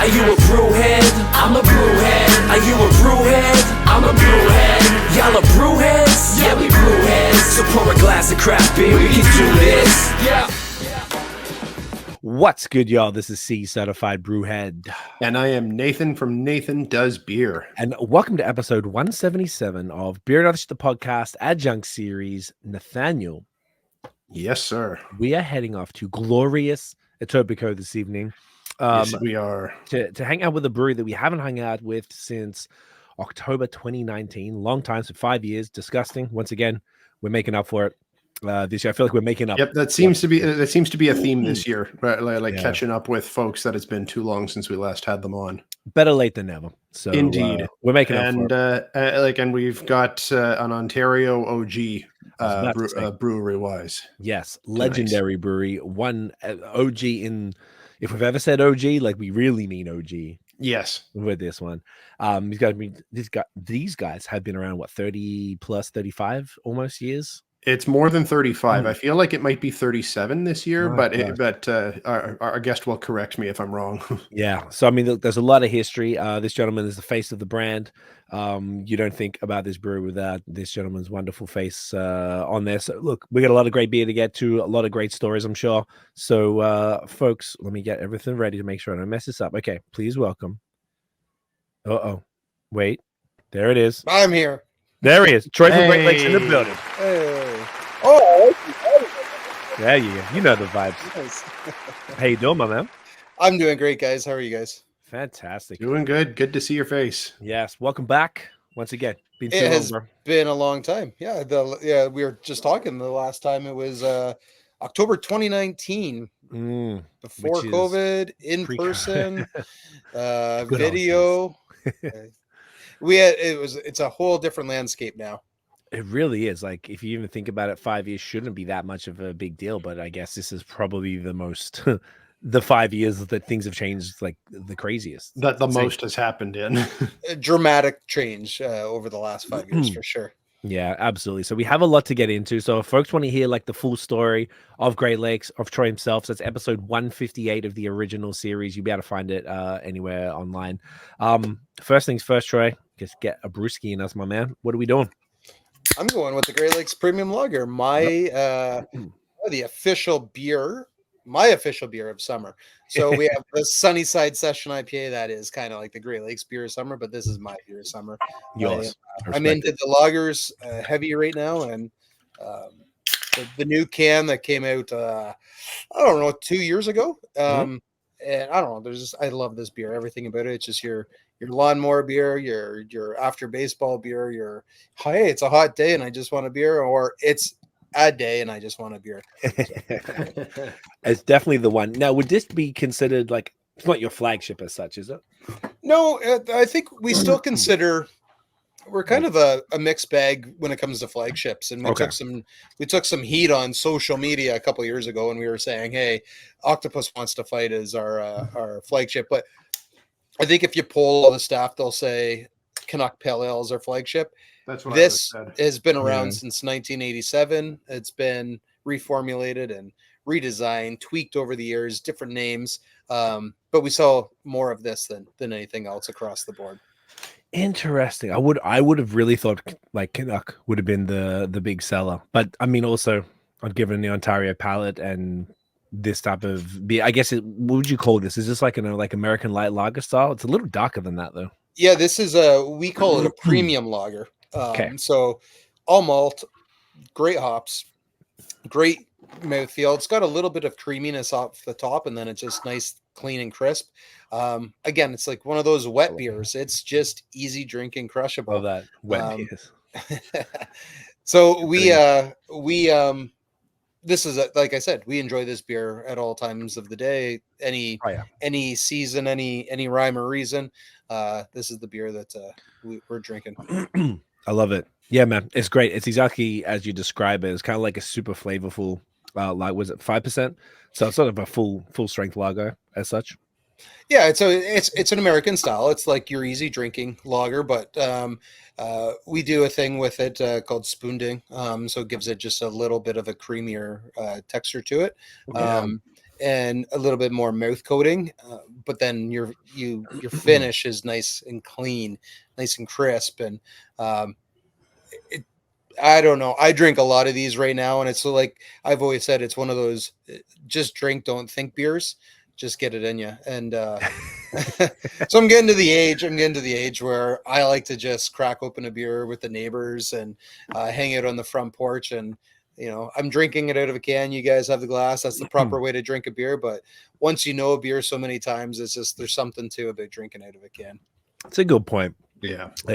Are you a brewhead? I'm a brewhead. Are you a brewhead? I'm a brewhead. Y'all are brewheads? Yeah, we brewheads. So pour a glass of craft beer, we can do this. Yeah. What's good, y'all? This is Cee, Certified Brewhead. And I am Nathan from Nathan Does Beer. And welcome to episode 177 of Beer and Others, the podcast Adjunct series. Nathaniel. Yes, sir. We are heading off to glorious Etobicoke this evening. Yes, we are. To hang out with a brewery that we haven't hung out with since October 2019. Long time, so 5 years. Disgusting. Once again, we're making up for it. This year, I feel like we're making up. Yep, that seems to be a theme this year, right? Like catching up with folks that it's been too long since we last had them on. Better late than never. So indeed, we're making up for it. And we've got an Ontario OG brewery wise. Yes, legendary brewery. One OG in. If we've ever said OG, like we really mean OG. Yes, with this one, these guys have been around 30 plus 35 almost years. It's more than 35. I feel like it might be 37 this year, but our guest will correct me if I'm wrong. Yeah. So, I mean, look, there's a lot of history. This gentleman is the face of the brand. You don't think about this brewery without this gentleman's wonderful face on there. So, look, we got a lot of great beer to get to, a lot of great stories, I'm sure. So, folks, let me get everything ready to make sure I don't mess this up. Okay. Please welcome. Wait. There it is. I'm here. There he is. Troy from Great Lakes in the building. Hey. Oh, there you go. You know the vibes. Nice. How you doing, my man? I'm doing great, guys. How are you guys? Fantastic. Doing good. Good to see your face. Yes. Welcome back once again. It has been a long time. Yeah. We were just talking the last time. It was October 2019. Before COVID, in person, video. It's a whole different landscape now. It really is. Like, if you even think about it, 5 years shouldn't be that much of a big deal, but I guess this is probably the most the 5 years that things have changed like the craziest that the most has happened in. A dramatic change over the last 5 years for sure. Yeah, absolutely. So we have a lot to get into. So if folks want to hear like the full story of Great Lakes, of Troy himself, so that's episode 158 of the original series. You'll be able to find it anywhere online. First things first, Troy, just get a brewski in us, my man. What are we doing? I'm going with the Great Lakes Premium Lager, the official beer, my official beer of summer. So we have the Sunnyside Session IPA. That is kind of like the Great Lakes beer of summer, but this is my beer of summer. Yours. I'm into the lagers heavy right now, and the new can that came out, I don't know, 2 years ago. And I don't know. I love this beer. Everything about it. It's just your lawnmower beer, your after baseball beer, hey, it's a hot day and I just want a beer, or it's a day and I just want a beer. It's definitely the one. Now, would this be considered like, it's not your flagship as such, is it? No, I think we still consider we're kind of a mixed bag when it comes to flagships, and we took some heat on social media a couple of years ago, and we were saying, hey, Octopus wants to fight as our flagship, but I think if you poll all the staff, they'll say Canuck Pale Ale is our flagship. That's what this has been around since 1987. It's been reformulated and redesigned, tweaked over the years, different names. But we saw more of this than anything else across the board. Interesting. I would have really thought like Canuck would have been the big seller, but I mean, also I've given the Ontario palate and this type of beer. I guess what would you call this? Is this like like American light lager style? It's a little darker than that though. Yeah, this is we call it a premium lager. So all malt, great hops, great mouthfeel. It's got a little bit of creaminess off the top, and then it's just nice, clean and crisp. Again, it's like one of those wet beers. It's just easy drinking, crushable. Oh, that wet beers. So this is like I said, we enjoy this beer at all times of the day, any season, any rhyme or reason. This is the beer that we're drinking. I love it. Yeah, man, it's great. It's exactly as you describe it. It's kind of like a super flavorful, like was it 5%? So it's sort of a full strength lager as such. Yeah, it's an American style. It's like your easy drinking lager, but we do a thing with it called spoonding. So it gives it just a little bit of a creamier texture to it. and a little bit more mouth coating, but then your finish is nice and clean, nice and crisp. And I don't know. I drink a lot of these right now, and it's like I've always said, it's one of those just drink, don't think beers. Just get it in you. And so I'm getting to the age where I like to just crack open a beer with the neighbors and hang out on the front porch. And, I'm drinking it out of a can. You guys have the glass. That's the proper way to drink a beer. But once you know a beer so many times, it's just, there's something to about drinking out of a can. It's a good point. Yeah. I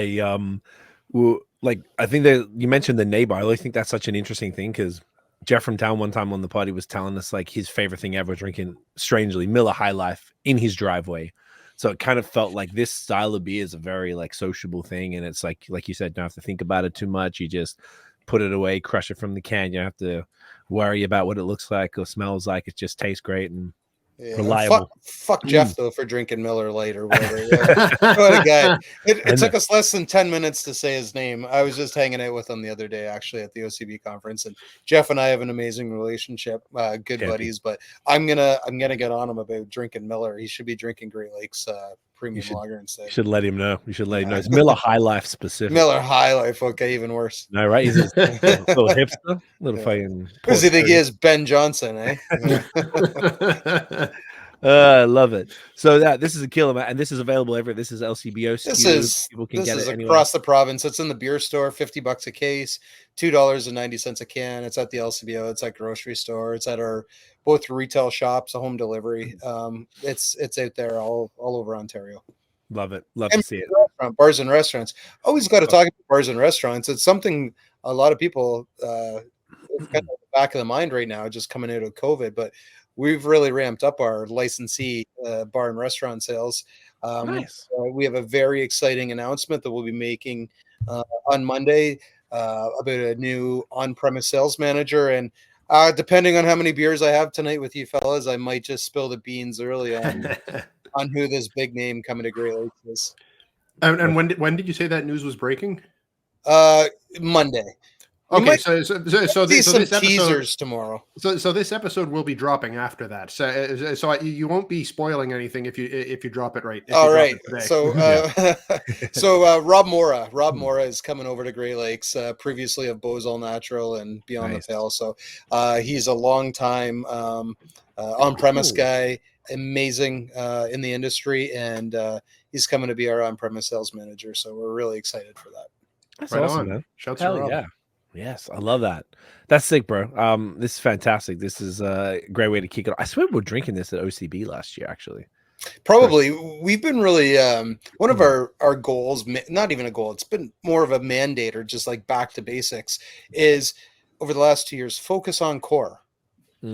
think that you mentioned the neighbor. I really think that's such an interesting thing, because Jeff from town one time on the party was telling us like his favorite thing ever, drinking, strangely, Miller High Life in his driveway. So it kind of felt like this style of beer is a very like sociable thing, and it's like you said, don't have to think about it too much. You just put it away, crush it from the can. You don't have to worry about what it looks like or smells like. It just tastes great and reliable. Fuck Jeff though for drinking Miller Lite or whatever. What a guy! It took us less than 10 minutes to say his name. I was just hanging out with him the other day, actually, at the OCB conference, and Jeff and I have an amazing relationship, good buddies. But I'm gonna get on him about drinking Miller. He should be drinking Great Lakes premium lager instead. You should let him know. You should let him know. It's Miller High Life specific. Miller High Life. Okay, even worse. No, right? He's a little hipster, little fucking. Who does he think he is? Ben Johnson, eh? I love it. So this is a killer, and this is available everywhere. This is LCBO. People can get it across the province. It's in the beer store, $50 a case, $2.90 a can. It's at the LCBO. It's at grocery store. It's at our both retail shops, a home delivery. It's out there all over Ontario. Love it. Love to see it. Bars and restaurants. Always got to talk about bars and restaurants. It's something a lot of people kind of in the back of the mind right now, just coming out of COVID, but we've really ramped up our licensee bar and restaurant sales. Nice. We have a very exciting announcement that we'll be making on Monday about a new on-premise sales manager. And depending on how many beers I have tonight with you fellas, I might just spill the beans early on who this big name coming to Great Lakes is. And when did you say that news was breaking? Monday. Okay, so this teasers episode, tomorrow. So this episode will be dropping after that. So you won't be spoiling anything if you drop it right. All right. So Rob Mora is coming over to Great Lakes, previously of Beau's All Natural and Beyond the Pale. So he's a long time on-premise guy, amazing in the industry, and he's coming to be our on-premise sales manager. So we're really excited for that. That's right awesome, on, man. Shouts Hell to Rob. yeah. Yes, I love that. That's sick, bro. This is fantastic. This is a great way to kick it off. I swear we were drinking this at OCB last year, actually. Probably. We've been really one of our goals, not even a goal, it's been more of a mandate, or just like back to basics, is over the last 2 years, focus on core.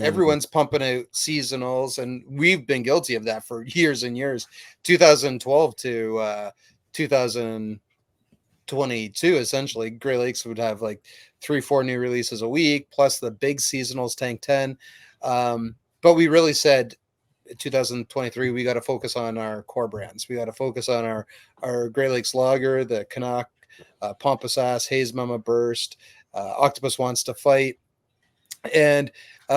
Everyone's pumping out seasonals, and we've been guilty of that for years and years. 2012 to 2022, essentially, Great Lakes would have like 3-4 new releases a week, plus the big seasonals, Tank 10. But we really said 2023, we got to focus on our core brands. We got to focus on our Great Lakes Lager, the Canuck, Pompous Ass, Haze Mama, Burst, Octopus Wants to Fight. And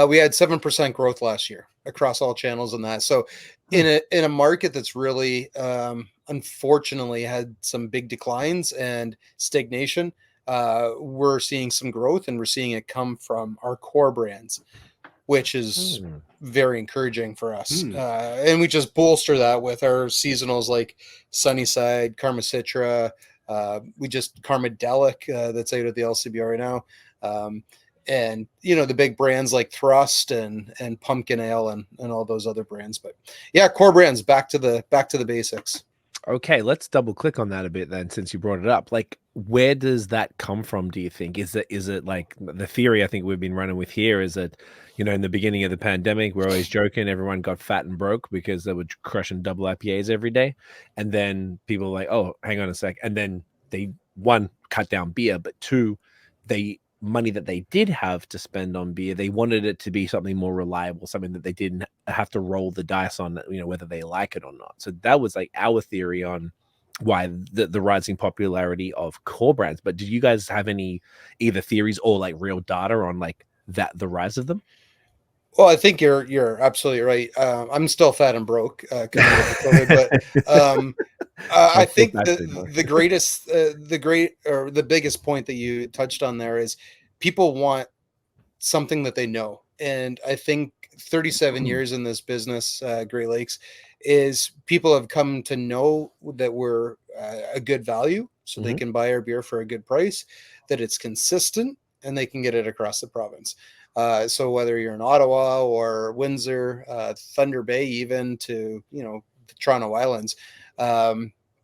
we had 7% growth last year across all channels in that. So in a market that's really unfortunately had some big declines and stagnation, we're seeing some growth, and we're seeing it come from our core brands, which is very encouraging for us. And we just bolster that with our seasonals like Sunnyside, Karma Citra, we just Karmadelic that's out at the LCBO right now. And the big brands like Thrust and Pumpkin Ale and all those other brands. But yeah, core brands, back to the basics. Okay, let's double click on that a bit then, since you brought it up. Like, where does that come from, do you think? Is it like the theory I think we've been running with here is that, in the beginning of the pandemic, we're always joking, everyone got fat and broke because they were crushing double IPAs every day. And then people were like, oh, hang on a sec. And then they, one, cut down beer, but two, money that they did have to spend on beer, they wanted it to be something more reliable, something that they didn't have to roll the dice on, whether they like it or not. So that was like our theory on why the rising popularity of core brands. But did you guys have any either theories or like real data on like the rise of them? Well, I think you're absolutely right. I'm still fat and broke because of COVID, but I think the biggest point that you touched on there is people want something that they know, and I think 37 years in this business, Great Lakes, is people have come to know that we're a good value, so they can buy our beer for a good price, that it's consistent, and they can get it across the province. So whether you're in Ottawa or Windsor, Thunder Bay, even to the Toronto Islands,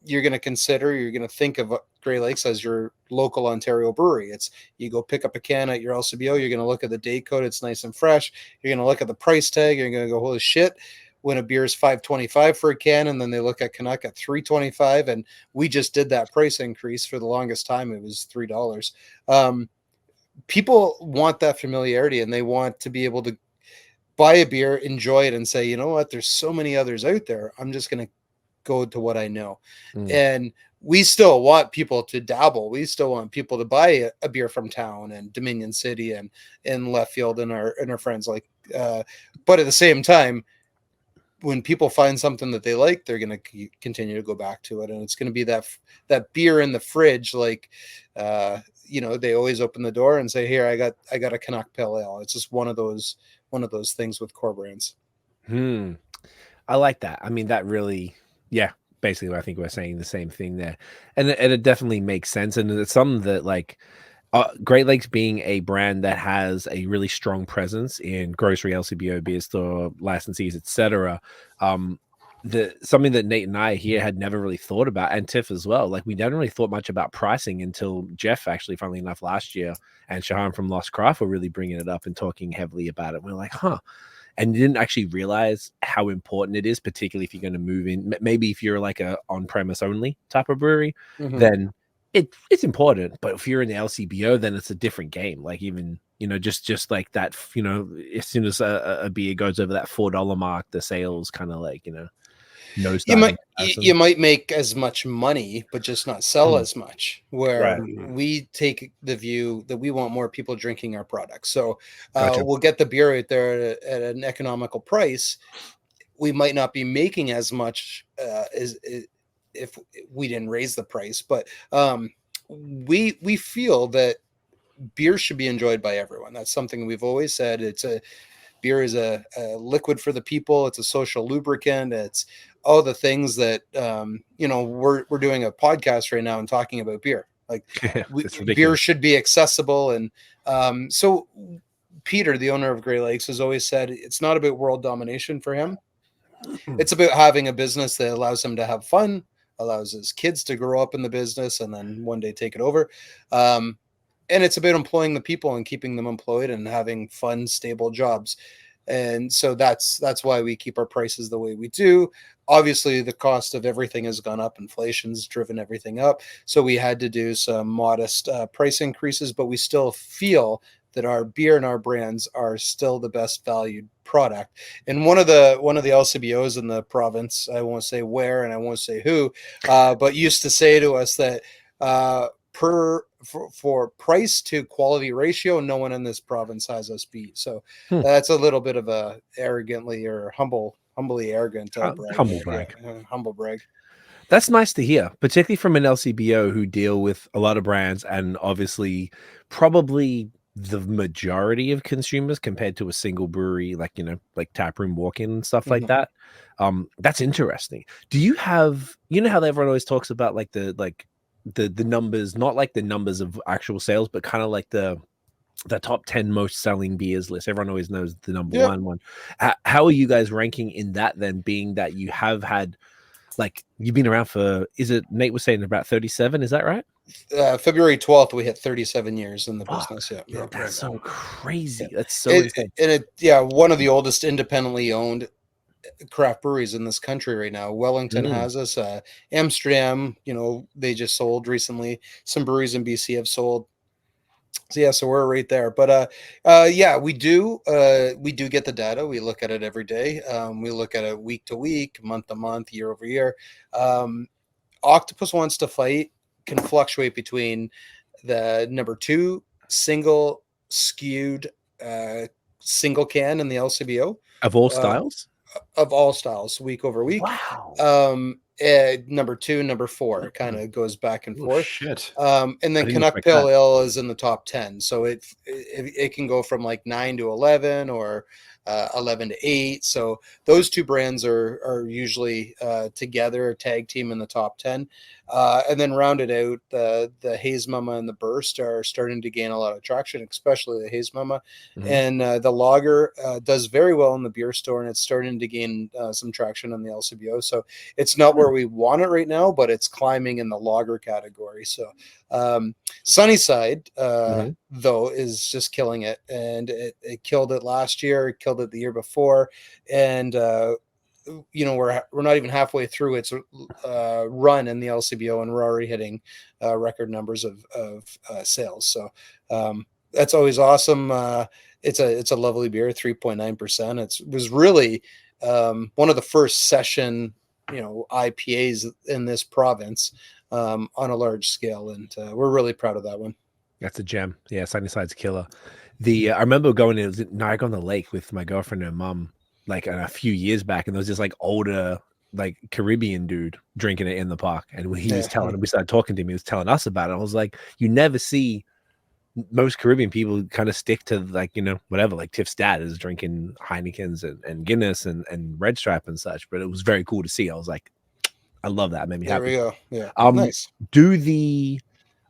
you're going to think of Great Lakes as your local Ontario brewery. It's you go pick up a can at your LCBO, you're going to look at the date code, it's nice and fresh. You're going to look at the price tag, you're going to go, holy shit, when a beer is $5.25 for a can, and then they look at Canuck at $3.25, and we just did that price increase. For the longest time it was $3. People want that familiarity, and they want to be able to buy a beer, enjoy it, and say, you know what, there's so many others out there. I'm just going to go to what I know. And we still want people to dabble. We still want people to buy a beer from town and Dominion City and in left field and our friends like, but at the same time, when people find something that they like, they're going to continue to go back to it. And it's going to be that beer in the fridge. Like, they always open the door and say, here, I got a Canuck Pale Ale. It's just one of those things with core brands. I like that. I mean, that really, yeah, basically I think we're saying the same thing there, and it definitely makes sense. And it's something that, like, Great Lakes being a brand that has a really strong presence in grocery, LCBO, beer store, licensees, etc. Something that Nate and I here had never really thought about, and Tiff as well. Like, we never really thought much about pricing until Jeff, actually, funnily enough, last year, and Shahan from Lost Craft were really bringing it up and talking heavily about it. We're like, huh. And you didn't actually realize how important it is, particularly if you're going to move in. Maybe if you're like a on-premise only type of brewery, then it's important. But if you're in the LCBO, then it's a different game. Like, even, just like that, as soon as a beer goes over that $4 mark, the sales kind of like, you might make as much money, but just not sell as much, where we take the view that we want more people drinking our products. So we'll get the beer out there at an economical price. We might not be making as much as if we didn't raise the price, but we feel that beer should be enjoyed by everyone. That's something we've always said. Beer is a liquid for the people. It's a social lubricant. It's all the things that, we're doing a podcast right now and talking about beer. Like, beer should be accessible. And so Peter, the owner of Great Lakes, has always said it's not about world domination for him. It's about having a business that allows him to have fun, allows his kids to grow up in the business and then one day take it over. And it's about employing the people and keeping them employed and having fun, stable jobs. And so that's why we keep our prices the way we do. Obviously, the cost of everything has gone up. Inflation's driven everything up. So we had to do some modest price increases, but we still feel that our beer and our brands are still the best valued product. And one of the LCBOs in the province, I won't say where and I won't say who, but used to say to us that for price to quality ratio, no one in this province has us beat. So that's a little bit of a arrogantly or humbly arrogant brag. Humble brag. That's nice to hear, particularly from an LCBO who deal with a lot of brands and obviously probably the majority of consumers compared to a single brewery, like taproom walk-in and stuff like that. That's interesting. Do you have, how everyone always talks about like the numbers, not like the numbers of actual sales, but kind of like the top 10 most selling beers list. Everyone always knows the number one. How are you guys ranking in that then, being that you have had, like, you've been around for, is it, Nate was saying about 37, is that right? February 12th, we hit 37 years in the business. Yeah, that's so crazy. That's so insane. And one of the oldest independently owned craft breweries in this country right now. Wellington has us. Amsterdam, they just sold recently. Some breweries in BC have sold. So we're right there. But we do get the data. We look at it every day. We look at it week to week, month to month, year over year. Octopus Wants to Fight can fluctuate between the number 2 single skewed single can in the LCBO Of all styles? of all styles, week over week. Wow. Number 2, number 4 kind of goes back and Oh, forth. shit. And I then didn't Canuck expect Pale that. Ale is in the top 10. So it can go from like 9 to 11 or 11 to 8. So those two brands are usually together, a tag team in the top 10. And then rounded out, the Haze Mama and the Burst are starting to gain a lot of traction, especially the Haze Mama. Mhm. And the lager does very well in the beer store, and it's starting to gain some traction on the LCBO. So it's not where we want it right now, but it's climbing in the lager category. So Sunnyside, Mhm. though, is just killing it, and it killed it last year, it killed it the year before, and we're not even halfway through its run in the LCBO, and we're already hitting record numbers of sales. So that's always awesome. It's a lovely beer, 3.9%. It was really one of the first session IPAs in this province on a large scale, and we're really proud of that one. That's a gem. Yeah, Sunnyside's killer. I remember going to Niagara on the Lake with my girlfriend and mom like a few years back, and there was this like older like Caribbean dude drinking it in the park, and he was telling, we started talking to him, he was telling us about it. I was like, you never see most Caribbean people kind of stick to like, whatever, like Tiff's dad is drinking Heinekens and Guinness and Red Stripe and such, but it was very cool to see. I was like, I love that. It made me There happy. we go. Yeah. Nice.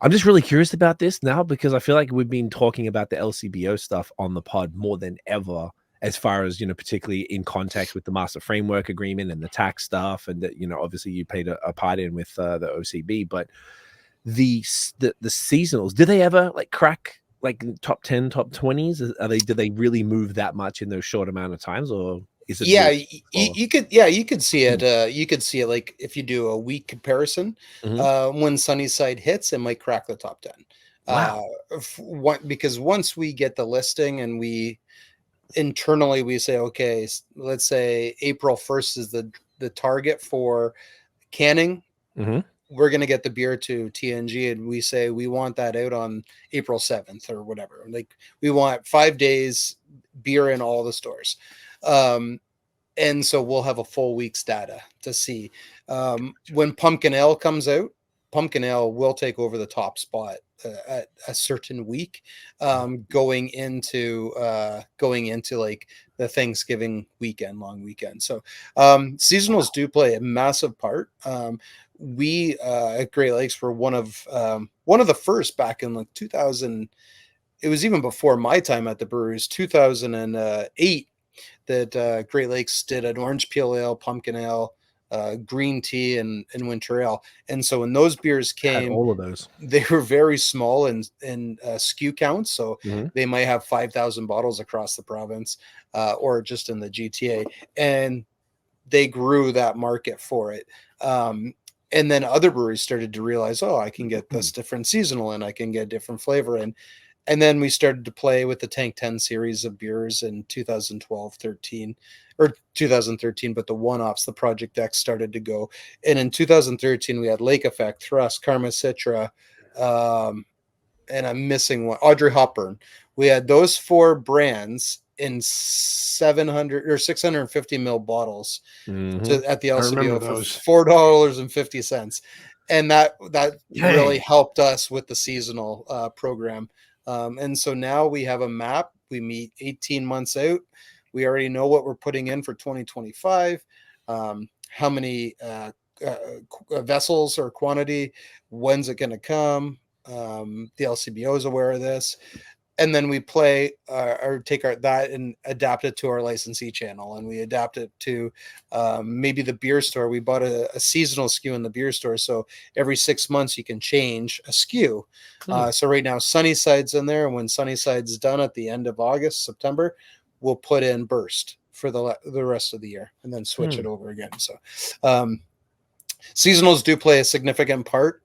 I'm just really curious about this now, because I feel like we've been talking about the LCBO stuff on the pod more than ever, as far as, particularly in context with the Master Framework Agreement and the tax stuff. And that, obviously you played a part in with the OCB, but the seasonals, do they ever like crack like top 10, top 20s? Do they really move that much in those short amount of times, or is it? Yeah, you could see it. You could see it like if you do a week comparison. When Sunnyside hits, it might crack the top 10. Wow. Because once we get the listing and we internally we say, okay, let's say April 1st is the target for canning. We're going to get the beer to TNG, and we say we want that out on April 7th or whatever. Like we want 5 days beer in all the stores. And so we'll have a full week's data to see. When Pumpkin Ale comes out, Pumpkin Ale will take over the top spot at a certain week, going into like the Thanksgiving weekend, long weekend. So seasonals do play a massive part. We at Great Lakes were one of the first back in like 2000. It was even before my time at the breweries, 2008. That Great Lakes did an orange peel ale, pumpkin ale, green tea, and winter ale. And so when those beers came, all of those, they were very small in SKU counts. So they might have 5,000 bottles across the province, or just in the GTA. And they grew that market for it. And then other breweries started to realize, oh, I can get this different seasonal and I can get different flavor. And then we started to play with the Tank 10 series of beers in 2012, 13, or 2013, but the one-offs, the Project X started to go. And in 2013, we had Lake Effect, Thrust, Karma Citra, and I'm missing one, Audrey Hopburn. We had those 4 brands in 700 or 650 ml bottles at the LCBO for $4.50. And that really helped us with the seasonal program. And so now we have a map. We meet 18 months out. We already know what we're putting in for 2025, how many vessels or quantity, when's it going to come. The LCBO is aware of this. And then we play or take that and adapt it to our licensee channel, and we adapt it to maybe the beer store. We bought a seasonal SKU in the beer store, so every 6 months you can change a SKU. So right now Sunnyside's in there, and when Sunnyside's done at the end of August, September, we'll put in Burst for the rest of the year, and then switch it over again. So seasonals do play a significant part,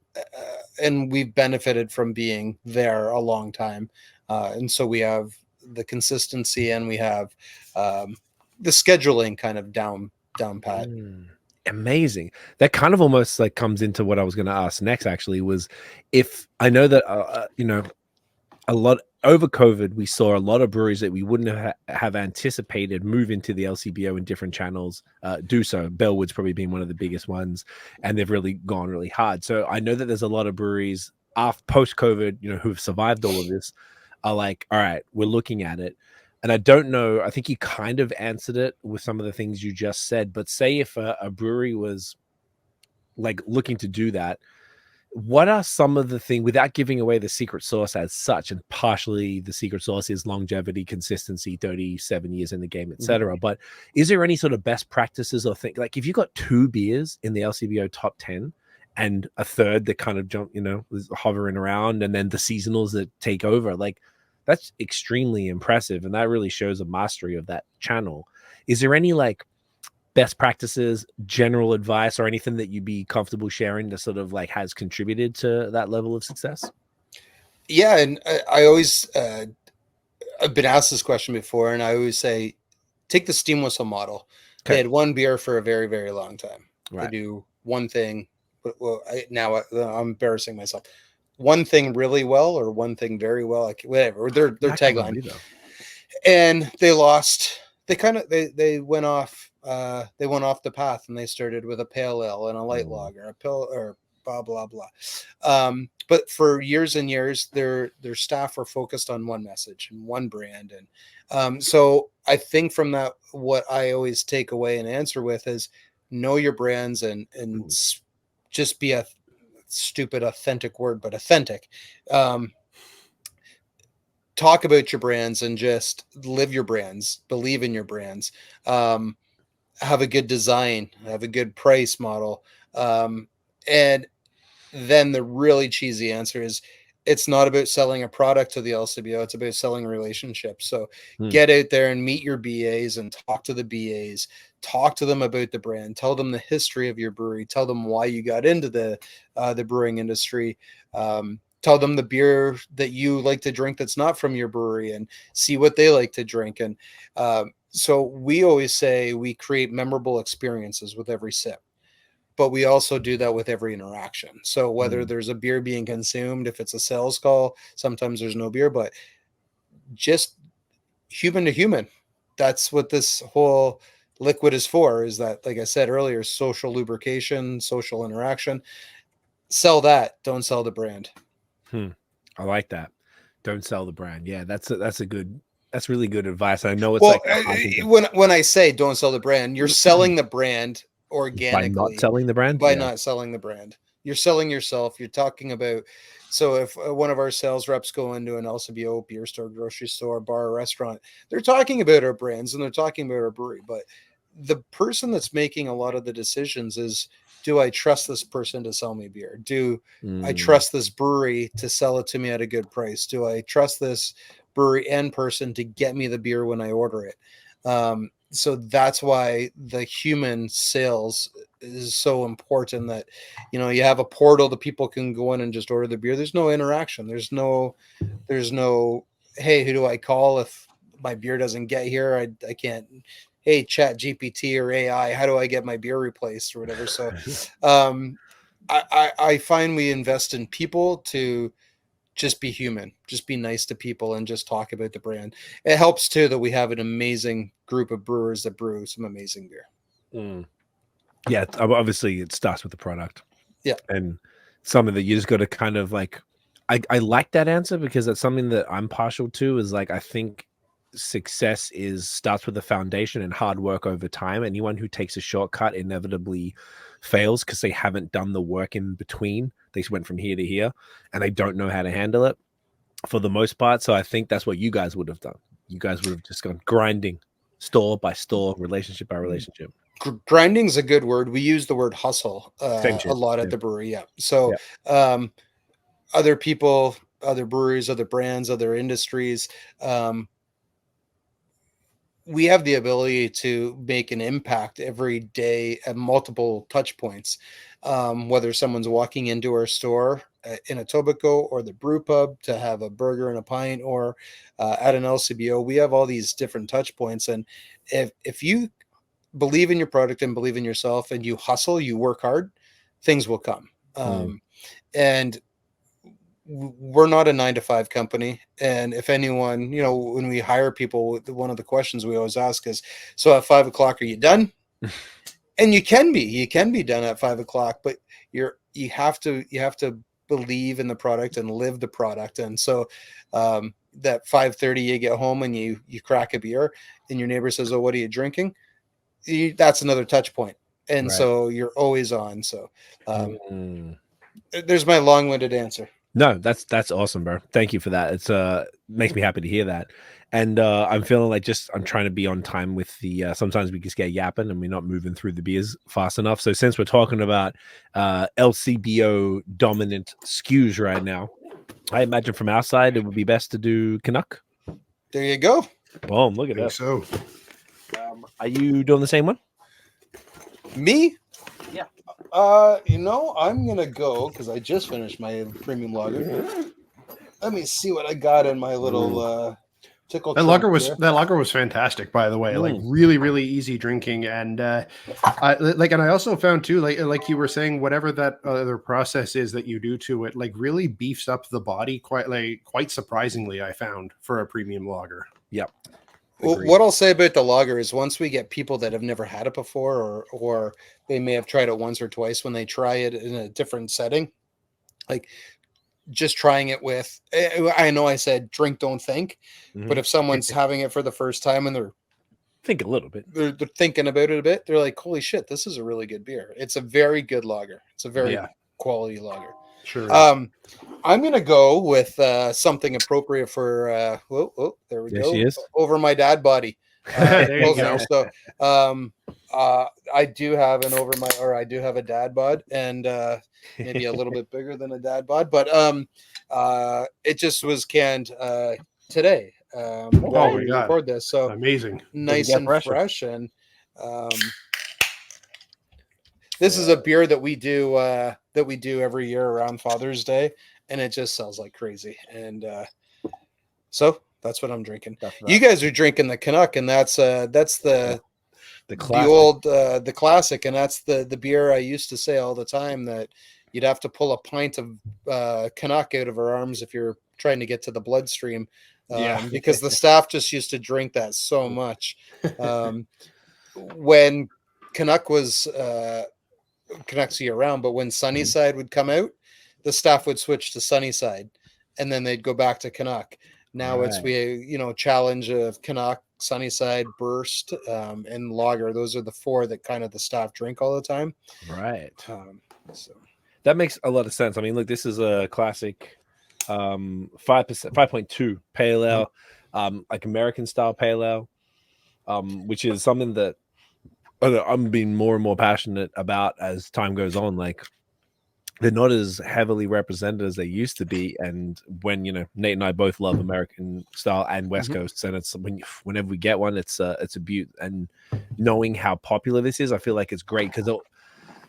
and we've benefited from being there a long time. And so we have the consistency, and we have the scheduling kind of down pat. Amazing. That kind of almost like comes into what I was going to ask next, actually, was if I know that, a lot, over COVID, we saw a lot of breweries that we wouldn't have anticipated move into the LCBO in different channels, do so. Bellwood's probably been one of the biggest ones, and they've really gone really hard. So I know that there's a lot of breweries after post-COVID, you know, who've survived all of this, are like, all right, we're looking at it. And I don't know, I think you kind of answered it with some of the things you just said, but say if a brewery was like looking to do that, what are some of the things, without giving away the secret sauce as such, and partially the secret sauce is longevity, consistency, 37 years in the game, etc. But is there any sort of best practices or thing, like if you got 2 beers in the LCBO top 10 and a third that kind of jump, you know, is hovering around, and then the seasonals that take over, like that's extremely impressive, and that really shows a mastery of that channel. Is there any like best practices, general advice, or anything that you'd be comfortable sharing that sort of like has contributed to that level of success? Yeah, and I always I've been asked this question before, and I always say, take the steam whistle model. Okay. They had one beer for a very, very long time. Right. They do one thing. Well, I'm embarrassing myself. One thing really well, or one thing very well, like whatever. Their tagline, and they lost. They went off. They went off the path, and they started with a pale ale and a light lager, a pill, or blah blah blah. But for years and years, their staff were focused on one message and one brand, and so I think from that, what I always take away and answer with is know your brands and just be a stupid authentic word, but authentic. Talk about your brands and just live your brands, believe in your brands. Have a good design, have a good price model. And then the really cheesy answer is it's not about selling a product to the LCBO. It's about selling relationships. So get out there and meet your BAs and talk to the BAs, talk to them about the brand, tell them the history of your brewery, tell them why you got into the brewing industry. Tell them the beer that you like to drink that's not from your brewery, and see what they like to drink. And so we always say we create memorable experiences with every sip, but we also do that with every interaction. So whether there's a beer being consumed, if it's a sales call, sometimes there's no beer, but just human to human. That's what this whole liquid is for, is that, like I said earlier, social lubrication, social interaction. Sell that, don't sell the brand. I like that. Don't sell the brand. Yeah, that's really good advice. I know it's when I say don't sell the brand, you're selling the brand organically by not selling the brand. Not selling the brand. You're selling yourself. You're talking about. So if one of our sales reps go into an LCBO, beer store, grocery store, bar, or restaurant, they're talking about our brands and they're talking about our brewery. But the person that's making a lot of the decisions is, do I trust this person to sell me beer? Do I trust this brewery to sell it to me at a good price? Do I trust this brewery and person to get me the beer when I order it? So that's why the human sales is so important, that, you know, you have a portal that people can go in and just order the beer. There's no interaction. There's no, hey, who do I call if my beer doesn't get here? I can't, hey, chat GPT or AI, how do I get my beer replaced or whatever? So I find we invest in people to just be human, just be nice to people, and just talk about the brand. It helps too that we have an amazing group of brewers that brew some amazing beer. Yeah, obviously it starts with the product. Yeah. And something that you just got to kind of like, I like that answer, because that's something that I'm partial to, is like, I think success starts with the foundation and hard work over time. Anyone who takes a shortcut inevitably fails because they haven't done the work in between. They went from here to here and they don't know how to handle it for the most part. So I think that's what you guys would have done. You guys would have just gone grinding, store by store, relationship by relationship. Grinding is a good word. We use the word hustle a lot at the brewery. Yeah. So other people, other breweries, other brands, other industries, we have the ability to make an impact every day at multiple touch points. Whether someone's walking into our store in Etobicoke or the brew pub to have a burger and a pint, or at an LCBO, we have all these different touch points. And if you believe in your product and believe in yourself and you hustle, you work hard, things will come. And we're not a 9-to-5 company. And if anyone, when we hire people, one of the questions we always ask is, so at 5 o'clock, are you done? And you can be done at 5 o'clock, but you have to believe in the product and live the product. And so that 5:30 you get home and you crack a beer and your neighbor says, oh, what are you drinking? That's another touch point. And Right. so you're always on. So there's my long-winded answer. No, that's awesome, bro. Thank you for that. It's makes me happy to hear that. And I'm feeling like I'm trying to be on time with the sometimes we just get yapping and we're not moving through the beers fast enough. So since we're talking about LCBO dominant SKUs right now, I imagine from our side it would be best to do Canuck. There you go. Boom, look at that. So Are you doing the same one? Me? Yeah. I'm gonna go because I just finished my premium lager. Let me see what I got in my little tickle. that lager was fantastic, by the way. Like really, really easy drinking, and and I also found too, like you were saying, whatever that other process is that you do to it, like really beefs up the body quite surprisingly. I found for a premium lager. Yep. Well, what I'll say about the lager is once we get people that have never had it before, or they may have tried it once or twice, when they try it in a different setting, like just trying it with, I know I said drink, don't think, but if someone's having it for the first time and they're think a little bit, they're thinking about it a bit, they're like, holy shit, this is a really good beer. It's a very good lager. It's a very quality lager. Sure. I'm gonna go with something appropriate for there we go. She is. Over My Dad Body. There you go. So I do have I do have a dad bod, and maybe a little bit bigger than a dad bod, but it just was canned today. While we record this, so amazing, nice and fresh, and this is a beer that we do every year around Father's Day, and it just sells like crazy. And so that's what I'm drinking. You guys are drinking the Canuck, and that's the classic, and that's the beer I used to say all the time that you'd have to pull a pint of Canuck out of our arms if you're trying to get to the bloodstream. Because the staff just used to drink that so much. When Canuck was Canucks year round, but when Sunnyside would come out, the staff would switch to Sunnyside, and then they'd go back to Canuck. Now it's challenge of Canuck, Sunnyside, Burst, and Lager. Those are the four that kind of the staff drink all the time. Right. So that makes a lot of sense. I mean, look, this is a classic 5.2 pale ale, like American style pale ale, which is something that I'm being more and more passionate about as time goes on. Like, they're not as heavily represented as they used to be. And when, Nate and I both love American style and West Coast, and it's whenever we get one, it's a beaut. And knowing how popular this is, I feel like it's great because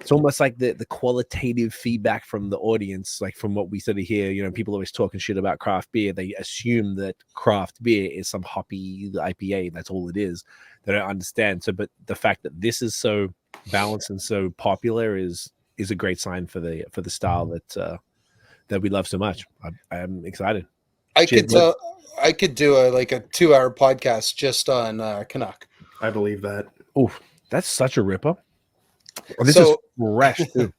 it's almost like the qualitative feedback from the audience, like from what we sort of hear, people always talking shit about craft beer. They assume that craft beer is some hoppy IPA. That's all it is. They don't understand. So, but the fact that this is so balanced and so popular is a great sign for the style that we love so much. I'm excited. I could do a 2-hour podcast just on Canuck. I believe that. Oh, that's such a ripper. Oh, this is fresh too.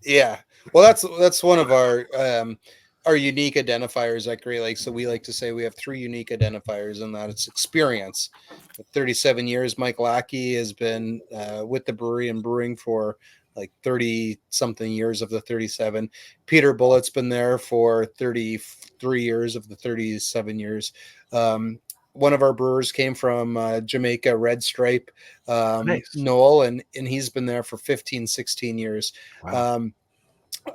Yeah. Well, that's one of our unique identifiers at Great Lakes. So we like to say we have 3 unique identifiers, and that it's experience. For 37 years, Mike Lackey has been with the brewery and brewing for like 30 something years of the 37. Peter Bullett's been there for 33 years of the 37 years. One of our brewers came from Jamaica, Red Stripe, nice. Noel, and he's been there for 15, 16 years. Wow.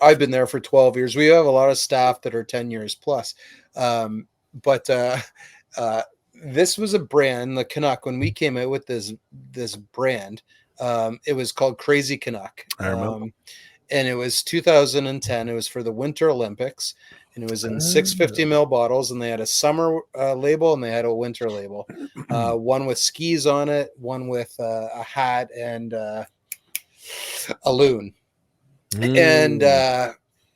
I've been there for 12 years. We have a lot of staff that are 10 years plus. But this was a brand, the Canuck, when we came out with this brand, it was called Crazy Canuck. And it was 2010. It was for the Winter Olympics. And it was in 650 ml bottles, and they had a summer label and they had a winter label. One with skis on it, one with a hat and a loon. And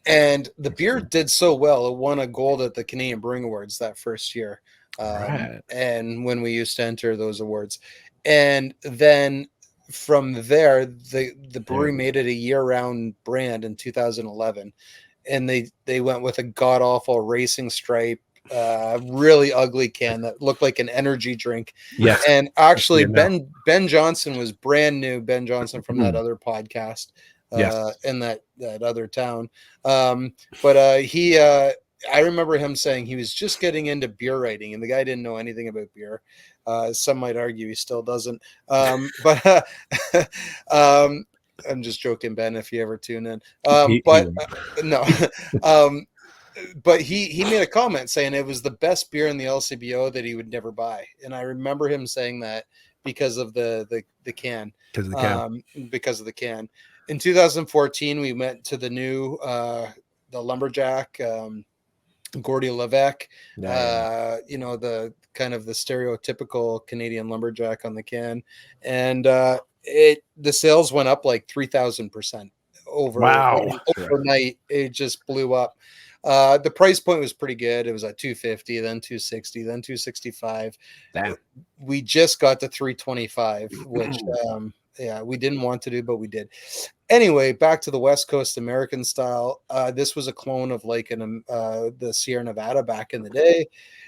And the beer did so well, it won a gold at the Canadian Brewing Awards that first year. Right. And when we used to enter those awards, and then from there, the brewery made it a year-round brand in 2011, and they went with a god-awful racing stripe, really ugly can that looked like an energy drink. Yes. And actually, Ben Johnson was brand new. Ben Johnson from that other podcast, in that other town. But he, I remember him saying he was just getting into beer writing, and the guy didn't know anything about beer. Some might argue he still doesn't. But I'm just joking, Ben, if you ever tune in. No. But he made a comment saying it was the best beer in the LCBO that he would never buy. And I remember him saying that because of the can. Because of the can. Because of the can. In 2014, we went to the new the Lumberjack, Gordy Levesque, the kind of the stereotypical Canadian lumberjack on the can. And the sales went up like 3,000% overnight. It just blew up. The price point was pretty good. It was at $250, then $260, then $265. Damn. We just got to $325, which we didn't want to do, but we did. Anyway, back to the West Coast American style. This was a clone of like the Sierra Nevada back in the day.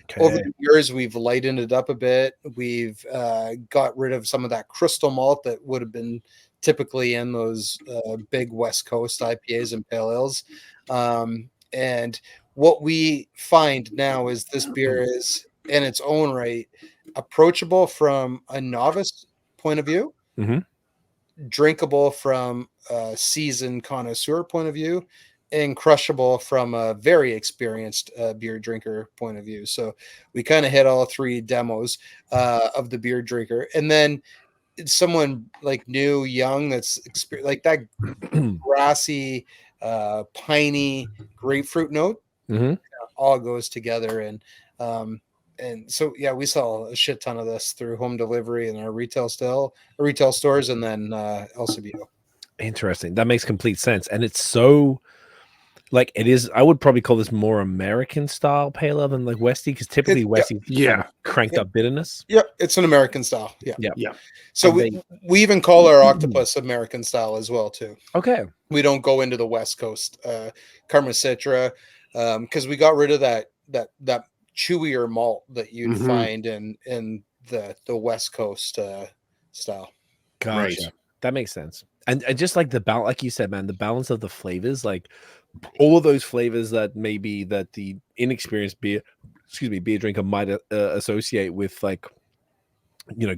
Okay. Over the years, we've lightened it up a bit. We've got rid of some of that crystal malt that would have been typically in those big West Coast IPAs and pale ales. And what we find now is this beer is, in its own right, approachable from a novice point of view, drinkable from a seasoned connoisseur point of view, and crushable from a very experienced beer drinker point of view. So we kind of hit all three demos of the beer drinker. And then someone like new, young, that's like that grassy, piney grapefruit note, all goes together. And so, we sell a shit ton of this through home delivery and our retail stores, and then LCBO. Interesting. That makes complete sense. And it's so like it is. I would probably call this more American style pale ale than like Westie, because typically Westie kind of cranked up bitterness. Yeah, it's an American style. Yeah. So and we even call our Octopus American style as well too. Okay. We don't go into the West Coast Karma Citra, because we got rid of that chewier malt that you'd find in the West Coast style. Gotcha. Right. That makes sense. And just like the balance, like you said, man, the balance of the flavors, like all of those flavors that maybe that the inexperienced beer drinker might associate with like,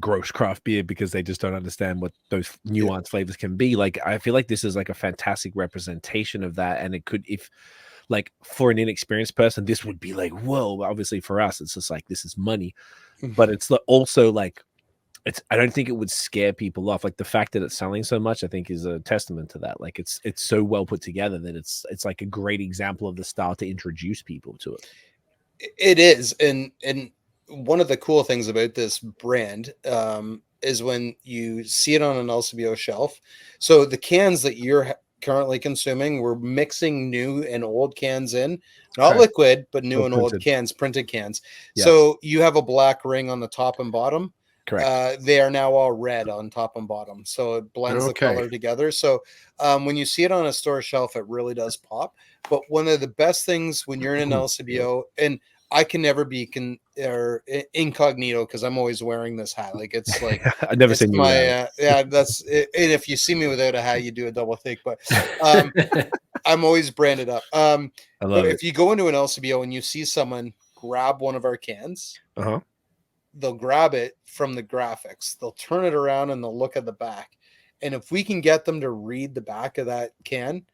gross craft beer because they just don't understand what those nuanced flavors can be. Like, I feel like this is like a fantastic representation of that. And it could, if like for an inexperienced person, this would be like, whoa, obviously for us, it's just like, this is money, but it's also like, I don't think it would scare people off. Like the fact that it's selling so much, I think is a testament to that. Like it's so well put together that it's like a great example of the style to introduce people to it. It is. And one of the cool things about this brand is when you see it on an LCBO shelf. So the cans that you're currently consuming, we're mixing new and old cans in, not liquid, but new and old cans, printed cans. Yes. So you have a black ring on the top and bottom. Correct. They are now all red on top and bottom, so it blends the color together. So when you see it on a store shelf, it really does pop. But one of the best things when you're in an LCBO, and I can never be incognito because I'm always wearing this hat. Like it's like I've never seen you. That's it. And if you see me without a hat, you do a double take. But I'm always branded up. But if you go into an LCBO and you see someone grab one of our cans, they'll grab it from the graphics, they'll turn it around and they'll look at the back. And if we can get them to read the back of that can,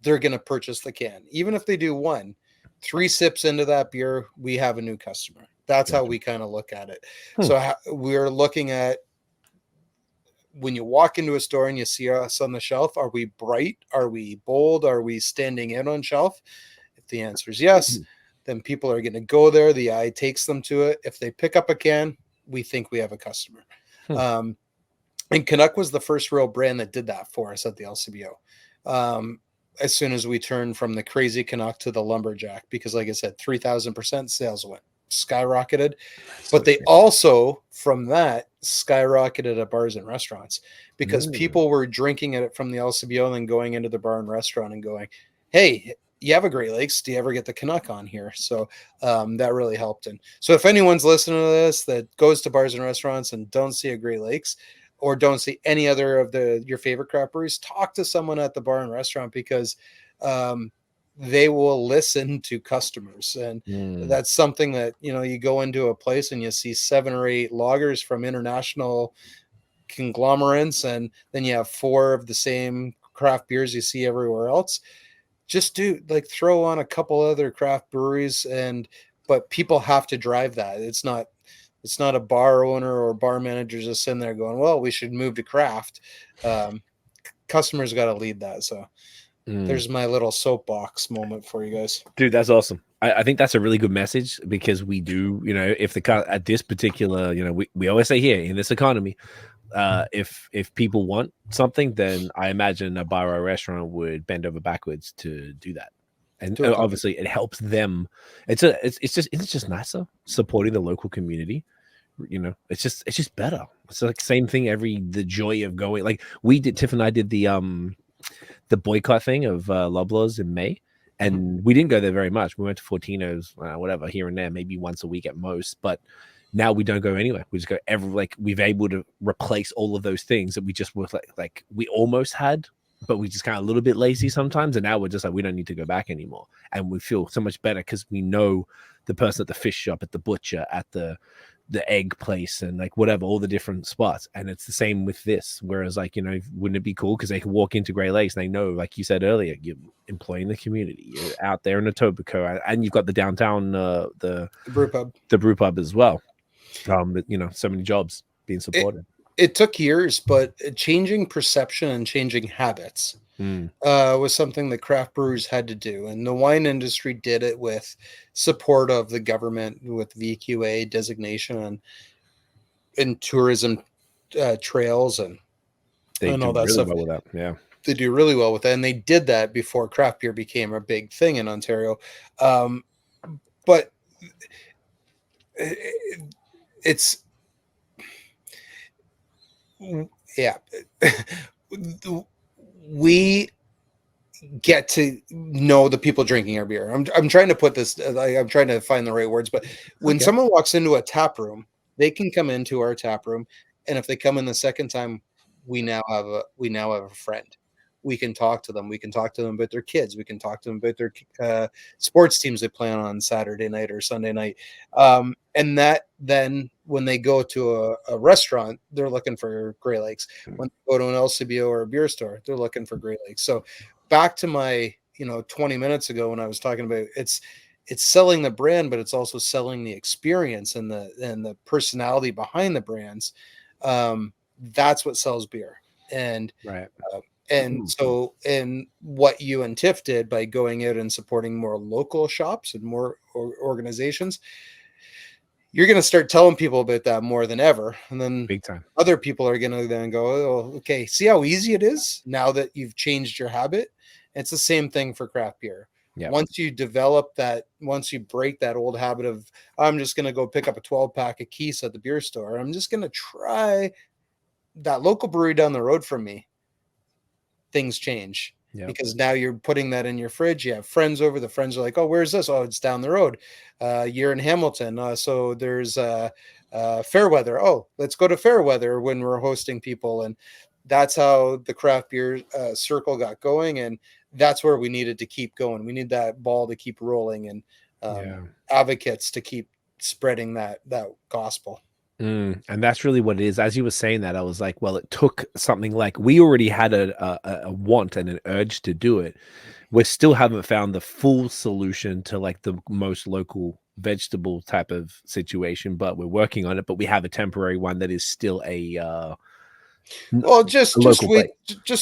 they're going to purchase the can. Even if they do 3 sips into that beer, we have a new customer. That's how we kind of look at it. So we're looking at when you walk into a store and you see us on the shelf, are we bright? Are we bold? Are we standing out on shelf? If the answer is yes, then people are going to go there. The eye takes them to it. If they pick up a can, we think we have a customer. And Canuck was the first real brand that did that for us at the LCBO. as soon as we turned from the crazy Canuck to the lumberjack, because like I said, 3,000% sales went skyrocketed. But they also, from that, skyrocketed at bars and restaurants, because people were drinking it from the LCBO and then going into the bar and restaurant and going, hey, you have a Great Lakes, do you ever get the Canuck on here? So that really helped. And so if anyone's listening to this that goes to bars and restaurants and don't see a Great Lakes, or don't see any other of your favorite craft breweries, talk to someone at the bar and restaurant, because they will listen to customers. And that's something that, you go into a place and you see 7 or 8 lagers from international conglomerates, and then you have 4 of the same craft beers you see everywhere else. Just throw on a couple other craft breweries, but people have to drive that. It's not a bar owner or bar manager just sitting there going, well, we should move to craft. Customers got to lead that. So there's my little soapbox moment for you guys. Dude, that's awesome. I think that's a really good message, because we do, if at this particular, we always say here in this economy, if people want something, then I imagine a bar or a restaurant would bend over backwards to do that. And obviously it helps them. It's just nicer supporting the local community. It's just better. It's like same thing. The joy of going, like Tiff and I did the boycott thing of Loblaws in May, and we didn't go there very much. We went to Fortino's, whatever, here and there, maybe once a week at most. But now we don't go anywhere. We just go we've able to replace all of those things that we just were like we almost had, but we just kind of a little bit lazy sometimes. And now we're just like, we don't need to go back anymore. And we feel so much better because we know the person at the fish shop, at the butcher, at the egg place, and like whatever, all the different spots. And it's the same with this. Whereas wouldn't it be cool? Because they can walk into Great Lakes and they know, like you said earlier, you're employing the community. You're out there in Etobicoke, and you've got the downtown, the brew pub as well. So many jobs being supported. It took years, but changing perception and changing habits was something that craft brewers had to do. And the wine industry did it with support of the government, with VQA designation and tourism trails and all that stuff. Well with that. Yeah, they do really well with that. And they did that before craft beer became a big thing in Ontario. But it's we get to know the people drinking our beer. I'm trying to put this, I'm trying to find the right words, but when someone walks into a tap room, they can come into our tap room, and if they come in the second time, we now have a friend. We can talk to them. We can talk to them about their kids. We can talk to them about their sports teams they play on Saturday night or Sunday night. And that then when they go to a restaurant, they're looking for Great Lakes. When they go to an LCBO or a beer store, they're looking for Great Lakes. So back to my, 20 minutes ago when I was talking about it's selling the brand, but it's also selling the experience and the personality behind the brands. That's what sells beer. And right. So what you and Tiff did by going out and supporting more local shops and more organizations, you're going to start telling people about that more than ever. And then big time, other people are going to then go, oh, okay, see how easy it is now that you've changed your habit. It's the same thing for craft beer. Yeah. Once you develop that, once you break that old habit of, I'm just going to go pick up a 12-pack of Keese at the beer store. I'm just going to try that local brewery down the road from me. Things change because now you're putting that in your fridge. You have friends over. The friends are like, oh, where's this? Oh, it's down the road. You're in Hamilton. So there's Fairweather. Oh, let's go to Fairweather when we're hosting people. And that's how the craft beer circle got going. And that's where we needed to keep going. We need that ball to keep rolling and advocates to keep spreading that gospel. And that's really what it is. As you were saying that, I was like, well, it took something like we already had a want and an urge to do it. We still haven't found the full solution to like the most local vegetable type of situation, but we're working on it. But we have a temporary one that is still just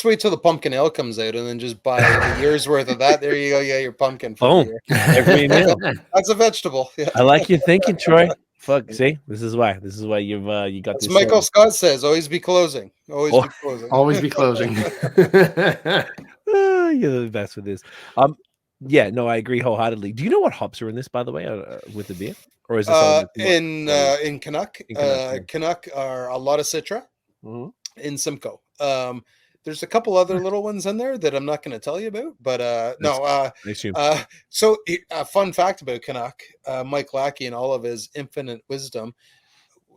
wait till the pumpkin ale comes out and then just buy a year's worth of that. There you go. Yeah, your pumpkin. Every meal. That's a vegetable. Yeah. I like your thinking, Troy. Fuck, see, this is why you've you got this. Michael Scott says, always be closing. Always be closing. Always be closing. You're the best with this. Yeah, no, I agree wholeheartedly. Do you know what hops are in this, by the way, with the beer, or is this all in Canuck? In Canuck, yeah. Canuck are a lot of Citra Mhm. in Simcoe. There's a couple other little ones in there that I'm not going to tell you about, but no. I assume. So a fun fact about Canuck, Mike Lackey and all of his infinite wisdom,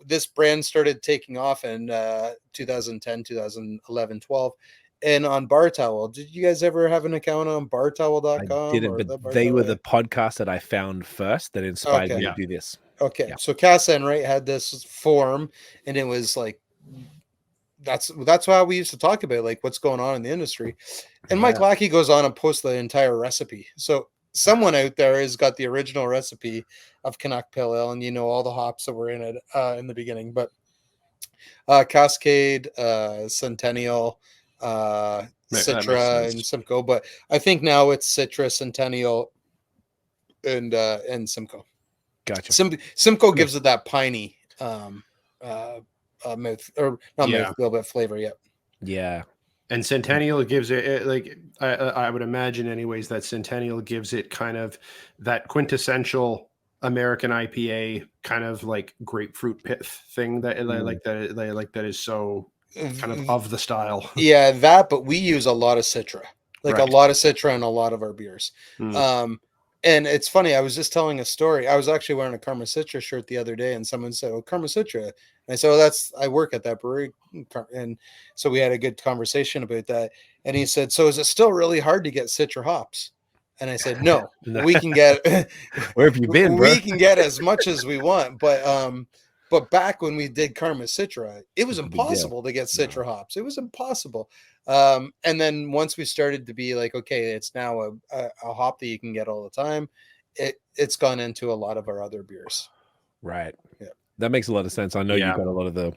this brand started taking off in 2010, 2011, 12. And on Bar Towel, did you guys ever have an account on bartowel.com? I didn't, but they were the podcast that I found first that inspired me to do this. Okay. Yeah. So Cass Enright had this forum, and it was like, that's how we used to talk about like what's going on in the industry. And Mike Lackey goes on and posts the entire recipe. So someone out there has got the original recipe of Canuck Pale Ale, and all the hops that were in it in the beginning. But Cascade, Centennial, Citra, and Simcoe. But I think now it's Citra, Centennial, and Simcoe. Gotcha. Simcoe gives it that piney mouth, or not mouth, a little bit flavor. Yeah. And Centennial gives it like I would imagine, anyways, that Centennial gives it kind of that quintessential American IPA kind of like grapefruit pith thing that that is so kind of the style. Yeah, but we use a lot of Citra, like a lot of Citra in a lot of our beers. And it's funny, I was just telling a story. I was actually wearing a Karma Citra shirt the other day, and someone said, "Oh, Karma Citra." And I said, "Oh, I work at that brewery." And so we had a good conversation about that. And he said, "So is it still really hard to get Citra hops?" And I said, "No, we can get where have you been, bro? We can get as much as we want, but back when we did Karma Citra, it was impossible to get Citra hops. It was impossible. And then once we started to be like, okay, it's now a hop that you can get all the time, it's gone into a lot of our other beers. Right. Yeah. That makes a lot of sense. I know you've got a lot of the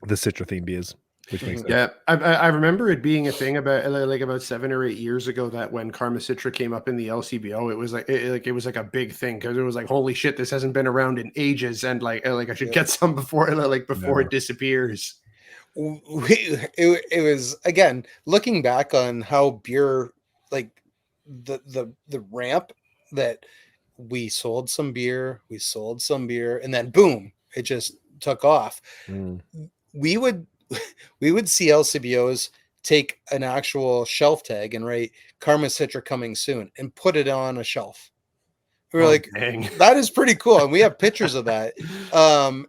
Citra themed beers, which makes sense. Yeah, I remember it being a thing about 7 or 8 years ago that when Karma Citra came up in the LCBO, it was like it was like a big thing because it was like, holy shit, this hasn't been around in ages, and like I should get some before it disappears. It was, again, looking back on how beer, like the ramp that we sold some beer, and then boom, it just took off. We would see LCBOs take an actual shelf tag and write Karma Citra coming soon and put it on a shelf. We were like, dang, that is pretty cool. And we have pictures of that.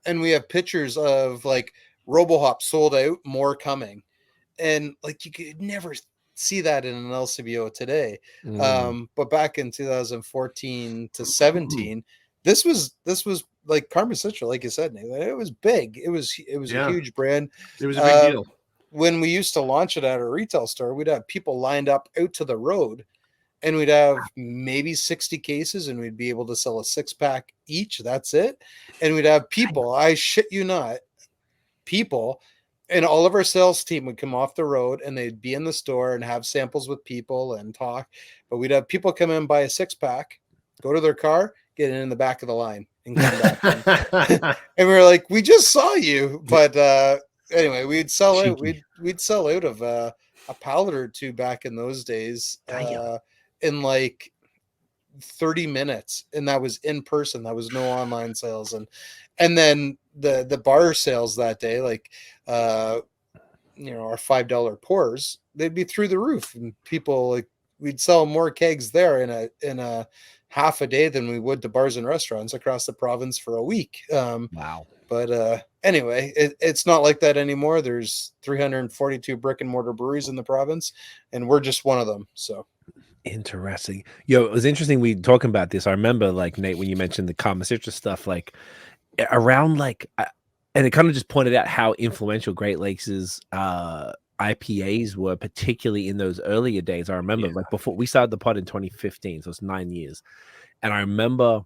And we have pictures of like RoboHop sold out, more coming. And like, you could never see that in an LCBO today. But back in 2014 to 17, this was like Karma Citra, like you said, Nate, it was big. It was a huge brand. It was a big deal. When we used to launch it at a retail store, we'd have people lined up out to the road, and we'd have maybe 60 cases, and we'd be able to sell a 6-pack each. That's it. And we'd have people, I shit you not, and all of our sales team would come off the road, and they'd be in the store and have samples with people and talk. But we'd have people come in, buy a 6-pack, go to their car, get in the back of the line, and come back. And we were like, we just saw you. But anyway, we'd sell out. We'd sell out of a pallet or two back in those days in like 30 minutes, and that was in person. That was no online sales. And then the bar sales that day, like our $5 pours, they'd be through the roof, and people, like, we'd sell more kegs there in a half a day than we would to bars and restaurants across the province for a week. Wow. But anyway, it's not like that anymore. There's 342 brick and mortar breweries in the province, and we're just one of them. So interesting. Yo, it was interesting we talking about this. I remember, like, Nate, when you mentioned the Karma Citra stuff, like around like, and it kind of just pointed out how influential Great Lakes' IPAs were, particularly in those earlier days. I remember, like, before we started the pod in 2015, so it's 9 years, and I remember,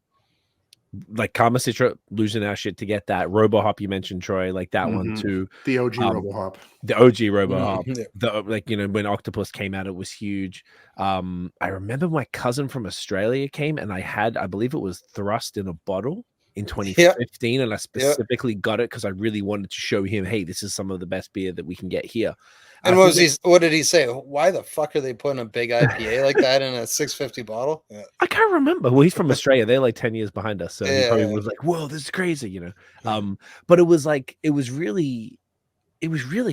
like, Karma Citra losing our shit to get that RoboHop you mentioned, Troy, like that one too. The OG RoboHop. The OG RoboHop. When Octopus came out, it was huge. I remember my cousin from Australia came, and I believe it was Thrust in a bottle in 2015, and I specifically got it because I really wanted to show him, hey, this is some of the best beer that we can get here. And what did he say? Why the fuck are they putting a big IPA like that in a 650 bottle? Yeah. I can't remember. Well, he's from Australia. They're like 10 years behind us. So he Yeah. probably was like, whoa, this is crazy, you know. But it was like, it was really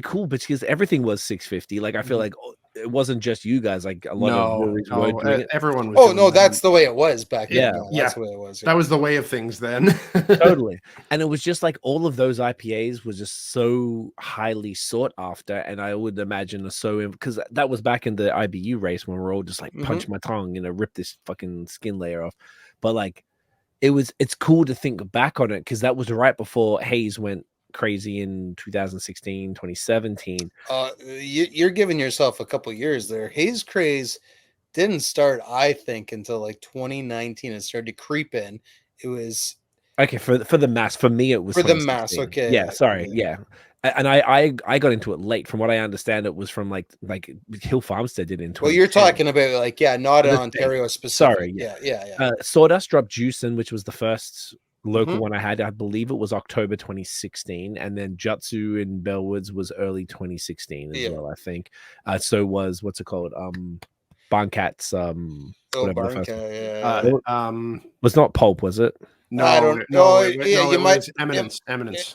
cool because everything was 650. Like I feel like it wasn't just you guys, like a lot of breweries were doing it. Everyone was. Oh doing no, that. that's the way it was back then. Yeah. That's the way it was. That was the way of things then. Totally. And it was just like all of those IPAs were just so highly sought after. And I would imagine because that was back in the IBU race when we're all just like punch my tongue, you know, rip this fucking skin layer off. But like it's cool to think back on it because that was right before Haze went crazy in 2016, 2017. You're giving yourself a couple years there. Haze craze didn't start, I think, until like 2019. It started to creep in. It was okay for the mass. For me, it was for the mass. Okay, yeah, sorry, yeah. And I got into it late. From what I understand, it was from like Hill Farmstead did in 2010. Well, you're talking about like not in Ontario specific. Sorry, yeah. Sawdust dropped Juicin, which was the first local one I had. I believe it was October 2016, and then Jutsu in Bellwoods was early 2016 as well. I think. So was what's it called? Barncat's whatever the first was not Pulp, was it? No, I don't know. You might Eminence.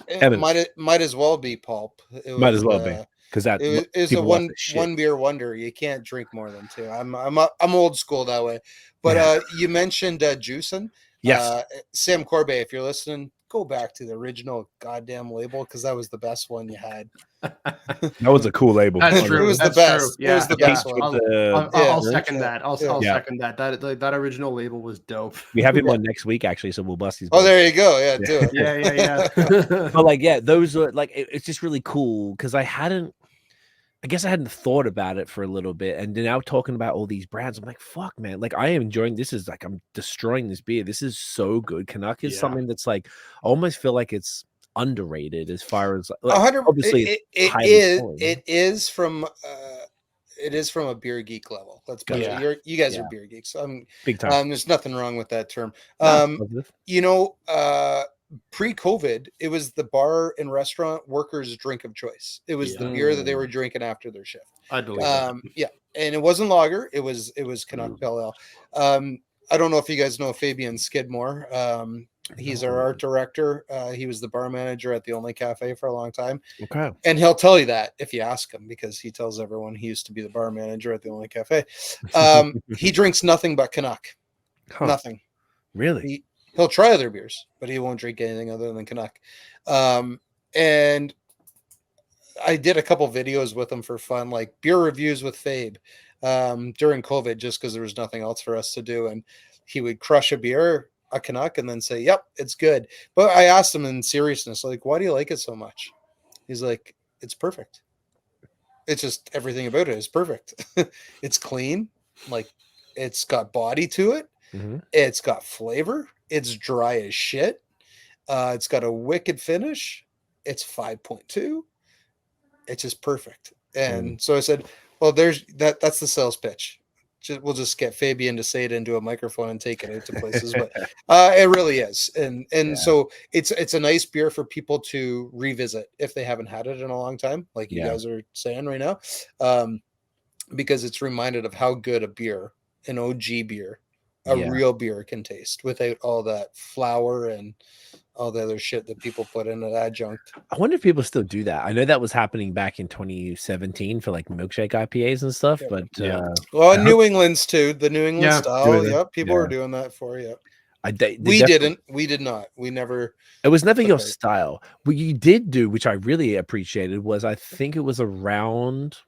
It might as well be Pulp. Might as well be because that is a one beer wonder. You can't drink more than two. I'm old school that way. But you mentioned Juicin. Yes. Sam Corbet, if you're listening, go back to the original goddamn label because that was the best one you had. That was a cool label. That's true. It was the best. Yeah. It was the best one. I'll second that. I'll second that. That original label was dope. We have him on next week actually, so we'll bust his. Oh, there you go. Yeah, do it. Yeah. But like, those are like, it's just really cool because I guess I hadn't thought about it for a little bit, and now talking about all these brands, I'm like, fuck, man! Like, I am enjoying this. Is like I'm destroying this beer. This is so good. Canuck is something that's like, I almost feel like it's underrated as far as like, obviously it is from a beer geek level. Let's put it. You guys are beer geeks. Big time. There's nothing wrong with that term. Pre-COVID, it was the bar and restaurant workers' drink of choice. It was the beer that they were drinking after their shift. I believe and it wasn't lager. It was Canuck Pale Ale. I don't know if you guys know Fabian Skidmore. He's our art director. He was the bar manager at the Only Cafe for a long time. Okay. And he'll tell you that if you ask him, because he tells everyone he used to be the bar manager at the Only Cafe. He drinks nothing but Canuck. Nothing. Really? He'll try other beers, but he won't drink anything other than Canuck. And I did a couple videos with him for fun, like beer reviews with Fabe during COVID, just because there was nothing else for us to do. And he would crush a beer, a Canuck, and then say, yep, it's good. But I asked him in seriousness, like, why do you like it so much? He's like, it's perfect. It's just everything about it is perfect. It's clean. Like, it's got body to it. It's got flavor. It's dry as shit. It's got a wicked finish. It's 5.2. It's just perfect. And so I said, well, that's the sales pitch. We'll just get Fabian to say it into a microphone and take it out to places. But it really is. And so it's a nice beer for people to revisit if they haven't had it in a long time, like you guys are saying right now. Because it's reminded of how good a beer, an OG beer, real beer can taste without all that flour and all the other shit that people put in an adjunct. I wonder if people still do that. I know that was happening back in 2017 for like milkshake IPAs and stuff, but well, New England's too, the New England style. People were doing that for you. We did not. We never. It was never your style. What you did do, which I really appreciated, was I think it was around,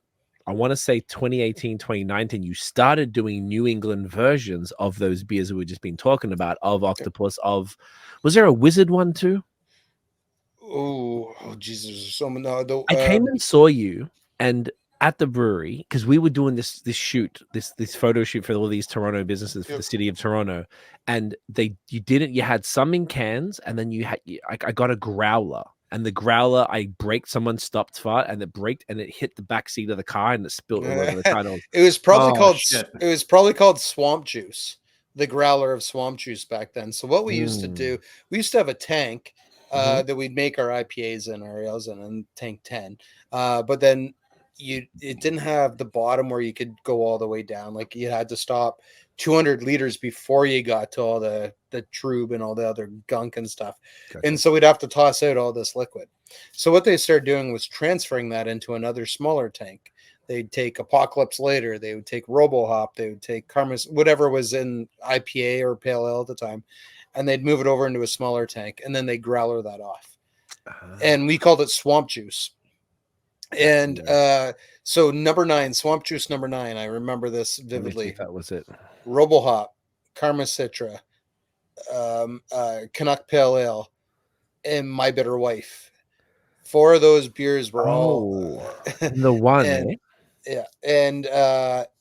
I want to say 2018, 2019, you started doing New England versions of those beers that we've just been talking about, of Octopus, was there a Wizard one too? Oh, Jesus. I came and saw you and at the brewery, because we were doing this photo shoot for all these Toronto businesses for the city of Toronto, and you had some in cans, and then I got a growler. And the growler, someone stopped fart, and it braked, and it hit the back seat of the car, and it spilled all over the car. It was probably called Swamp Juice, the growler of Swamp Juice back then. So what we used to do, we used to have a tank that we'd make our IPAs and our ales in, and tank 10. But then it didn't have the bottom where you could go all the way down. Like you had to stop 200 liters before you got to all the trube and all the other gunk and stuff. Gotcha. And so we'd have to toss out all this liquid. So what they started doing was transferring that into another smaller tank. They'd take Apocalypse later. They would take RoboHop. They would take whatever was in IPA or Pale Ale at the time, and they'd move it over into a smaller tank, and then they growler that off. And we called it Swamp Juice. And so number 9, Swamp Juice number 9. I remember this vividly. That was it. RoboHop, Karma Citra, Canuck Pale Ale, and My Bitter Wife. 4 of those beers were all the one. And, yeah, and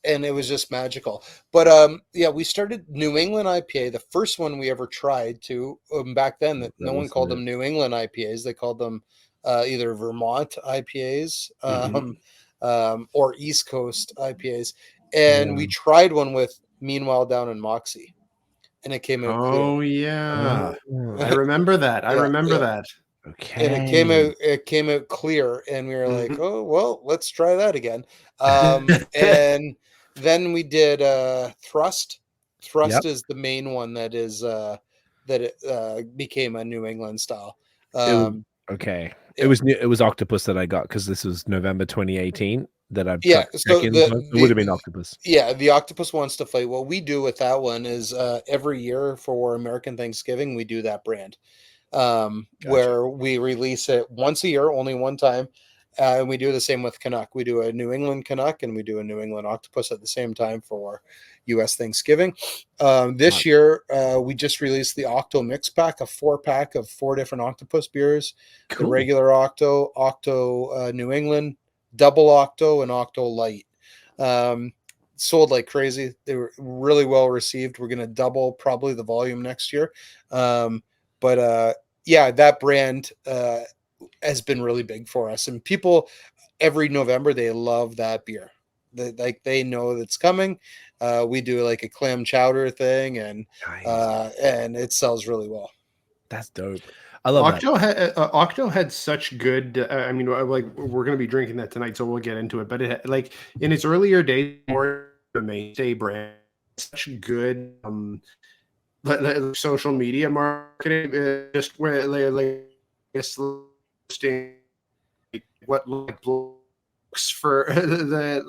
it was just magical. But we started New England IPA. The first one we ever tried to back then. No one called them New England IPAs. They called them either Vermont IPAs or East Coast IPAs. And we tried one with Meanwhile Down in Moxie, and it came out. Oh yeah, I remember that. I remember that. Okay. And it came out clear, and we were like, oh well, let's try that again. And then we did Thrust. Thrust is the main one that is that it became a New England style. It was Octopus that I got, because this was November 2018 that I so it would have been Octopus. Yeah, the Octopus Wants to Fight. What we do with that one is every year for American Thanksgiving we do that brand. Where we release it once a year, only one time. And we do the same with Canuck. We do a New England Canuck and we do a New England Octopus at the same time for US Thanksgiving. This year, we just released the Octo Mix Pack, a 4-pack of 4 different Octopus beers. Cool. The regular Octo New England, Double Octo, and Octo Light. Sold like crazy. They were really well received. We're going to double probably the volume next year. But that brand has been really big for us, and people every November, they love that beer. They know that's coming. We do like a clam chowder thing, and it sells really well. That's dope. I love Octo had such good. I mean, like we're going to be drinking that tonight, so we'll get into it. But it, like in its earlier days, more the mainstay brand, such good. Social media marketing, just where like what looks for the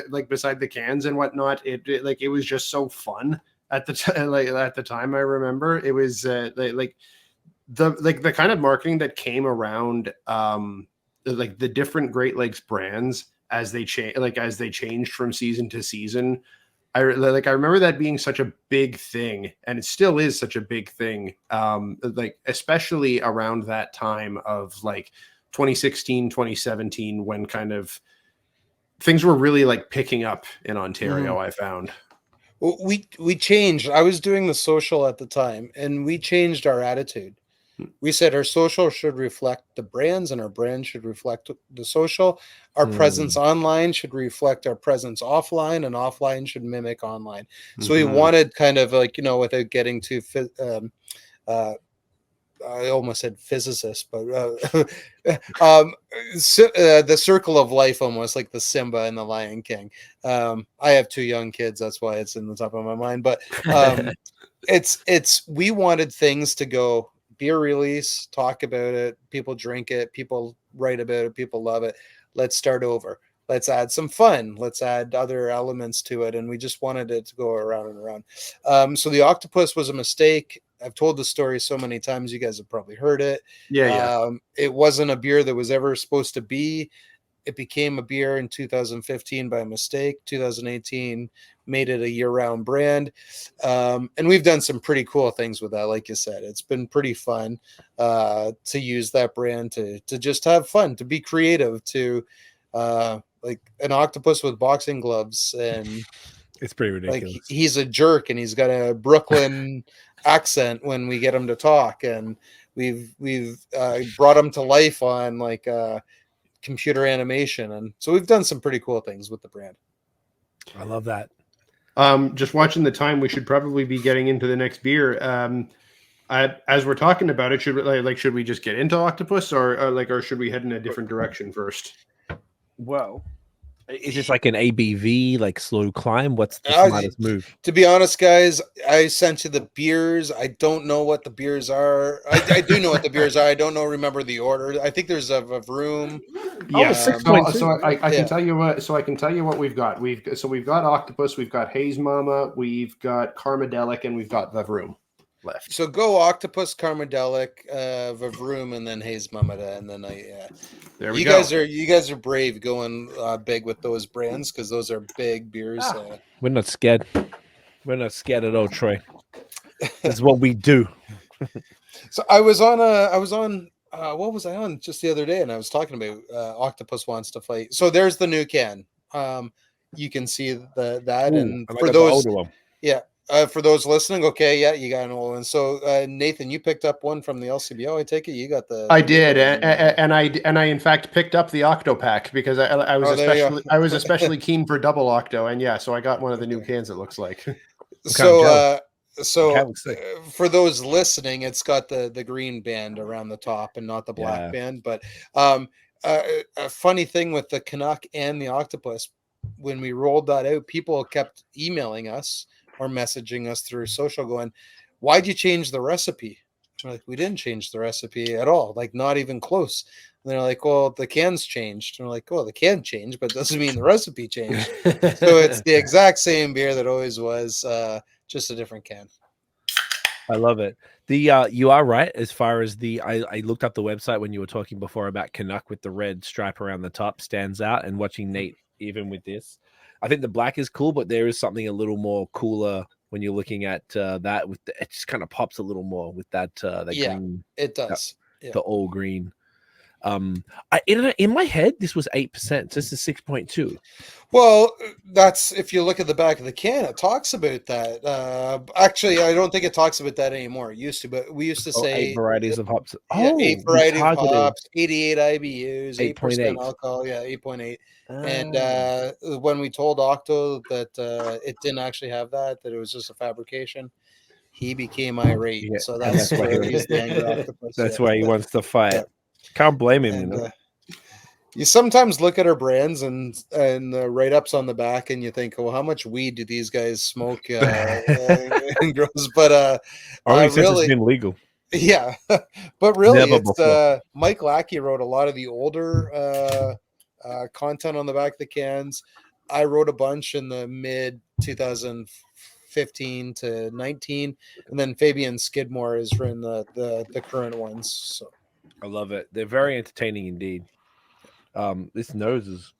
like beside the cans and whatnot. It was just so fun at the time. At the time, I remember it was the kind of marketing that came around like the different Great Lakes brands as they changed from season to season. I remember that being such a big thing, and it still is such a big thing. Like especially around that time of like 2016, 2017, when kind of things were really like picking up in Ontario. I found we changed. I was doing the social at the time, and we changed our attitude. We said our social should reflect the brands, and our brand should reflect the social. Our presence online should reflect our presence offline, and offline should mimic online. So we wanted kind of like, without getting too, I almost said physicist, but the circle of life, almost like the Simba and the Lion King. I have 2 young kids, that's why it's in the top of my mind. But we wanted things to go. Beer release, talk about it, people drink it, people write about it, people love it. Let's start over. Let's add some fun. Let's add other elements to it. And we just wanted it to go around and around. So the Octopus was a mistake. I've told the story so many times. You guys have probably heard it. Yeah. It wasn't a beer that was ever supposed to be. It became a beer in 2015 by mistake. 2018 made it a year-round brand. And we've done some pretty cool things with that. Like you said, it's been pretty fun to use that brand to just have fun, to be creative, to like an octopus with boxing gloves. And it's pretty ridiculous. Like he's a jerk and he's got a Brooklyn accent when we get him to talk. And we've brought him to life on like computer animation, and so we've done some pretty cool things with the brand. I love that. Just watching the time, we should probably be getting into the next beer. As we're talking about it, should we just get into Octopus, or should we head in a different direction first? Well, is this like an ABV, like slow climb? What's the Uh, smartest move? To be honest, guys, I sent you the beers. I don't know what the beers are. I do know what the beers are. I don't know. Remember the order. I think there's a VAVROOM. Yes. six So, point two. I Yeah. can tell you what. So I can tell you what we've got. We've got Octopus. We've got Haze Mama. We've got Karmadelic, and we've got VAVROOM left. So go Octopus, Karmadelic, VAVROOM, and then Haze Mama, and then There we you go. you guys are brave going big with those brands because those are big beers. We're not scared. We're not scared at all, Troy. That's what we do. So I was on what was I on just the other day, and I was talking about Octopus wants to fight. So there's the new can. You can see that, Ooh, and I for got the those, older one. yeah, for those listening, okay, yeah, you got an old one. So Nathan, you picked up one from the LCBO. I take it you got the. I did, and I in fact picked up the Octo pack because I was especially keen for double Octo, and yeah, so I got one of the new cans. It looks like. So Cat looks sick. for those listening, it's got the green band around the top and not the black Yeah. band. But a funny thing with the Canuck and the Octopus, when we rolled that out, people kept emailing us or messaging us through social going, why'd you change the recipe? We're like, we didn't change the recipe at all, like not even close. And they're like, well, the can's changed. And we're like, well, the can changed, but doesn't mean the recipe changed. So it's the exact same beer that always was, just a different can. I love it. The you are right as far as the I looked up the website when you were talking before about Canuck with the red stripe around the top stands out, and watching Nate even with this. I think the black is cool, but there is something a little more cooler when you're looking at that with it just kind of pops a little more with that green. It does. The all green. In my head, this was 8%. This is 6.2. Well, that's if you look at the back of the can, it talks about that. Actually, I don't think it talks about that anymore. It used to, but we used to say 8 varieties of hops. Yeah, 8 variety of targeted. hops, 88 IBUs, 8% 8.8. alcohol, yeah, 8.8. And when we told Octo that it didn't actually have that it was just a fabrication, he became irate. Yeah, So that's where he's the angry octopus. That's why he wants to fight. Yeah. Can't blame him. And, you sometimes look at our brands and the write-ups on the back, and you think, well, how much weed do these guys smoke? And grows, but only since really, it's been legal. yeah, but really, Never it's before. Mike Lackey wrote a lot of the older content on the back of the cans. I wrote a bunch in the mid 2015 to 19, and then Fabian Skidmore has written the current ones. So I love it. They're very entertaining indeed. This nose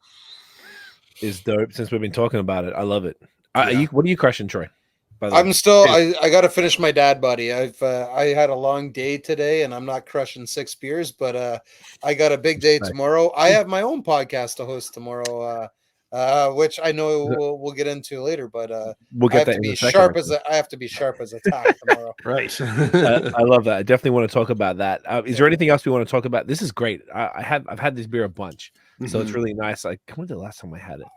is dope. Since we've been talking about it, I love it. What are you crushing, Troy? I'm still. I got to finish my dad body. I had a long day today, and I'm not crushing 6 beers, but I got a big day tomorrow. I have my own podcast to host tomorrow, which I know we'll get into later. But we'll get that in a second. I have to be sharp as a tack tomorrow. Right. I love that. I definitely want to talk about that. Is there anything else we want to talk about? This is great. I've had this beer a bunch, so it's really nice. Like, when was the last time I had it?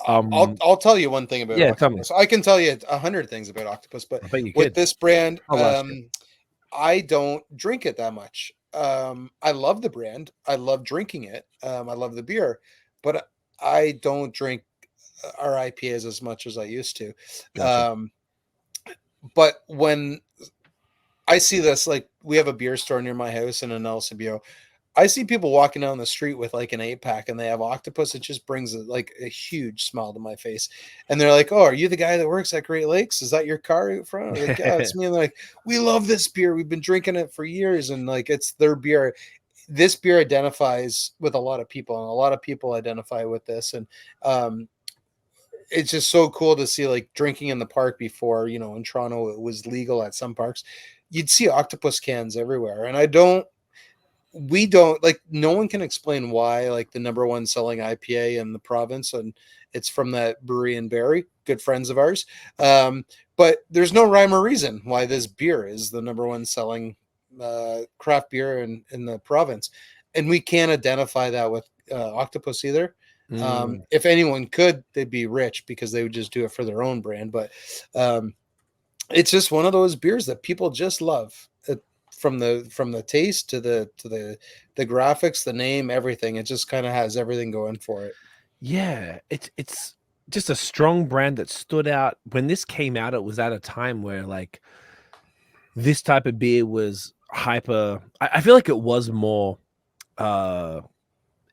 I'll tell you one thing about Octopus. Tell me. I can tell you 100 things about Octopus, but with this brand, I don't drink it that much. I love the brand. I love drinking it. I love the beer, but I don't drink our IPAs as much as I used to. Gotcha. But when I see this, like we have a beer store near my house in an LCBO. I see people walking down the street with like an 8-pack and they have Octopus. It just brings like a huge smile to my face. And they're like, "Oh, are you the guy that works at Great Lakes? Is that your car out front?" I'm like, "Yeah, it's me." And they're like, "We love this beer. We've been drinking it for years." And like, it's their beer. This beer identifies with a lot of people, and a lot of people identify with this. And it's just so cool to see, like, drinking in the park before, in Toronto, it was legal at some parks. You'd see Octopus cans everywhere. And we don't like, no one can explain why, like, the number one selling IPA in the province, and it's from that brewery in Barrie, good friends of ours. But there's no rhyme or reason why this beer is the number one selling craft beer in the province. And we can't identify that with Octopus either. If anyone could, they'd be rich because they would just do it for their own brand. But it's just one of those beers that people just love. From the taste to the graphics, the name, everything. It just kind of has everything going for it. Yeah, it's just a strong brand that stood out. When this came out, it was at a time where like this type of beer was hyper. I feel like it was more.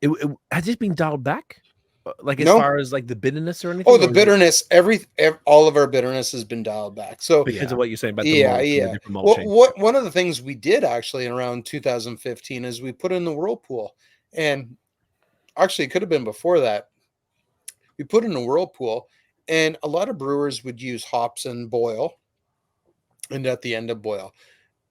It has just been dialed back, like as No. far as like the bitterness or anything. Oh, the or is it bitterness, all of our bitterness has been dialed back. So because of what you're saying about the yeah, malt and the yeah. different malt Well, change. one of the things we did actually in around 2015 is we put in the whirlpool, and actually it could have been before that. We put in a whirlpool, and a lot of brewers would use hops and boil, and at the end of boil,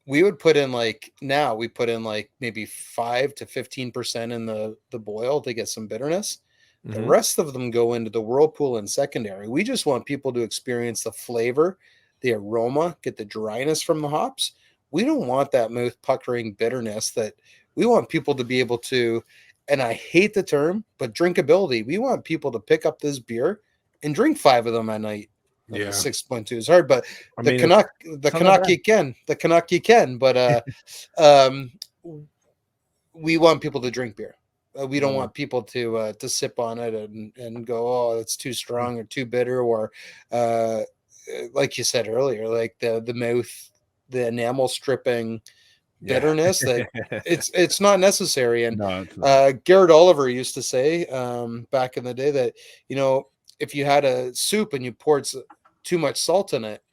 we would put in like now we put in like maybe 5 to 15% in the boil to get some bitterness. The Mhm. rest of them go into the whirlpool and secondary. We just want people to experience the flavor, the aroma, get the dryness from the hops. We don't want that mouth puckering bitterness that we want people to be able to, and I hate the term, but drinkability. We want people to pick up this beer and drink 5 of them at night. Yeah. 6.2 is hard, but I the mean, Canuck, it's not that the Canuck you can, but um, we want people to drink beer. We don't want people to sip on it and go, oh, it's too strong or too bitter, or like you said earlier, like the mouth, the enamel stripping bitterness that it's not necessary. And No, it's not. Garrett Oliver used to say back in the day that, you know, if you had a soup and you poured too much salt in it,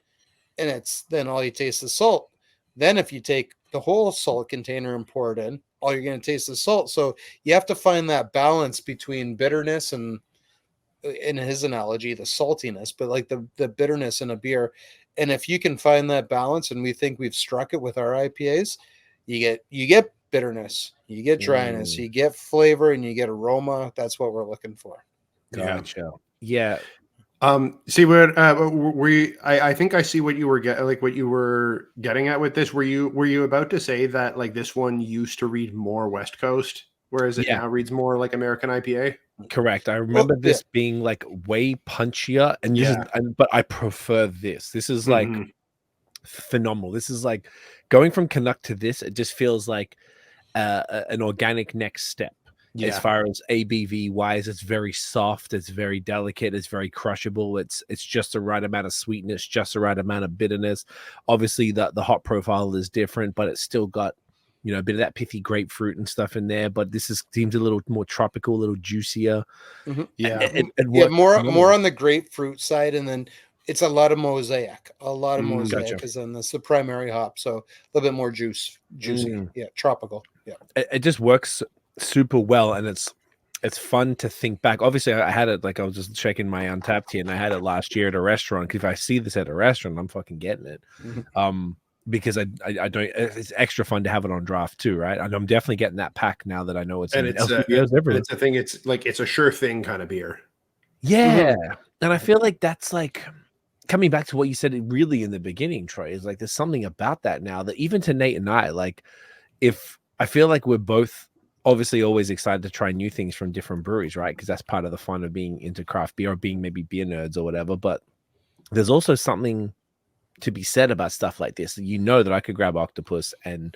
and it's then all you taste is salt. Then if you take the whole salt container and pour it in, all you're going to taste is salt. So you have to find that balance between bitterness and, in his analogy, the saltiness, but like the bitterness in a beer. And if you can find that balance, and we think we've struck it with our IPAs, you get bitterness, you get dryness, you get flavor, and you get aroma. That's what we're looking for. Gotcha. Yeah. See what I think I see what you were getting at with this. Were you about to say that like this one used to read more West Coast, whereas it now reads more like American IPA? Correct. I remember this being like way punchier, and this is, but I prefer this. This is like phenomenal. This is like going from Canuck to this. It just feels like an organic next step. As far as ABV wise, it's very soft, it's very delicate, it's very crushable. It's just the right amount of sweetness, just the right amount of bitterness. Obviously, the hop profile is different, but it's still got, you know, a bit of that pithy grapefruit and stuff in there. But this seems a little more tropical, a little juicier. More on the grapefruit side, and then it's a lot of mosaic. Gotcha. Is then that's the primary hop, so a little bit more juicy. Tropical. It just works super well, and it's fun to think back. Obviously, I had it, like I was just checking my Untapped here, and I had it last year at a restaurant, because if I see this at a restaurant, I'm fucking getting it. Because I don't, it's extra fun to have it on draft too, right? And I'm definitely getting that pack now that I know it's, and it's LCBOs everywhere. It's a thing. It's like it's a sure thing kind of beer. And I feel like that's like coming back to what you said really in the beginning, Troy, is like there's something about that now that even to Nate and I, like, if I feel like we're both obviously always excited to try new things from different breweries, right? Because that's part of the fun of being into craft beer, or being maybe beer nerds or whatever. But there's also something to be said about stuff like this. You know that I could grab Octopus, and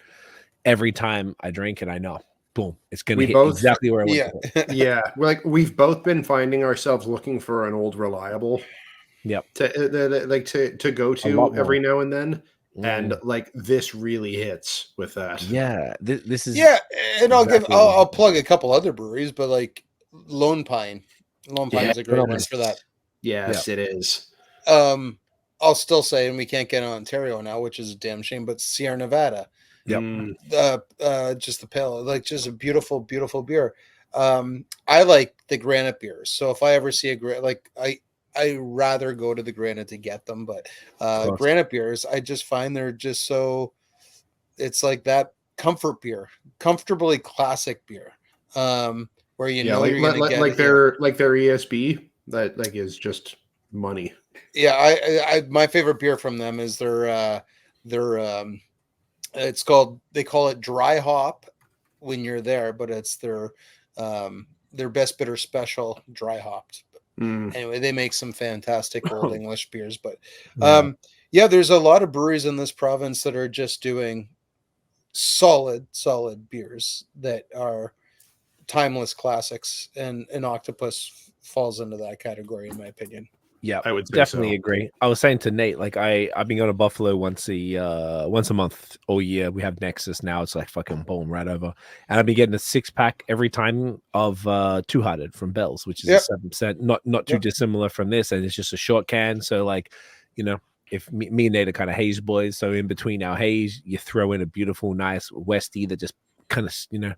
every time I drink it, I know, boom, it's going to hit exactly where I want to. We've both been finding ourselves looking for an old reliable to go to every now and then. And like this really hits with that. This is and I'll plug a couple other breweries, but like Lone Pine is a great one for that. Yes, it is. I'll still say, and we can't get in Ontario now, which is a damn shame, but Sierra Nevada, just the pale, like just a beautiful beer. I like the granite beers, so if I ever see I rather go to the granite to get them, but granite beers, I just find they're just so, it's like that comfort beer, comfortably classic beer, where you're going to get like their ESB that like is just money. I my favorite beer from them is their it's called, they call it dry hop when you're there, but it's their best bitter special dry hopped. Anyway, they make some fantastic old English beers, but there's a lot of breweries in this province that are just doing solid beers that are timeless classics, and Octopus falls into that category, in my opinion. Yeah, I would say definitely so. agree. I was saying to Nate, like I've been going to Buffalo once a month all year. We have Nexus now. It's like fucking boom right over, and I've been getting a 6-pack every time of Two Hearted from Bell's, which is a 7%, not too dissimilar from this, and it's just a short can. So like, you know, if me and Nate are kind of haze boys, so in between our haze, you throw in a beautiful, nice Westie that just kind of, you know,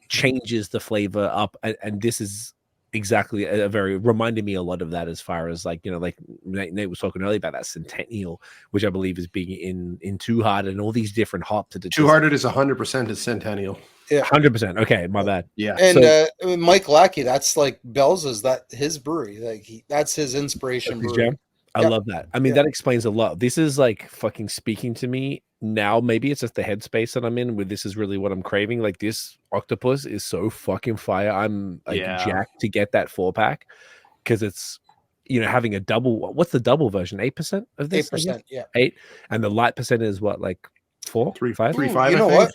changes the flavor up, and this is exactly a very reminded me a lot of that, as far as like, you know, like Nate was talking earlier about that Centennial, which I believe is being in Two Hearted and all these different hops. Two Hearted is 100% a Centennial. Yeah, 100%. Okay, my bad. Yeah, and Mike Lackey, that's like Bell's, is that his brewery? Like that's his inspiration That's his brewery. jam. I love that. I mean, that explains a lot. This is like fucking speaking to me now. Maybe it's just the headspace that I'm in, where this is really what I'm craving. Like this Octopus is so fucking fire. I'm like jacked to get that 4-pack, because it's, you know, having a double. What's the double version? 8% of this? 8%, yeah. 8, and the light percent is what, like 4, 3, 5, 3, 5. You know I think. what?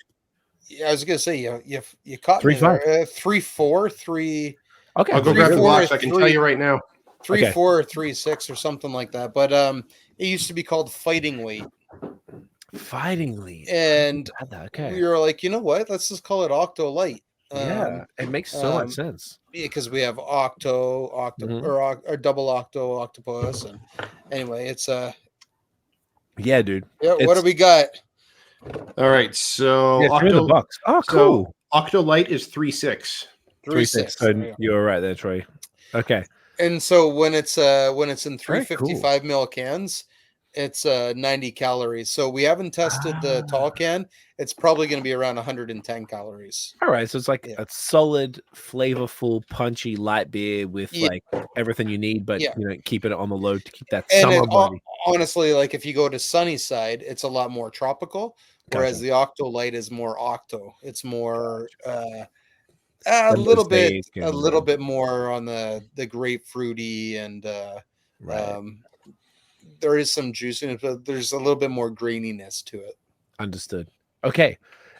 Yeah, I was gonna say you caught 3, me there. 3, 4, 3. Okay, I'll go 3, grab the 4, box. I can 3. tell you right now. 3, Okay. 4, 3, 6, or something like that. But it used to be called Fighting Weight. Fighting Lead. And Okay. we were like, you know what? Let's just call it Octo Light. Yeah, it makes so much sense. Because we have Octo, or Double Octo, Octopus, and anyway, it's yeah, dude. Yeah, what do we got? All right, so yeah, Octo, $300. Oh, cool. So Octo Light is 3.6. 3.6. So you're right there, Troy. Okay. And so when it's in 355 cool. ml cans, it's 90 calories. So we haven't tested the tall can. It's probably going to be around 110 calories. All right, so it's like a solid, flavorful, punchy light beer with like everything you need, but you know, keep it on the low to keep that summer body. Honestly, like if you go to Sunnyside, it's a lot more tropical, whereas the Octo Light is more octo. It's more a little bit more on the grapefruity, and there is some juiciness, but there's a little bit more graininess to it. Understood. Okay.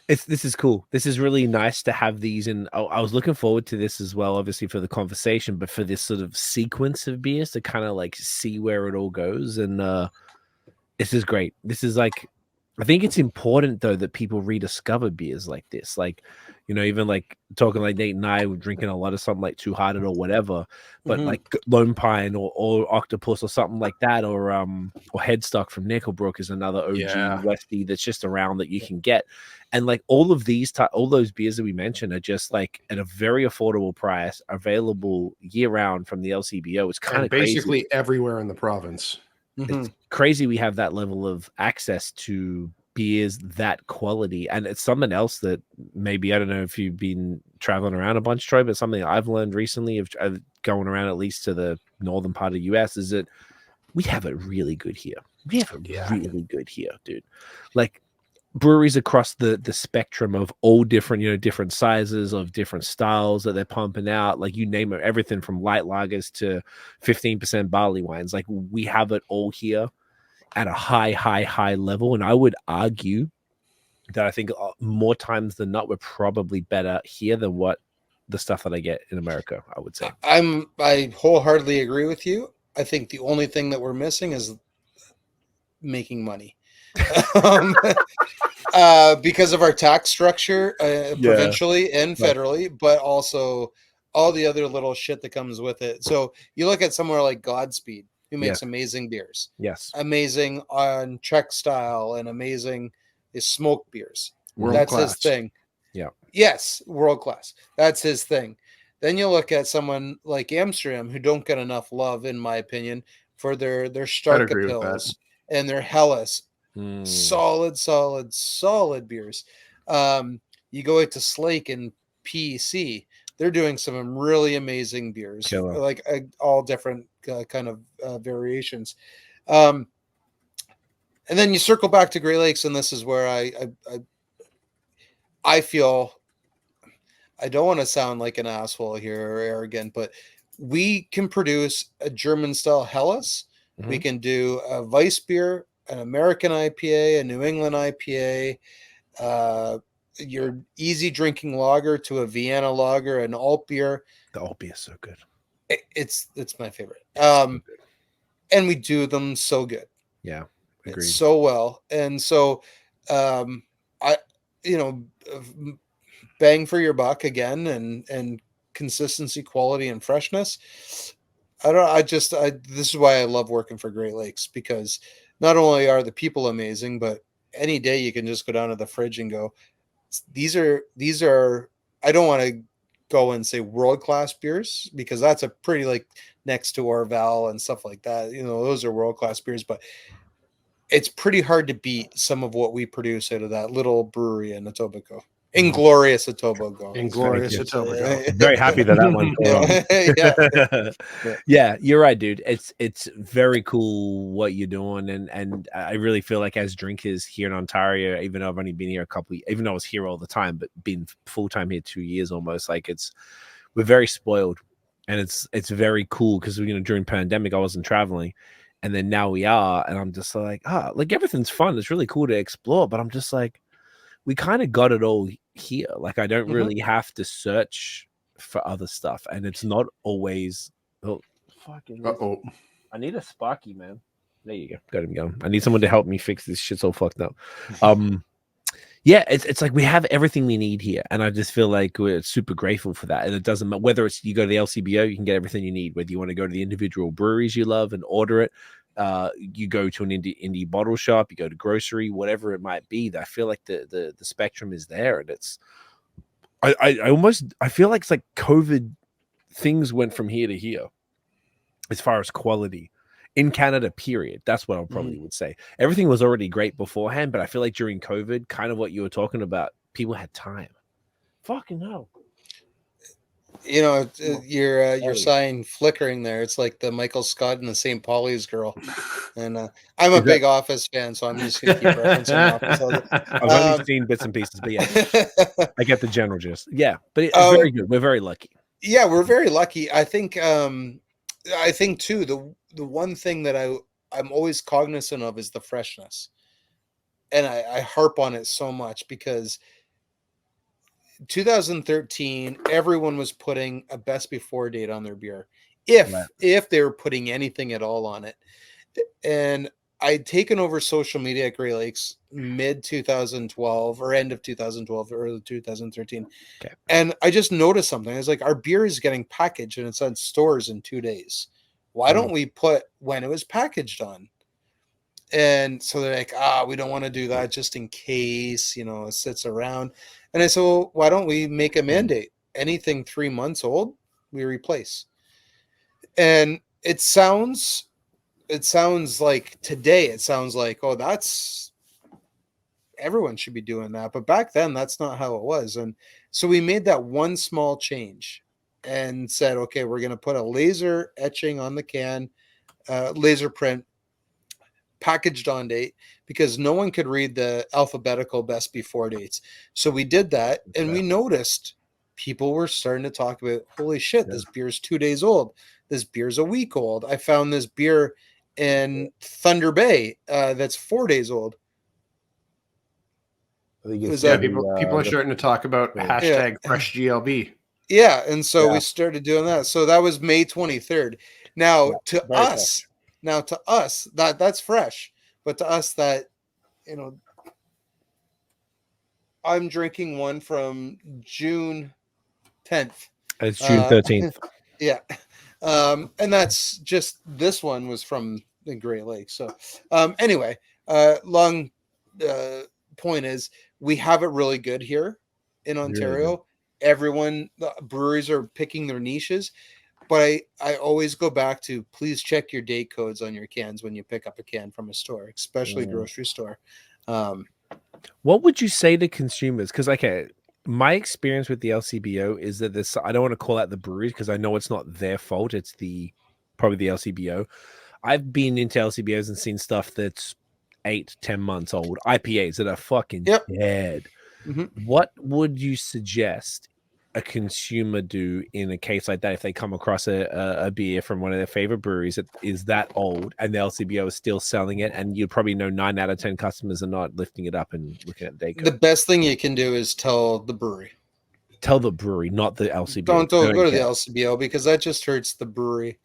This is cool. This is really nice to have these, and I was looking forward to this as well, obviously for the conversation, but for this sort of sequence of beers to kind of like see where it all goes. And this is great. This is like, I think it's important though that people rediscover beers like this. Like, you know, even like talking like Nate and I were drinking a lot of something like Two Hearted or whatever, but like Lone Pine or Octopus or something like that, or Headstock from Nickelbrook is another OG Westie that's just around that you can get. And like all of these, all those beers that we mentioned are just like at a very affordable price, available year round from the LCBO. It's kind of basically everywhere in the province. It's crazy we have that level of access to beers that quality, and it's something else that maybe, I don't know if you've been traveling around a bunch, Troy, but something I've learned recently of going around at least to the northern part of the US is that we have it really good here. We have it really good here, dude. Like breweries across the spectrum of all different, you know, different sizes of different styles that they're pumping out, like you name it, everything from light lagers to 15% barley wines. Like we have it all here at a high level. And I would argue that I think more times than not, we're probably better here than what the stuff that I get in America, I would say. I wholeheartedly agree with you. I think the only thing that we're missing is making money. Because of our tax structure, provincially and federally, but also all the other little shit that comes with it. So you look at somewhere like Godspeed, who makes amazing beers. Yes. Amazing on Czech style and amazing is smoked beers. That's his thing. Yeah. Yes, world class. That's his thing. Then you look at someone like Amsterdam, who don't get enough love, in my opinion, for their Starka Pils and their Helles. Solid beers. You go out to Slake and PEC, they're doing some really amazing beers. Killer. Like all different kind of variations. And then you circle back to Great Lakes, and this is where I feel, I don't want to sound like an asshole here or arrogant, but we can produce a German style Helles. We can do a Weiss beer, an American IPA, a New England IPA, your easy drinking lager to a Vienna lager, an alt beer. The alt beer is so good. It's my favorite. And we do them so good. Yeah, agreed. It's so well. And so I bang for your buck again, and consistency, quality, and freshness. This is why I love working for Great Lakes, because not only are the people amazing, but any day you can just go down to the fridge and go, these are I don't want to go and say world-class beers, because that's a pretty, like, next to Orval and stuff like that. Those are world-class beers, but it's pretty hard to beat some of what we produce out of that little brewery in Etobicoke. Inglorious Etobicoke. Inglorious Etobicoke. Very happy that one's yeah, you're right, dude. It's very cool what you're doing, and I really feel like as drinkers here in Ontario, even though I've only been here even though I was here all the time, but been full time here 2 years almost, like we're very spoiled, and it's very cool because during pandemic I wasn't traveling, and then now we are, and I'm just like everything's fun. It's really cool to explore, but I'm just like, we kind of got it all here. Like, I don't really have to search for other stuff, and it's not always. Oh, fucking! I need a Sparky, man. There you go. Got him going. I need someone to help me fix this. Shit's all fucked up. Yeah, it's like we have everything we need here, and I just feel like we're super grateful for that. And it doesn't matter whether it's you go to the LCBO, you can get everything you need. Whether you want to go to the individual breweries you love and order it, you go to an indie bottle shop, you go to grocery, whatever it might be. I feel like the spectrum is there, and it's. I feel like it's like COVID. Things went from here to here, as far as quality. In Canada, period. That's what I probably would say. Everything was already great beforehand, but I feel like during COVID, kind of what you were talking about, people had time. Fucking hell. Your sign flickering there. It's like the Michael Scott and the St. Pauli's girl. And I'm a big Office fan, so I'm just going to keep referencing Office. I've only seen bits and pieces, but yeah, I get the general gist. Yeah, but it's very good. We're very lucky. Yeah, we're very lucky. I think too, the one thing that I'm always cognizant of is the freshness. And I harp on it so much because 2013, everyone was putting a best before date on their beer. If they were putting anything at all on it. And I'd taken over social media at Great Lakes mid 2012 or end of 2012, early 2013. Okay. And I just noticed something. I was like, our beer is getting packaged and it's on stores in 2 days. Why don't we put when it was packaged on? And so they're like, we don't want to do that just in case, it sits around. And I said, well, why don't we make a mandate? Anything 3 months old, we replace. And it sounds like today, that's everyone should be doing that. But back then, that's not how it was. And so we made that one small change and said, okay, we're going to put a laser etching on the can, laser print, packaged on date, because no one could read the alphabetical best before dates. So we did that, and we noticed people were starting to talk about, holy shit, this beer's 2 days old. This beer's a week old. I found this beer in Thunder Bay that's 4 days old. People are starting to talk about hashtag fresh GLB. Yeah, and so we started doing that. So that was May 23rd. Now to us, that's fresh. But to us, that I'm drinking one from June 10th. It's June 13th. Yeah. And that's just, this one was from the Great Lakes. So anyway, long point is we have it really good here in Ontario. Everyone, the breweries are picking their niches, but I always go back to, please check your date codes on your cans when you pick up a can from a store, especially grocery store. What would you say to consumers? Because my experience with the LCBO is that this, I don't want to call out the breweries because I know it's not their fault. It's probably the LCBO. I've been into LCBOs and seen stuff that's 8-10 months old, IPAs that are fucking dead. What would you suggest a consumer do in a case like that if they come across a beer from one of their favorite breweries that is that old and the LCBO is still selling it, and you'd probably know 9 out of 10 customers are not lifting it up and looking at date code? The best thing you can do is tell the brewery. Tell the brewery, not the LCBO. Don't go to the care. LCBO because that just hurts the brewery.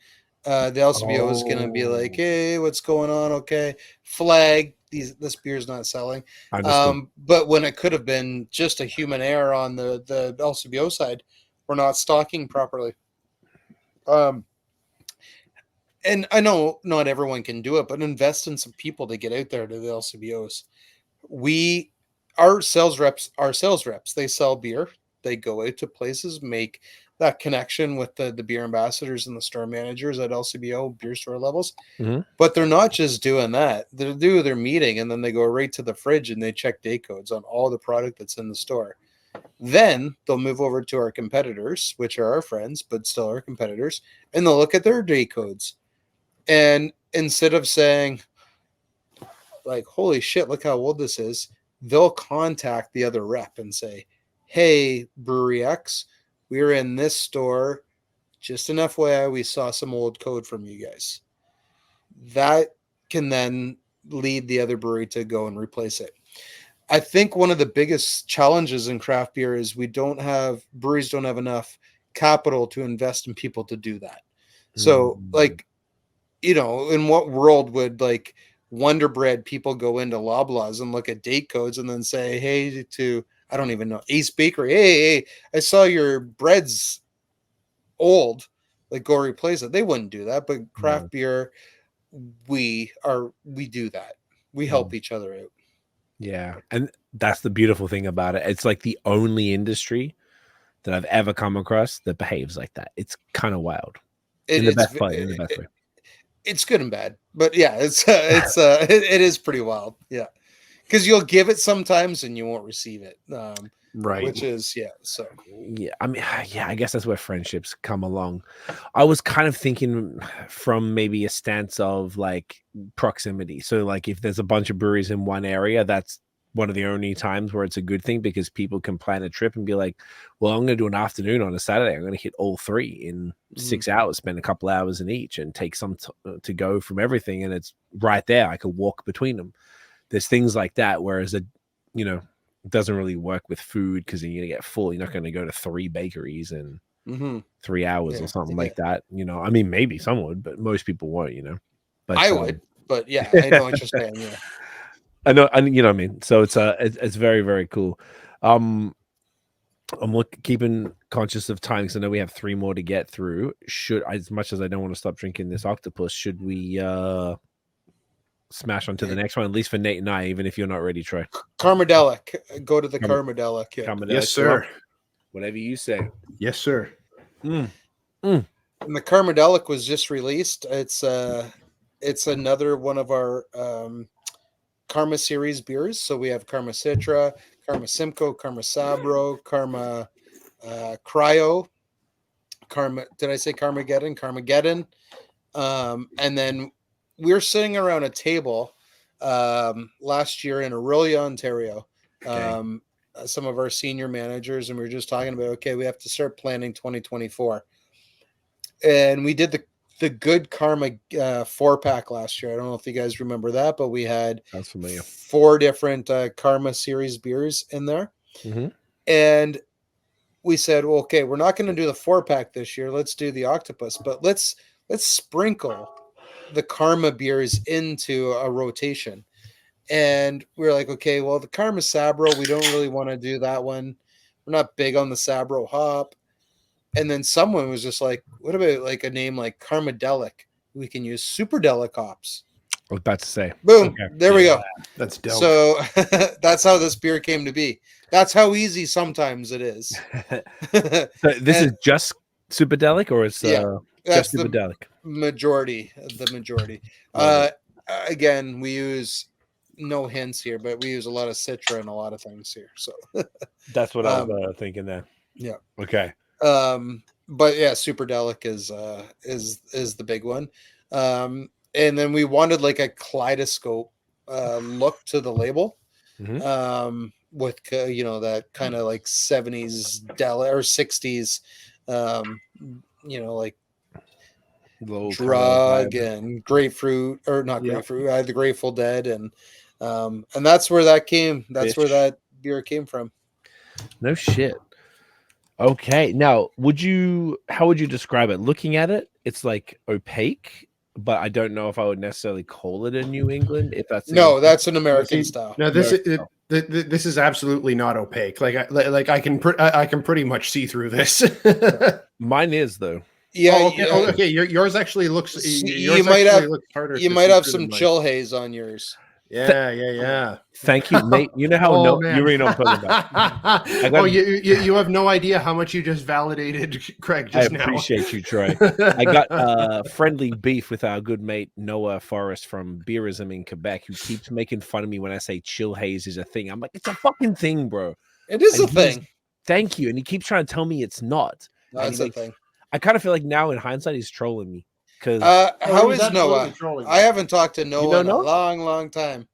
The LCBO is going to be like, hey, what's going on? Okay, flag. This beer's not selling. But when it could have been just a human error on the LCBO side, we're not stocking properly. And I know not everyone can do it, but invest in some people to get out there to the LCBOs. Our sales reps. They sell beer. They go out to places, make that connection with the beer ambassadors and the store managers at LCBO beer store levels. Mm-hmm. But they're not just doing that. They do their meeting and then they go right to the fridge and they check day codes on all the product that's in the store. Then they'll move over to our competitors, which are our friends, but still our competitors, and they'll look at their day codes. And instead of saying, like, holy shit, look how old this is, they'll contact the other rep and say, hey, Brewery X, we're in this store. Just an FYI, we saw some old code from you guys. That can then lead the other brewery to go and replace it. I think one of the biggest challenges in craft beer is breweries don't have enough capital to invest in people to do that. So, like, you know, in what world would like Wonder Bread people go into Loblaws and look at date codes and then say, hey, to, I don't even know, Ace Bakery, hey, I saw your bread's old, like go replace it. They wouldn't do that, but craft beer, we do that. We help each other out. Yeah, and that's the beautiful thing about it. It's like the only industry that I've ever come across that behaves like that. It's kind of wild. In the best way. It's good and bad, but yeah, it is pretty wild. Yeah, because you'll give it sometimes and you won't receive it. Right. Which is, so. Yeah, I mean, I guess that's where friendships come along. I was kind of thinking from maybe a stance of like proximity. So like if there's a bunch of breweries in one area, that's one of the only times where it's a good thing because people can plan a trip and be like, well, I'm going to do an afternoon on a Saturday. I'm going to hit all three in 6 hours, spend a couple hours in each and take some to go from everything. And it's right there. I could walk between them. There's things like that. Whereas, it doesn't really work with food because you're going to get full. You're not going to go to 3 bakeries in 3 hours or something like that. I mean, maybe some would, but most people won't, But I would, but yeah, I know what you're saying. Yeah. I know, you know what I mean? So it's very, very cool. I'm keeping conscious of time because I know we have 3 more to get through. As much as I don't want to stop drinking this Octopus, should we smash on to the next one, at least for Nate and I, even if you're not ready, Troy? Karmadelic. Go to the Karmadelic. Yeah. Karmadelic. Yes, sir. Whatever you say. Yes, sir. And the Karmadelic was just released. It's another one of our Karma series beers. So we have Karma Citra, Karma Simcoe, Karma Sabro, Karma Cryo, Karma. Did I say Karmageddon? Karmageddon. And then we're sitting around a table last year in Aurelia, Ontario. Okay. Some of our senior managers, and we were just talking about, okay, we have to start planning 2024. And we did the Good Karma 4-pack last year. I don't know if you guys remember that, but we had 4 different Karma series beers in there. And we said, well, okay, we're not going to do the 4-pack this year. Let's do the Octopus, but let's sprinkle the Karma beers into a rotation. And we were like, okay, well, the Karma Sabro, we don't really want to do that one. We're not big on the Sabro hop. And then someone was just like, what about like a name like Karmadelic? We can use Superdelic hops. I was about to say. Boom. Okay. There we go. That's dope. So that's how this beer came to be. That's how easy sometimes it is. So this is just Superdelic, or it's just Superdelic? The majority. Again, we use no hints here, but we use a lot of Citra and a lot of things here. So that's what I was thinking there. Yeah. Okay. But yeah, Superdelic is the big one. And then we wanted like a kaleidoscope look to the label. With that kind of like 70s or 60s like low drug and grapefruit, or not grapefruit, the Grateful Dead, and that's where that came. That's where that beer came from. No shit. Okay. Now, how would you describe it? Looking at it, it's like opaque, but I don't know if I would necessarily call it a New England. If that's No, that's an American See, style. no, this is absolutely not opaque. I can I can pretty much see through this. Mine is though. Yeah, Oh, okay. Oh, okay. Yours actually looks. You might have looks harder. you to might see have through some than mine. chill haze on yours. Yeah. Thank you, Nate. You know how Oh, you really know what I'm talking about. You have no idea how much you just validated Craig I just now. appreciate you, Troy. I got friendly beef with our good mate Noah Forrest from Beerism in Quebec, who keeps making fun of me when I say chill haze is a thing. I'm like, it's a fucking thing, bro. It is And a thing. Thank you. And he keeps trying to tell me it's not. No, And it's he a makes- thing. I kind of feel like now in hindsight he's trolling me. Because How he's is absolutely Noah? trolling you. I haven't talked to Noah know in a Noah? long time.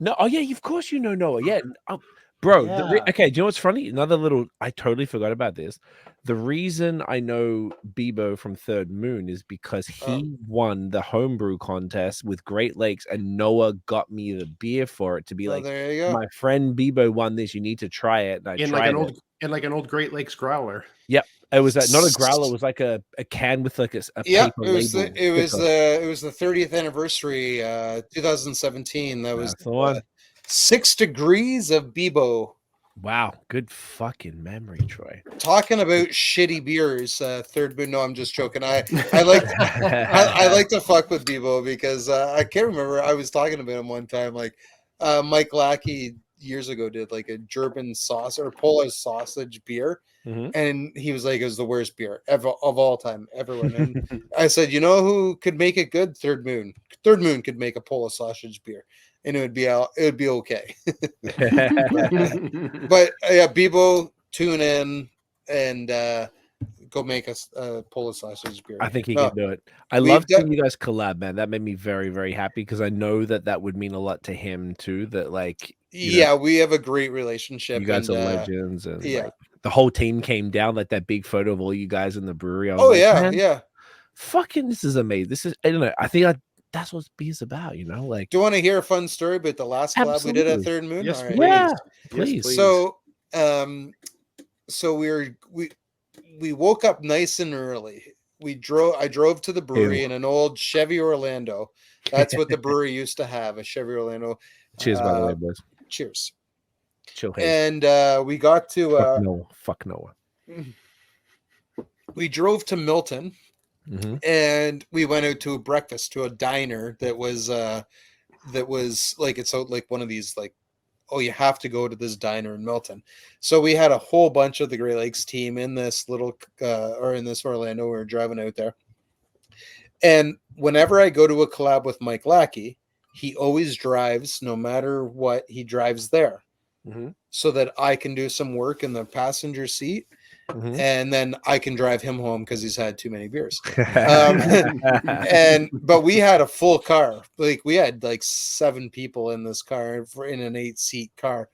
no, oh yeah, of course you know Noah. Yeah. Bro, Yeah. okay, do you know what's funny? Another little, I totally forgot about this. The reason I know Bebo from Third Moon is because he won the homebrew contest with Great Lakes, and Noah got me the beer for it to be Oh, like, there you go. my friend Bebo won this. You need to try it. And I in tried like an old Great Lakes growler. Yep, it was not a growler. It was like a can with like a Yeah, paper it was label. the 30th anniversary, 2017. That was That's the one. 6 degrees of Bebo. Wow, good fucking memory, Troy. Talking about shitty beers, Third Moon. No, I'm just joking. I like I like to fuck with Bebo because I can't remember. I was talking about him one time. Like Mike Lackey years ago did like a German sauce or Polish sausage beer, and he was like, it was the worst beer ever of all time, everyone. And I said, you know who could make it good? Third Moon. Third Moon could make a Polish sausage beer, and it would be okay. But yeah, Bebo, tune in and go make us a Polish sausage beer. I think he can do it. I love seeing you guys collab, man. That made me very, very happy because I know that would mean a lot to him too. That like, we have a great relationship. You guys are legends, and yeah, like, the whole team came down. Like that big photo of all you guys in the brewery. I was yeah. Fucking, this is amazing. This is, I don't know. I think that's what be's about, you know. Like, do you want to hear a fun story about the last collab we did at Third Moon? Yes, all right. yeah, please. please. So we woke up nice and early. I drove to the brewery in an old Chevy Orlando. That's what the brewery used to have, a Chevy Orlando. Cheers, by the way, boys. Cheers. Chill haze. And we got to fuck Noah. We drove to Milton, and we went out to a breakfast to a diner that was like, it's out like one of these like, oh, you have to go to this diner in Milton. So we had a whole bunch of the Great Lakes team in this little or in this Orlando. We were driving out there, and whenever I go to a collab with Mike Lackey, he always drives, no matter what, he drives there so that I can do some work in the passenger seat. And then I can drive him home because he's had too many beers. But we had a full car. Like we had like 7 people in this car in an 8-seat car.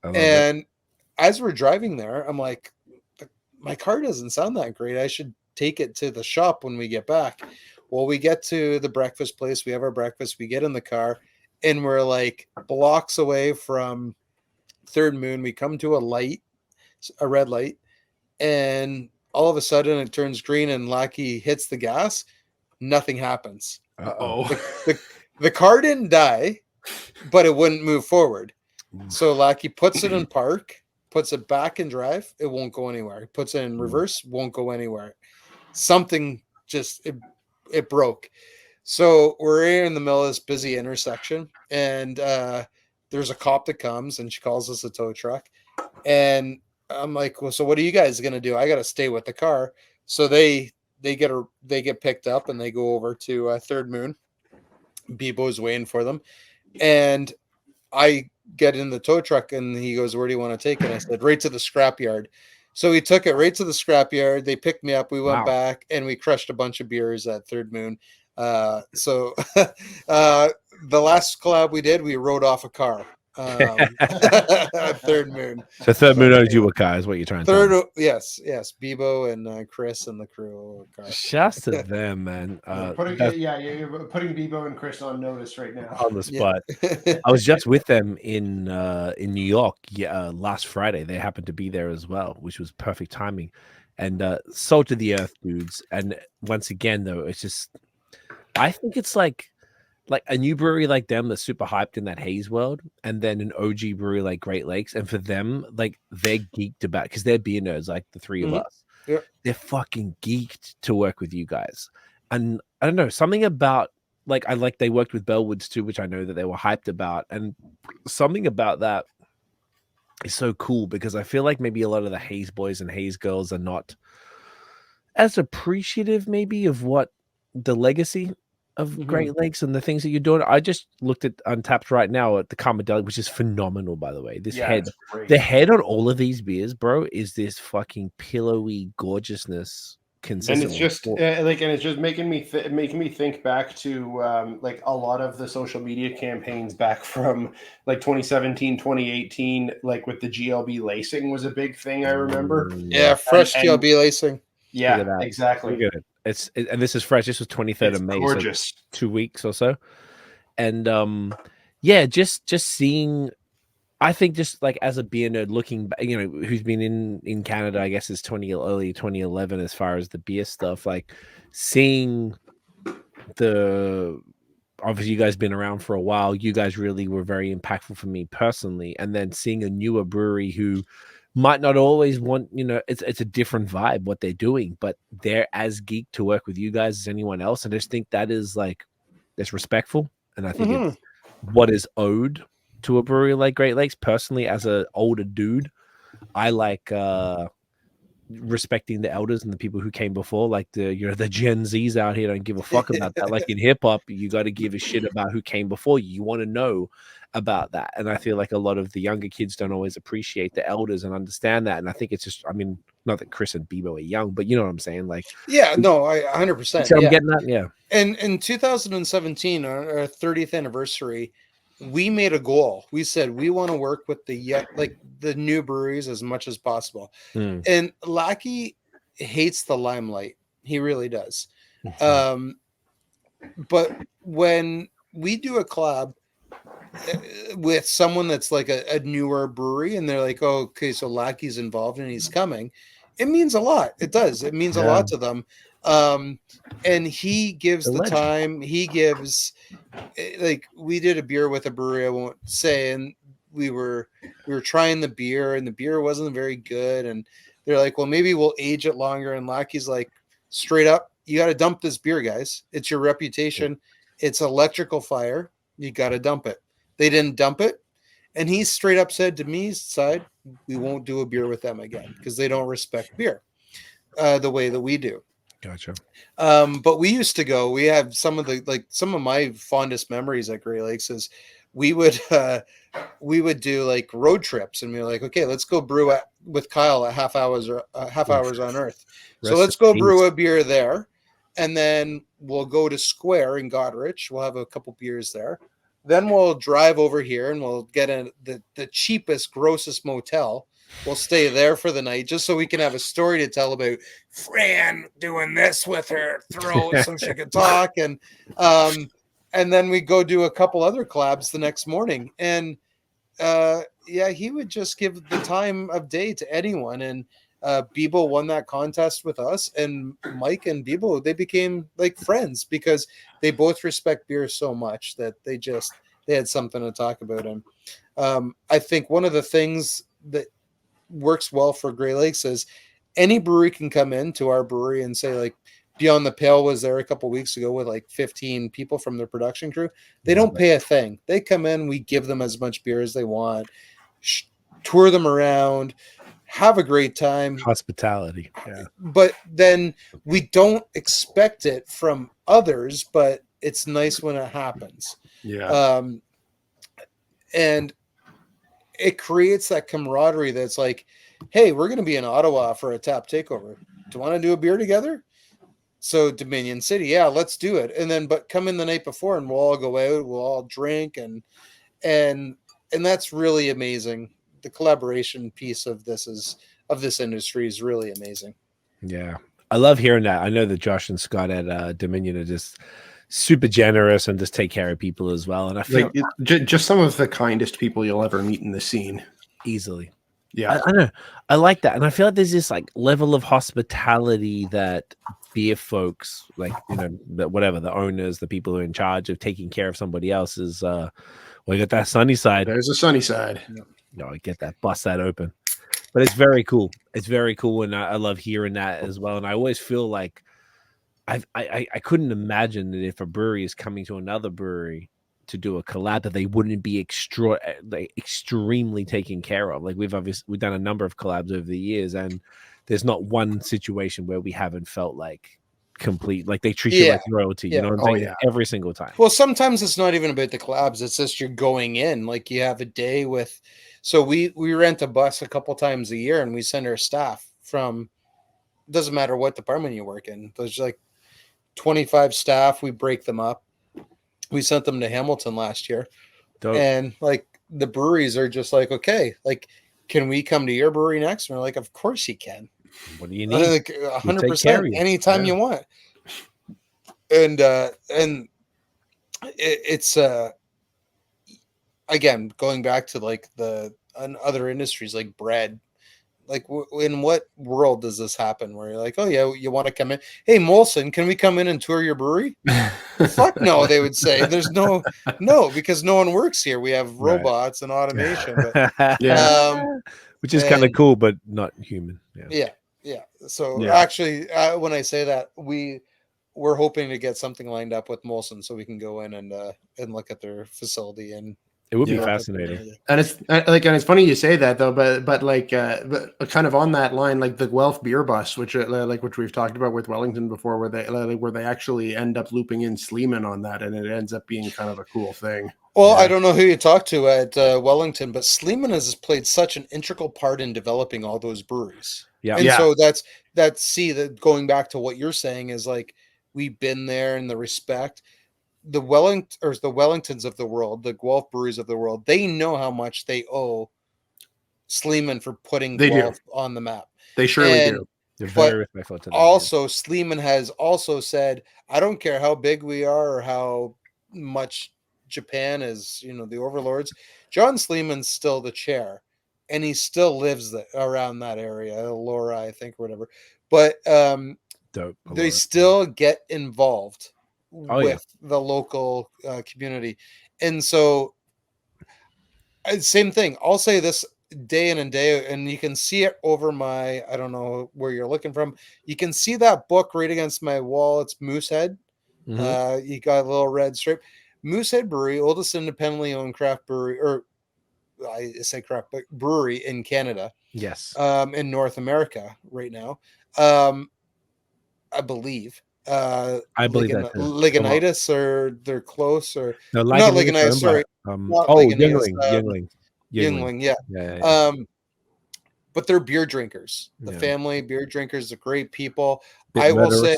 And as we're driving there, I'm like, my car doesn't sound that great. I should take it to the shop when we get back. Well, we get to the breakfast place. We have our breakfast. We get in the car and we're like blocks away from Third Moon. We come to a red light. And all of a sudden it turns green and Lackey hits the gas. Nothing happens. The car didn't die, but it wouldn't move forward. So Lackey puts it in park, puts it back in drive. It won't go anywhere. Puts it in reverse, won't go anywhere. Something just, it broke. So we're in the middle of this busy intersection, and there's a cop that comes and she calls us a tow truck. And I'm like, well, so what are you guys going to do? I got to stay with the car. So they get picked up and they go over to Third Moon. Bebo's waiting for them. And I get in the tow truck and he goes, where do you want to take it? I said, right to the scrapyard. So he took it right to the scrapyard. They picked me up. We went back and we crushed a bunch of beers at Third Moon. So the last collab we did, we rode off a car. Third moon. So Third Moon owes you a car, is what you're trying to tell me. Yes, Bebo and Chris and the crew. Shouts to them, man. You're putting Bebo and Chris on notice right now. On the spot. I was just with them in New York last Friday. They happened to be there as well, which was perfect timing. And salt to the earth dudes. And once again, though, it's just, I think it's like a new brewery like them that's super hyped in that haze world, and then an OG brewery like Great Lakes. And for them, like, they're geeked about, because they're beer nerds, like the three of us. Yeah. They're fucking geeked to work with you guys. And I don't know, something about, like, they worked with Bellwoods too, which I know that they were hyped about. And something about that is so cool, because I feel like maybe a lot of the haze boys and haze girls are not as appreciative maybe of what the legacy of Great Lakes and the things that you're doing. I just looked at Untapped right now at the Karmadelic, which is phenomenal, by the way. The head on all of these beers, bro, is this fucking pillowy gorgeousness. And it's just making me think back to like a lot of the social media campaigns back from like 2017, 2018, like with the GLB lacing was a big thing. I remember. Yeah, fresh GLB lacing. Yeah, exactly. Look at it. And this is fresh. This was 23rd of May. Gorgeous. So 2 weeks or so. And yeah, just seeing, I think, just like as a beer nerd looking back, you know, who's been in Canada, I guess it's early 2011 as far as the beer stuff, like seeing obviously you guys been around for a while. You guys really were very impactful for me personally. And then seeing a newer brewery who might not always want, you know, it's a different vibe what they're doing, but they're as geeked to work with you guys as anyone else. And I just think that is like, that's respectful. And I think it's what is owed to a brewery like Great Lakes. Personally, as an older dude, I like respecting the elders and the people who came before, like the Gen Zs out here don't give a fuck about that. Like in hip hop, you got to give a shit about who came before you. You want to know about that. And I feel like a lot of the younger kids don't always appreciate the elders and understand that. And I think it's just, I mean, not that Chris and Bebo are young, but you know what I'm saying? Like, yeah, no, I 100%. So I'm getting that. Yeah. And in 2017, our 30th anniversary, we made a goal. We said we want to work with the new breweries as much as possible. And Lackey hates the limelight. He really does. But when we do a collab with someone that's like a newer brewery and they're like, oh, okay, so Lackey's involved and he's coming, it means a lot. It does. It means a lot to them. And he gives the time. He gives, like, we did a beer with a brewery, I won't say, and we were trying the beer and the beer wasn't very good, and they're like, well, maybe we'll age it longer. And Lackey's like, straight up, you got to dump this beer, guys. It's your reputation. It's electrical fire. You got to dump it. They didn't dump it. And he straight up said to me, side, we won't do a beer with them again because they don't respect beer the way that we do. Gotcha. But we used to go, we have some of my fondest memories at Great Lakes is we would do like road trips, and we were like, okay, let's go brew with Kyle at half hours on Earth. So let's go brew a beer there. And then we'll go to Square in Goderich. We'll have a couple beers there. Then we'll drive over here and we'll get in the cheapest, grossest motel. We'll stay there for the night just so we can have a story to tell about Fran doing this with her throat so she could talk. And then we go do a couple other collabs the next morning. And he would just give the time of day to anyone. And Bebo won that contest with us, and Mike and Bebo, they became like friends because they both respect beer so much that they had something to talk about. And I think one of the things that works well for Great Lakes is any brewery can come into our brewery and say, like, Beyond the Pale was there a couple weeks ago with like 15 people from their production crew. They don't pay a thing. They come in, we give them as much beer as they want, tour them around, have a great time. Hospitality. Yeah. But then we don't expect it from others, but it's nice when it happens. Yeah. And it creates that camaraderie that's like, hey, we're going to be in Ottawa for a tap takeover. Do you want to do a beer together? So Dominion City, yeah, let's do it. And then, but come in the night before and we'll all go out, we'll all drink and and that's really amazing. The collaboration piece of this industry is really amazing. Yeah, I love hearing that. I know that Josh and Scott at Dominion are just super generous and just take care of people as well. And I feel just some of the kindest people you'll ever meet in the scene. Easily. Yeah, I know. I like that, and I feel like there's this like level of hospitality that beer folks, like whatever the owners, the people who are in charge of taking care of somebody else is. We got that sunny side. There's a sunny side. No, I get that. Bust that open. But it's very cool. It's very cool, and I love hearing that as well. And I always feel like I couldn't imagine that if a brewery is coming to another brewery to do a collab that they wouldn't be extremely taken care of. Like we've done a number of collabs over the years, and there's not one situation where we haven't felt like complete, like they treat you like royalty. You know what I'm saying? Every single time. Well, sometimes it's not even about the collabs. It's just you're going in, like you have a day with. So we rent a bus a couple times a year, and we send our staff from. Doesn't matter what department you work in. There's like 25 staff. We break them up. We sent them to Hamilton last year. Dope. And like the breweries are just like, okay, like, can we come to your brewery next? And we're like, of course you can. What do you need? Like 100% anytime you want. And it's again, going back to like the other industries like bread, like in what world does this happen where you're like, oh yeah, you want to come in? Hey, Molson, can we come in and tour your brewery? Fuck no, they would say. There's no, because no one works here. We have robots and automation. But, which is kind of cool, but not human. Yeah. So actually, when I say that, we're hoping to get something lined up with Molson so we can go in and look at their facility, and it would be fascinating. And it's funny you say that though, but kind of on that line, like the Guelph beer bus, which we've talked about with Wellington before, where they actually end up looping in Sleeman on that, and it ends up being kind of a cool thing. Well, I don't know who you talked to at Wellington, but Sleeman has played such an integral part in developing all those breweries. Yeah, and so that's that going back to what you're saying is like we've been there in the respect. The Wellingtons of the world, the Guelph breweries of the world, they know how much they owe Sleeman for putting Guelph on the map. They surely do. They're very respectful to them. Also, Sleeman has also said, I don't care how big we are or how much Japan is, the overlords. John Sleeman's still the chair, and he still lives around that area, Laura, I think, or whatever. But they still get involved with the local community. And so same thing. I'll say this day in and day out, and you can see it over I don't know where you're looking from. You can see that book right against my wall. It's Moosehead. Mm-hmm. You got a little red stripe. Moosehead Brewery, oldest independently owned craft brewery, or I say craft, but brewery in Canada. Yes. In North America right now. I believe. I believe that Ligonitis, or they're close, or no, not Ligonitis. Sorry, Yuengling. Yeah. But they're beer drinkers. The family beer drinkers are great people. I will say.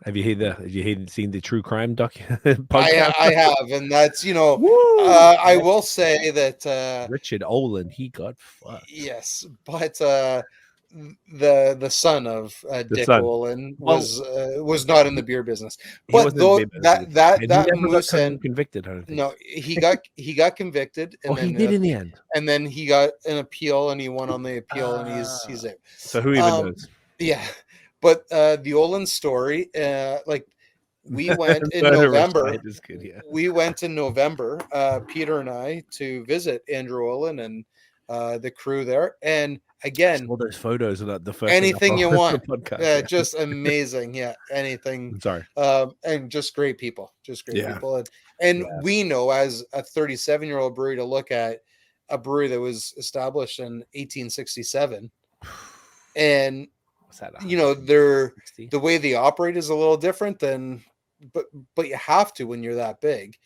Have you seen the true crime podcast? I have, and that's I will say that Richard Olin, he got fucked. Yes, but the son of Dick Olin was not in the beer business. But though that Moosehead convicted, I don't think. No, he got convicted. And he did in the end. And then he got an appeal, and he won on the appeal, and he's out. So who even knows? Yeah. But the Olin story, we went in November. We went in November, Peter and I, to visit Andrew Olin and the crew there. And again, all those photos of the first anything you want. Just amazing. Yeah, anything. I'm sorry. And just great people. People. And we know, as a 37-year-old brewery, to look at a brewery that was established in 1867, and the way they operate is a little different than, but you have to when you're that big.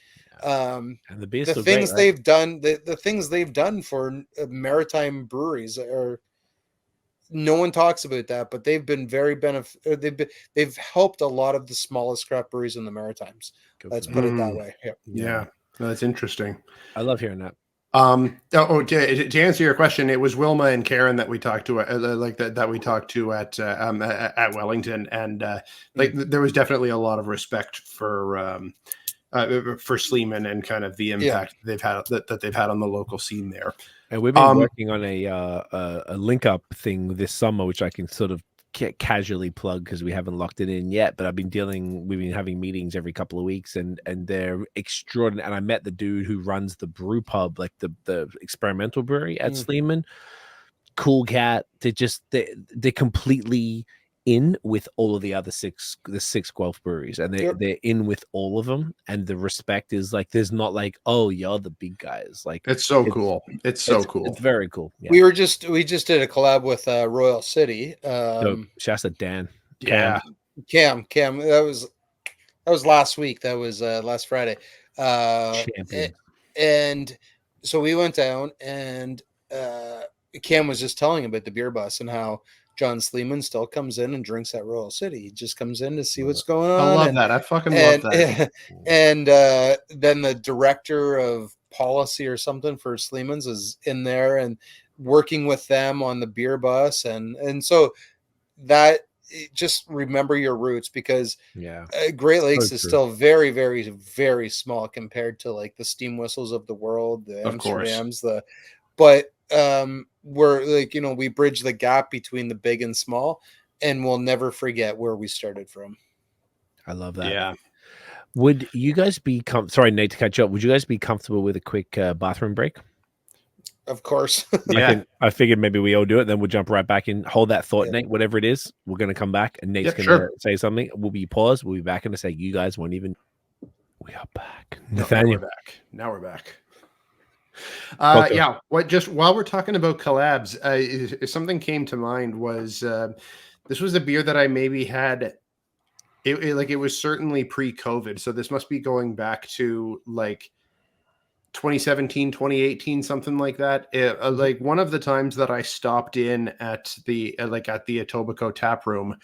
And the things they've done, the things they've done for maritime breweries are, no one talks about that, but they've been very they've helped a lot of the smallest craft breweries in the Maritimes. Let's put it that way. Yeah, that's interesting. I love hearing that. To answer your question, it was Wilma and Karen that we talked to, that we talked to at Wellington, and there was definitely a lot of respect for Sleeman and kind of the impact they've had that they've had on the local scene there. And we've been working on a link up thing this summer, which I can sort of casually plug because we haven't locked it in yet. But we've been having meetings every couple of weeks, and they're extraordinary. And I met the dude who runs the brew pub, like the experimental brewery at Sleeman. Cool cat. They're completely in with all of the six Guelph breweries, and they're in with all of them, and the respect is like there's not like, oh, you're the big guys. Like it's cool. It's very cool. Yeah. We just did a collab with Royal City. Shouts to Dan. Yeah. Cam. That was last week. That was last Friday. And so we went down, and Cam was just telling about the beer bus and how John Sleeman still comes in and drinks at Royal City. He just comes in to see what's going on. I love that. I fucking love that. And then the director of policy or something for Sleeman's is in there and working with them on the beer bus. And so that just remember your roots, because Great Lakes is still very, very, very small compared to like the Steam Whistles of the world, the Amsterdams, but we're like, we bridge the gap between the big and small, and we'll never forget where we started from. I love that. Yeah. Would you guys be sorry, Nate, to catch up? Would you guys be comfortable with a quick bathroom break? Of course. Yeah. I figured maybe we all do it. Then we'll jump right back in. Hold that thought, Nate. Whatever it is, we're going to come back, and Nate's going to say something. We'll be paused. We'll be back in a sec. You guys won't even. We are back. Nathaniel. Now we're back. Okay. Yeah. Just while we're talking about collabs, something came to mind was this was a beer that I maybe had. It was certainly pre-COVID, so this must be going back to like 2017, 2018, something like that. Like one of the times that I stopped in at the Etobicoke tap room,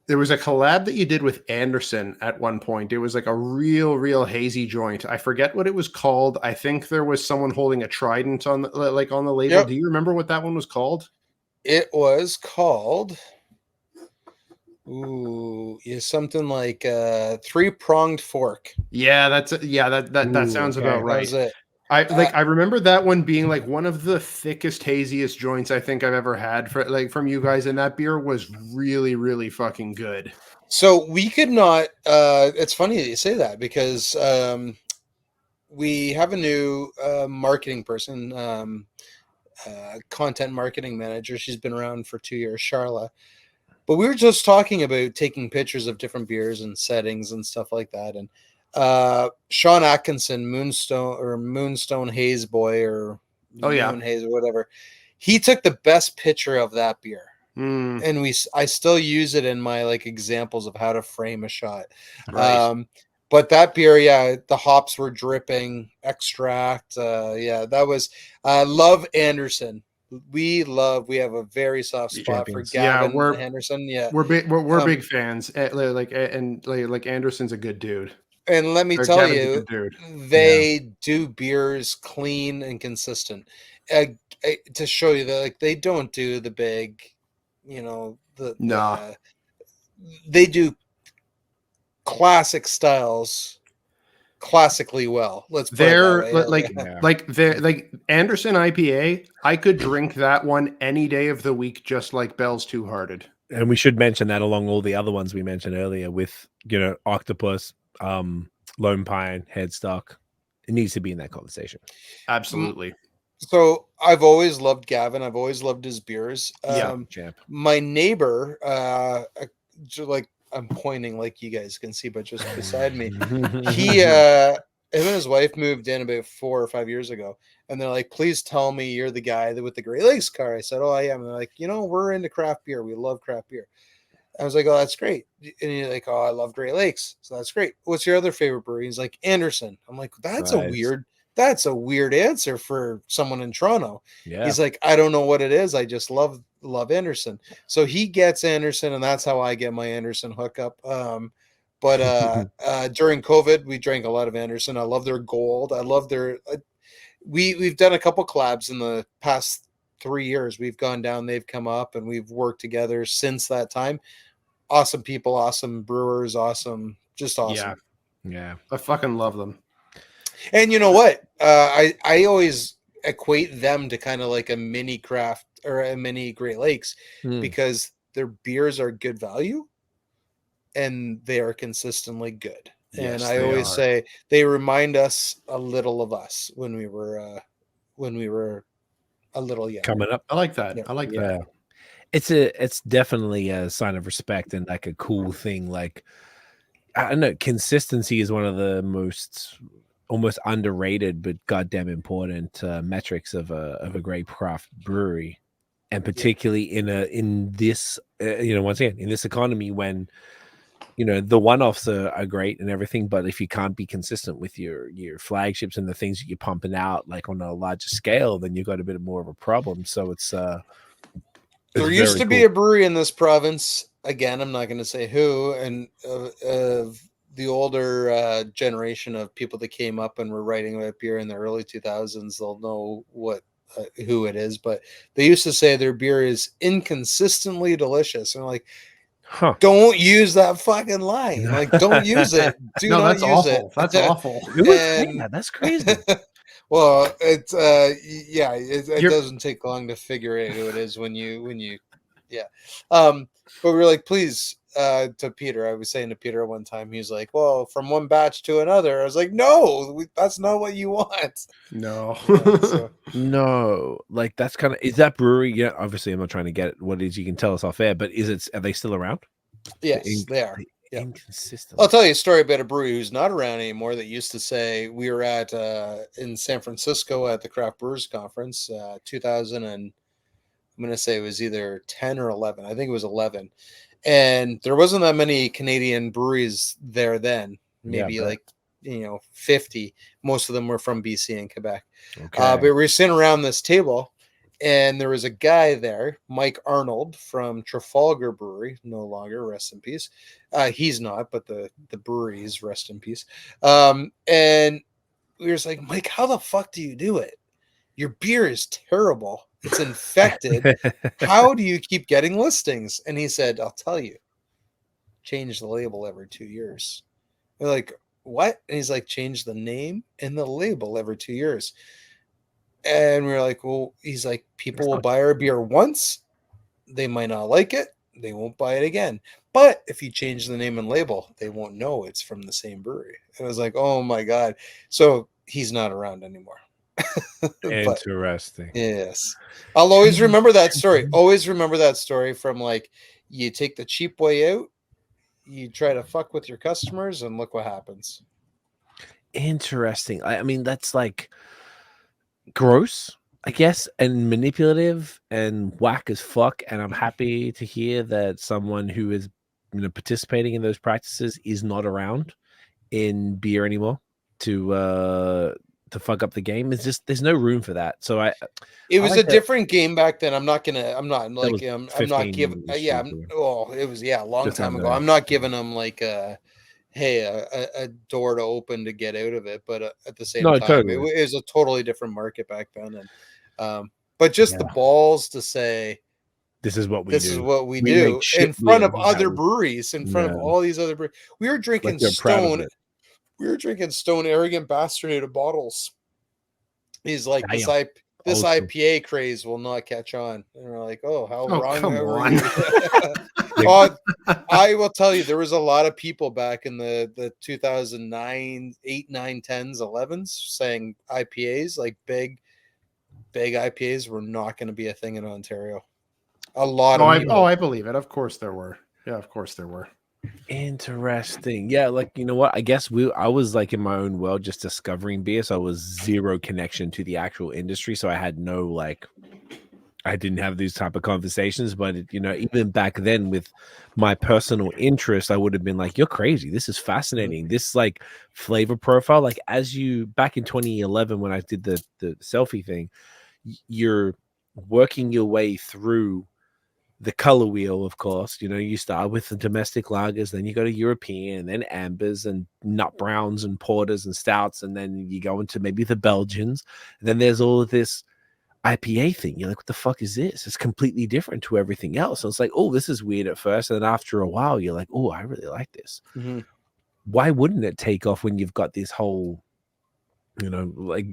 there was a collab that you did with Anderson at one point. It was like a real hazy joint. I forget what it was called. I think there was someone holding a trident on the label. Yep. Do you remember what that one was called? It was called something like three-pronged fork. Yeah, that sounds about right. That was it. I remember that one being like one of the thickest, haziest joints I think I've ever had from you guys, and that beer was really, really fucking good. So we could not. It's funny that you say that, because we have a new marketing person, content marketing manager. She's been around for 2 years, Charla. But we were just talking about taking pictures of different beers and settings and stuff like that, and Sean Atkinson, Moonstone Haze Boy, or Moon Haze or whatever, he took the best picture of that beer, and I still use it in my like examples of how to frame a shot. Right. But that beer, the hops were dripping, extract. That was love Anderson. We have a very soft spot for Gavin Henderson. Yeah, we're big fans. Like Anderson's a good dude. And let me tell you, they do beers clean and consistent. To show you that, like, they don't do the big, they do classic styles classically well. Let's put it that way. Like Anderson IPA. I could drink that one any day of the week, just like Bell's Two Hearted. And we should mention that along all the other ones we mentioned earlier with Octopus, Lone Pine, Headstock. It needs to be in that conversation. Absolutely. So I've always loved Gavin. I've always loved his beers. Champ. My neighbor, I'm pointing like you guys can see, but just beside me, him and his wife moved in about 4 or 5 years ago, and they're like, "Please tell me you're the guy with the Great Lakes car." I said, "Oh, I am." And they're like, "We're into craft beer. We love craft beer." I was like, "Oh, that's great." And he's like, "Oh, I love Great Lakes." So that's great. What's your other favorite brewery? He's like, "Anderson." I'm like, that's a weird answer for someone in Toronto. Yeah. He's like, "I don't know what it is. I just love Anderson." So he gets Anderson, and that's how I get my Anderson hookup. But during COVID, we drank a lot of Anderson. I love their gold. I love their we've done a couple collabs in the past 3 years. We've gone down, they've come up, and we've worked together since that time. Awesome people, awesome brewers, awesome, just awesome. Yeah. I fucking love them. And you know what? I always equate them to kind of like a mini craft or a mini Great Lakes because their beers are good value and they are consistently good. Yes, and I they always are. say they remind us a little of us when we were a little younger. Coming up. I like that. Yeah. I like Yeah. that. It's definitely a sign of respect and like a cool thing. Like, I don't know, consistency is one of the most almost underrated but goddamn important metrics of a great craft brewery, and particularly in this once again in this economy when the one-offs are great and everything, but if you can't be consistent with your flagships and the things that you're pumping out like on a larger scale, then you've got a bit more of a problem. So it's there used to be a brewery in this province. Again, I'm not going to say who, and of the older generation of people that came up and were writing about beer in the early 2000s, they'll know who it is. But they used to say their beer is inconsistently delicious, and like, don't use that fuking line. Like, don't use it. Do not that's use awful. it. That's awful. Who would say that? That's crazy. Well, it's it doesn't take long to figure out who it is when you but we're like, please, to Peter, I was saying to Peter one time, he was like, well, from one batch to another. I was like, no, that's not what you want. No. No, like that's kind of, is that brewery? Yeah, obviously I'm not trying to get what it is, you can tell us off air, but are they still around? Yes, they are. Yeah. Inconsistent. I'll tell you a story about a brewery who's not around anymore that used to say, we were at in San Francisco at the Craft Brewers Conference 2000 and I'm going to say it was either 10 or 11. I think it was 11. And there wasn't that many Canadian breweries there then, maybe 50. Most of them were from BC and Quebec. Okay. But we were sitting around this table and there was a guy there, Mike Arnold from Trafalgar Brewery, no longer, rest in peace. He's not, but the brewery is rest in peace. And we were just like, Mike, how the fuck do you do it? Your beer is terrible. It's infected. How do you keep getting listings? And he said, I'll tell you, change the label every 2 years. We're like, what? And he's like, change the name and the label every 2 years. And we're like, well, he's like, people will buy our beer once. They might not like it. They won't buy it again. But if you change the name and label, they won't know it's from the same brewery. And I was like, oh my God. So he's not around anymore. Interesting. Yes. I'll always remember that story. Always remember that story from like, you take the cheap way out, you try to fuck with your customers, and look what happens. Interesting. I mean, that's like gross, I guess, and manipulative and whack as fuck. And I'm happy to hear that someone who is participating in those practices is not around in beer anymore to fuck up the game. It's just, there's no room for that. So it was like a different game back then. I'm not giving it was a long time ago. I'm not giving them like a door to open to get out of it, but at the same time, totally. It was a totally different market back then. And but just the balls to say, this is what we do in front of other breweries, in front of all these other breweries. We were drinking Stone. We were drinking Stone Arrogant Bastard out of bottles. He's like, this IPA craze will not catch on. And we're like, oh, how wrong are you? I will tell you, there was a lot of people back in the 2009, 8, 9, 10s, 11s saying IPAs, like big IPAs, were not going to be a thing in Ontario. A lot of people. I believe it. Of course there were. Yeah, of course there were. Interesting. Yeah, like, you know what? I guess I was like in my own world just discovering beer, so I was zero connection to the actual industry. So I had no I didn't have these type of conversations. But even back then, with my personal interest, I would have been like, "You're crazy. This is fascinating. This like flavor profile." Like back in 2011 when I did the selfie thing, you're working your way through the color wheel, of course. You start with the domestic lagers, then you go to European, and then ambers and nut browns and porters and stouts, and then you go into maybe the Belgians. And then there's all of this IPA thing. You're like, what the fuck is this? It's completely different to everything else. So it's like, oh, this is weird at first. And then after a while, you're like, oh, I really like this. Mm-hmm. Why wouldn't it take off when you've got this whole, like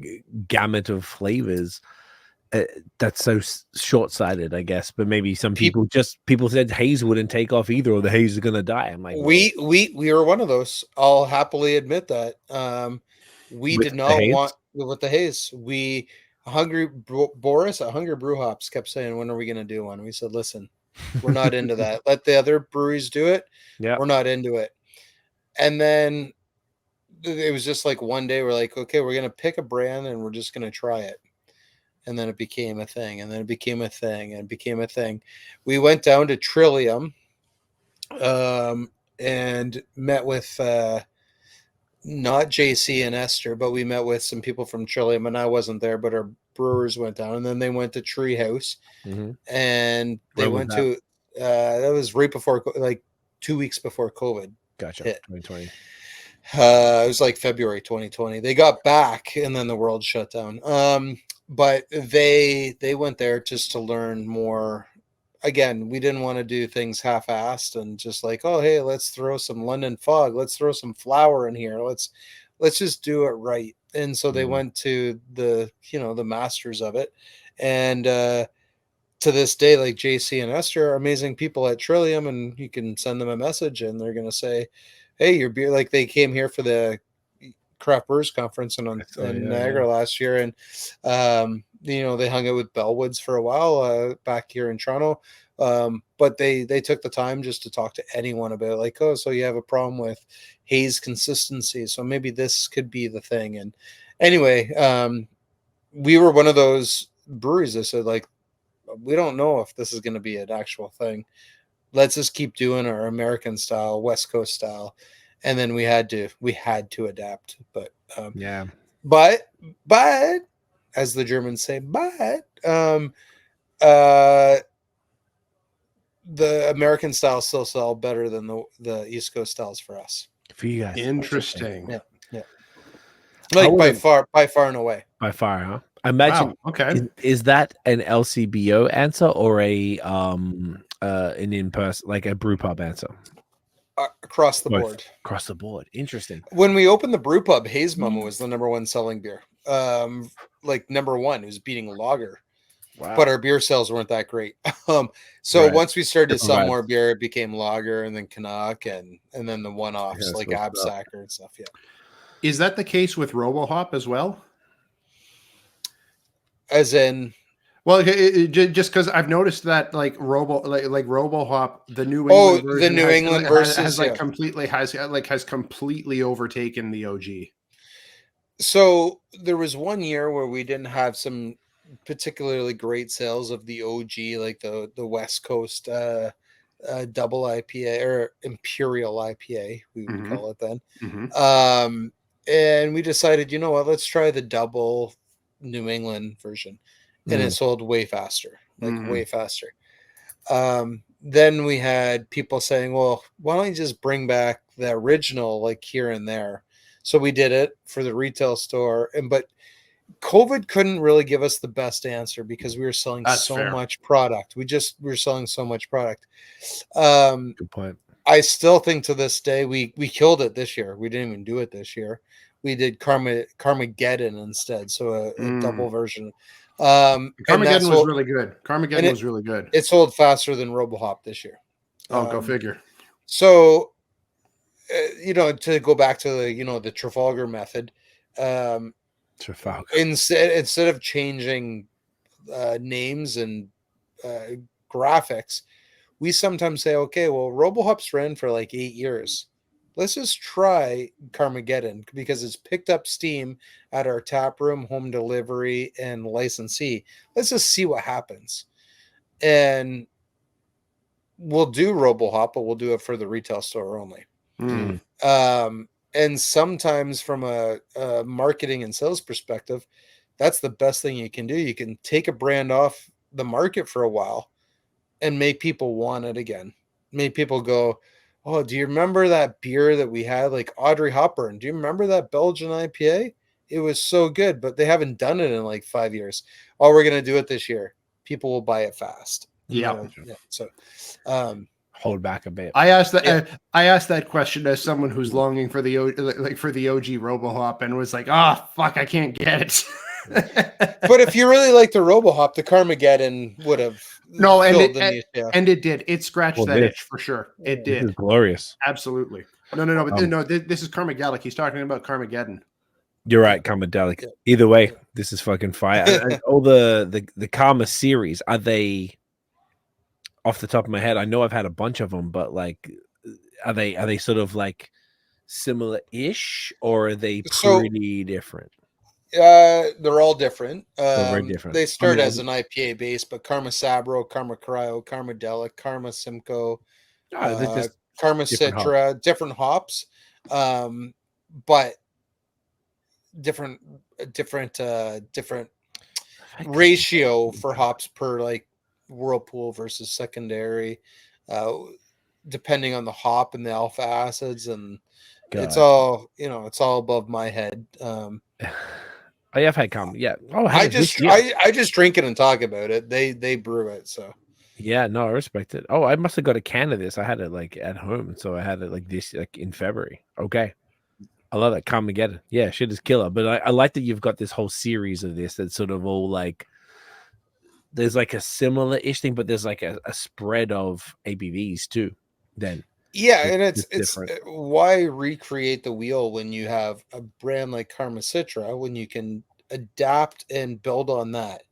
gamut of flavors? That's so short-sighted, I guess. But maybe some people said Haze wouldn't take off either, or the Haze is gonna die. I'm like, we were one of those. I'll happily admit that. We did not want with the Haze. Boris at Hungry Brew Hops kept saying, when are we gonna do one? We said, listen, we're not into that. Let the other breweries do it. Yeah, we're not into it. And then it was just like one day we're like, okay, we're gonna pick a brand and we're just gonna try it. And then it became a thing, and then it became a thing, and it became a thing. We went down to Trillium and met with not JC and Esther, but we met with some people from Trillium, and I wasn't there, but our brewers went down, and then they went to Treehouse, and they went to that was right before, like 2 weeks before COVID. Gotcha. Hit. 2020. It was like February 2020. They got back, and then the world shut down. But they went there just to learn more. Again, we didn't want to do things half-assed and just like, oh, hey, let's throw some London Fog, let's throw some flour in here, let's just do it right. And so they went to the masters of it, and to this day, like JC and Esther are amazing people at Trillium, and you can send them a message and they're gonna say, hey, your beer, like they came here for the Craft Brewers Conference in Niagara last year, and they hung out with Bellwoods for a while back here in Toronto, but they took the time just to talk to anyone about, like, oh, so you have a problem with haze consistency, so maybe this could be the thing. And anyway, we were one of those breweries that said, like, we don't know if this is going to be an actual thing, let's just keep doing our American style, West Coast style. And then we had to adapt, but but as the Germans say, the American styles still sell better than the East Coast styles for us. For you guys, interesting. Yeah. Like by far and away. By far, huh? I imagine. Wow. Okay. Is that an LCBO answer or a an in-person, like a brew pub answer? Across the board. Across the board. Interesting. When we opened the brew pub, Haze Mama was the number one selling beer. Like number one, it was beating lager. Wow. But our beer sales weren't that great. So once we started to sell more beer, it became lager, and then Canuck, and then the one-offs like Absacker and stuff. Yeah. Is that the case with RoboHop as well? As in, well, just because I've noticed that like RoboHop, the New England version, the New England version has completely overtaken the OG. So there was one year where we didn't have some particularly great sales of the OG, like the West Coast double IPA or Imperial IPA, we would call it then. And we decided, you know what, let's try the double New England version. And it sold way faster, way faster. Then we had people saying, well, why don't you just bring back the original, like here and there? So we did it for the retail store. But COVID couldn't really give us the best answer because we were selling much product. We were selling so much product. Good point. I still think to this day, we killed it this year. We didn't even do it this year. We did Karmageddon instead. So a double version. Karmageddon was really good. Karmageddon was really good. It sold faster than RoboHop this year. Oh, go figure. So, to go back to the Trafalgar method, instead of changing names and graphics, we sometimes say, okay, well, RoboHop's ran for like 8 years. Let's just try Karmageddon because it's picked up steam at our tap room, home delivery, and licensee. Let's just see what happens. And we'll do RoboHop, but we'll do it for the retail store only. And sometimes from a marketing and sales perspective, that's the best thing you can do. You can take a brand off the market for a while and make people want it again. Make people go, oh, do you remember that beer that we had, like Audrey Hepburn? Do you remember that Belgian IPA? It was so good, but they haven't done it in like 5 years. Oh, we're going to do it this year. People will buy it fast. Yeah. So, Hold back a bit. I asked that. I asked that question as someone who's longing for the for the OG RoboHop, and was like, "Ah, fuck, I can't get it." but if you really like the RoboHop, the Carmageddon would have and it did. It scratched that itch for sure. It did. This is glorious. Absolutely. No. But no, this is Karmadelic. He's talking about Carmageddon. You're right, Karmadelic. Yeah. Either way, this is fucking fire. And all the Karma series, are they, off the top of my head, I know I've had a bunch of them, but like, are they sort of like similar-ish, or are they pretty different? They're all different. They're very different. They start as an IPA base, but Karma Sabro, Karma Cryo, Karmadelic, Karma Simcoe, Karma Citra, different hops, but different ratio for hops per like Whirlpool versus secondary, depending on the hop and the alpha acids, and it's all above my head. Oh, yeah, I've had Karma. Yeah. Oh, I just drink it and talk about it. They brew it, so yeah. No, I respect it. Oh, I must have got a can of this. I had it like at home, so I had it like this, like in February. Okay, I love that. Carmageddon. Yeah, shit is killer. But I like that you've got this whole series of this that's sort of all like, there's like a similar-ish thing, but there's like a spread of ABVs too. Then yeah, and it's why recreate the wheel when you have a brand like Karma Citra, when you can adapt and build on that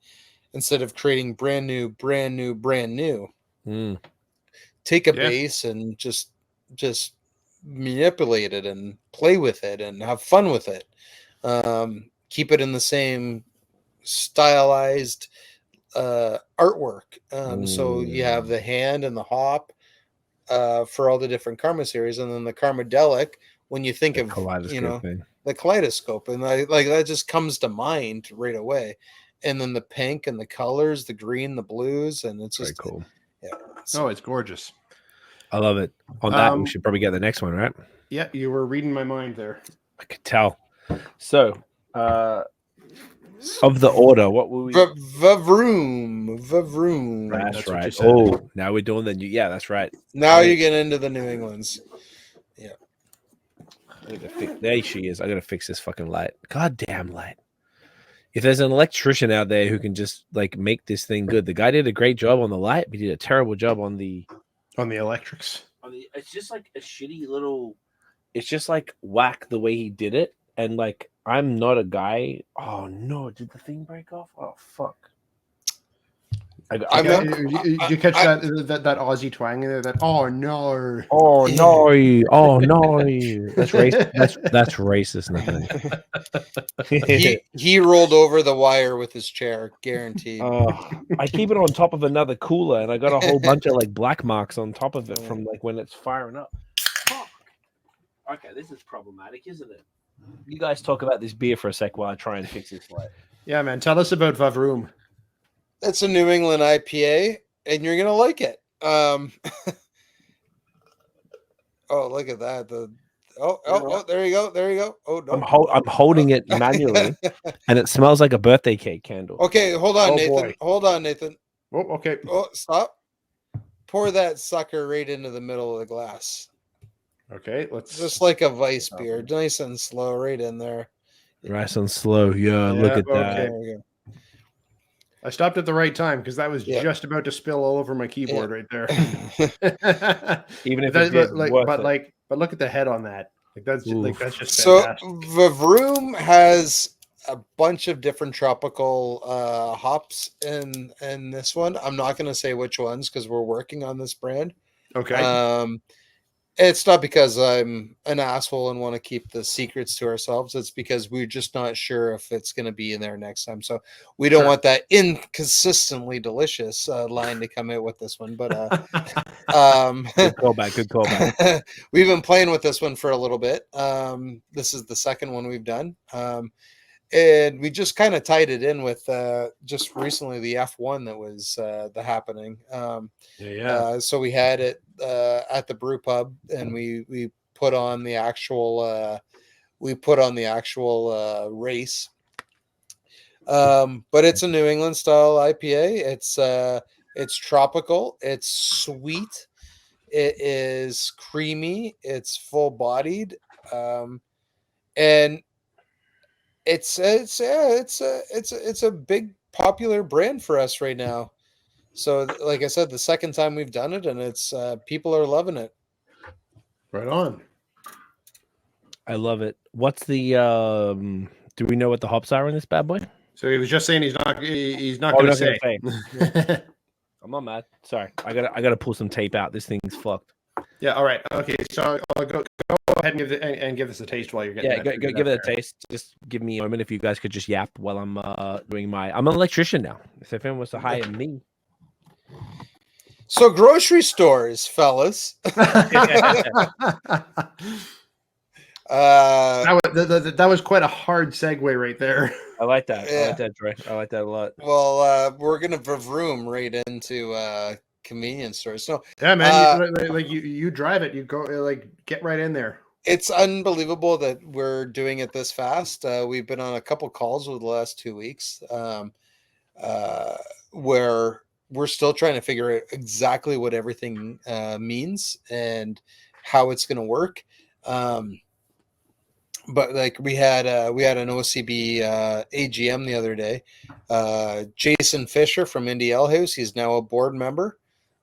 instead of creating brand new. Take a base and just manipulate it and play with it and have fun with it. Keep it in the same stylized artwork. So you have the hand and the hop for all the different Karma series, and then the Karmadelic, when you think of the kaleidoscope, and like that just comes to mind right away. And then the pink and the colors, the green, the blues, and it's just very cool. Yeah. Oh, it's gorgeous. I love it. On that, we should probably get the next one, right? Yeah, you were reading my mind there. I could tell. So, of the order, what will we? VAVROOM. That's right. Oh, now we're doing the new. Yeah, that's right. Now you get into the New Englands. Yeah. There she is. I gotta fix this fucking light. Goddamn light. If there's an electrician out there who can just like make this thing good, the guy did a great job on the light, but he did a terrible job on the electrics. It's just like a shitty little. It's just like whack the way he did it, and like I'm not a guy. Oh no! Did the thing break off? Oh fuck! Did you catch that Aussie twang in there? That oh no! Oh no! Oh no! That's racist. That's racist. Nothing. he rolled over the wire with his chair, guaranteed. I keep it on top of another cooler, and I got a whole bunch of like black marks on top of it from like when it's firing up. Fuck. Okay, this is problematic, isn't it? You guys talk about this beer for a sec while I try and fix this light. Yeah, man. Tell us about VAVROOM. It's a New England IPA, and you're gonna like it. Oh, look at that! There you go. Oh no, I'm holding it manually, and it smells like a birthday cake candle. Okay, hold on, Nathan. Boy. Hold on, Nathan. Oh, okay. Oh, stop. Pour that sucker right into the middle of the glass. Okay, let's just like a Weiss beer, nice and slow, right in there. Nice and slow. Yeah, look at that. There we go. I stopped at the right time because that was just about to spill all over my keyboard right there. Even if but look at the head on that. That's just so fantastic. VAVROOM has a bunch of different tropical hops in this one. I'm not going to say which ones because we're working on this brand. Okay. It's not because I'm an asshole and want to keep the secrets to ourselves. It's because we're just not sure if it's going to be in there next time. So we don't want that inconsistently delicious line to come out with this one. But good callback. We've been playing with this one for a little bit. This is the second one we've done. And we just kind of tied it in with just recently the F1 that was the happening. So we had it at the brew pub, and we put on the actual race. But it's a New England style IPA. It's tropical. It's sweet. It is creamy. It's full bodied. And it's a big popular brand for us right now. So like I said, the second time we've done it, and it's people are loving it. Right on. I love it. What's the do we know what the hops are in this bad boy? So he was just saying he's not Oh, going we're to not say. gonna say. I'm not mad. Sorry. I gotta pull some tape out. This thing's fucked. Yeah, all right. Okay, so I'll go ahead and give this a taste while you're getting go give it a taste. Just give me a moment if you guys could just yap while I'm doing I'm an electrician now. So if anyone wants to hire me. So grocery stores, fellas. That was quite a hard segue right there. I like that. Yeah. I like that, Dre. I like that a lot. Well, we're gonna VAVROOM right into convenience stores. So Yeah, man. You drive it. You go get right in there. it's unbelievable that we're doing it this fast. We've been on a couple calls over the last 2 weeks, where we're still trying to figure out exactly what everything means and how it's going to work. But like we had an OCB AGM the other day. Jason Fisher from Indy Ale House, he's now a board member.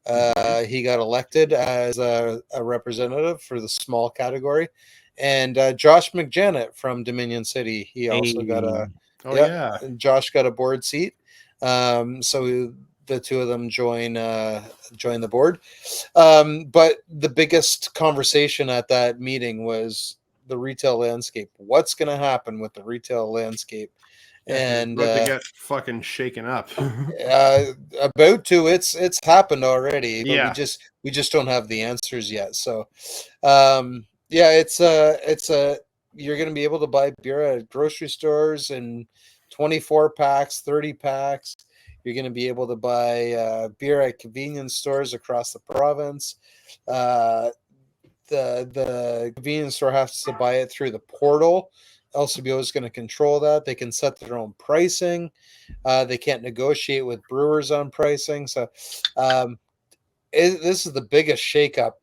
He got elected as a representative for the small category, and Josh McJanet from Dominion City, he also got Josh got a board seat. So the two of them join the board. But the biggest conversation at that meeting was the retail landscape. What's going to happen with the retail landscape? And about to get fucking shaken up. About to, it's happened already, but yeah, we just don't have the answers yet. So it's you're going to be able to buy beer at grocery stores in 24 packs, 30 packs. You're going to be able to buy beer at convenience stores across the province. The convenience store has to buy it through the portal. LCBO is going to control that. They can set their own pricing. They can't negotiate with brewers on pricing. So this is the biggest shakeup.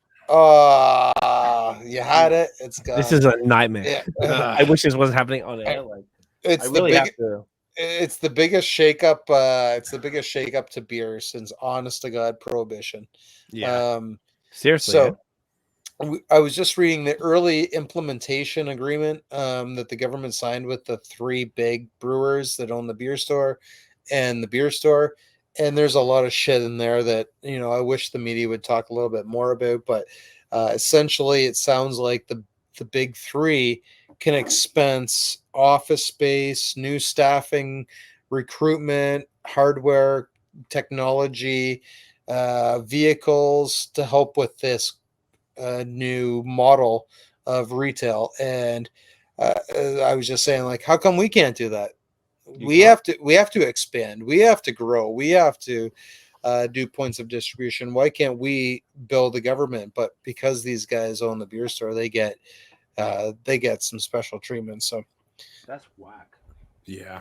You had it. It's gone. This is a nightmare. Yeah. I wish this wasn't happening on air. Like, it's It's the biggest shakeup. It's the biggest shakeup to beer since, honest to God, Prohibition. Yeah. Seriously. So I was just reading the early implementation agreement that the government signed with the three big brewers that own the beer store and the beer store. And there's a lot of shit in there that, I wish the media would talk a little bit more about. But essentially, it sounds like the big three can expense office space, new staffing, recruitment, hardware, technology, vehicles to help with this new model of retail. And I was just saying, like, how come we can't do that? We have to expand. We have to grow. We have to do points of distribution. Why can't we build a government? But because these guys own the beer store, they get some special treatment. So that's whack. Yeah.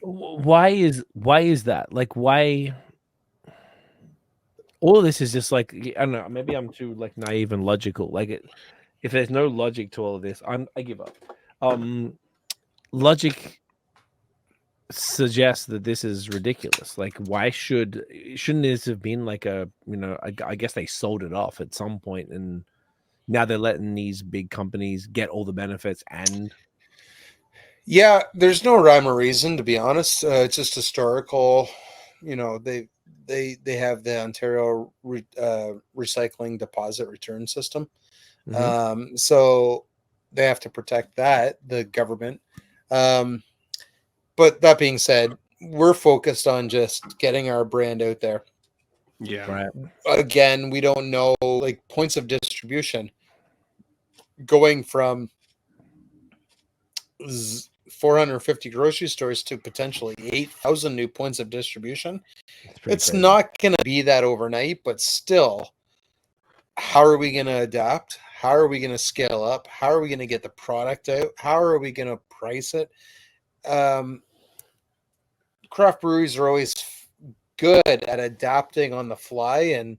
Why is that? Like, why? All of this is just like, I don't know. Maybe I'm too like naive and logical. Like, if there's no logic to all of this, I give up. Logic suggests that this is ridiculous. Like, why shouldn't this have been like I guess they sold it off at some point, and now they're letting these big companies get all the benefits. And yeah, there's no rhyme or reason, to be honest. It's just historical. They have the Ontario recycling deposit return system. Mm-hmm. So they have to protect that, the government. But that being said, we're focused on just getting our brand out there. Yeah. Right. Again, we don't know, like, points of distribution going from 450 grocery stores to potentially 8,000 new points of distribution. It's crazy. not going to be that overnight, but still, how are we going to adapt? How are we going to scale up? How are we going to get the product out? How are we going to price it? Craft breweries are always good at adapting on the fly and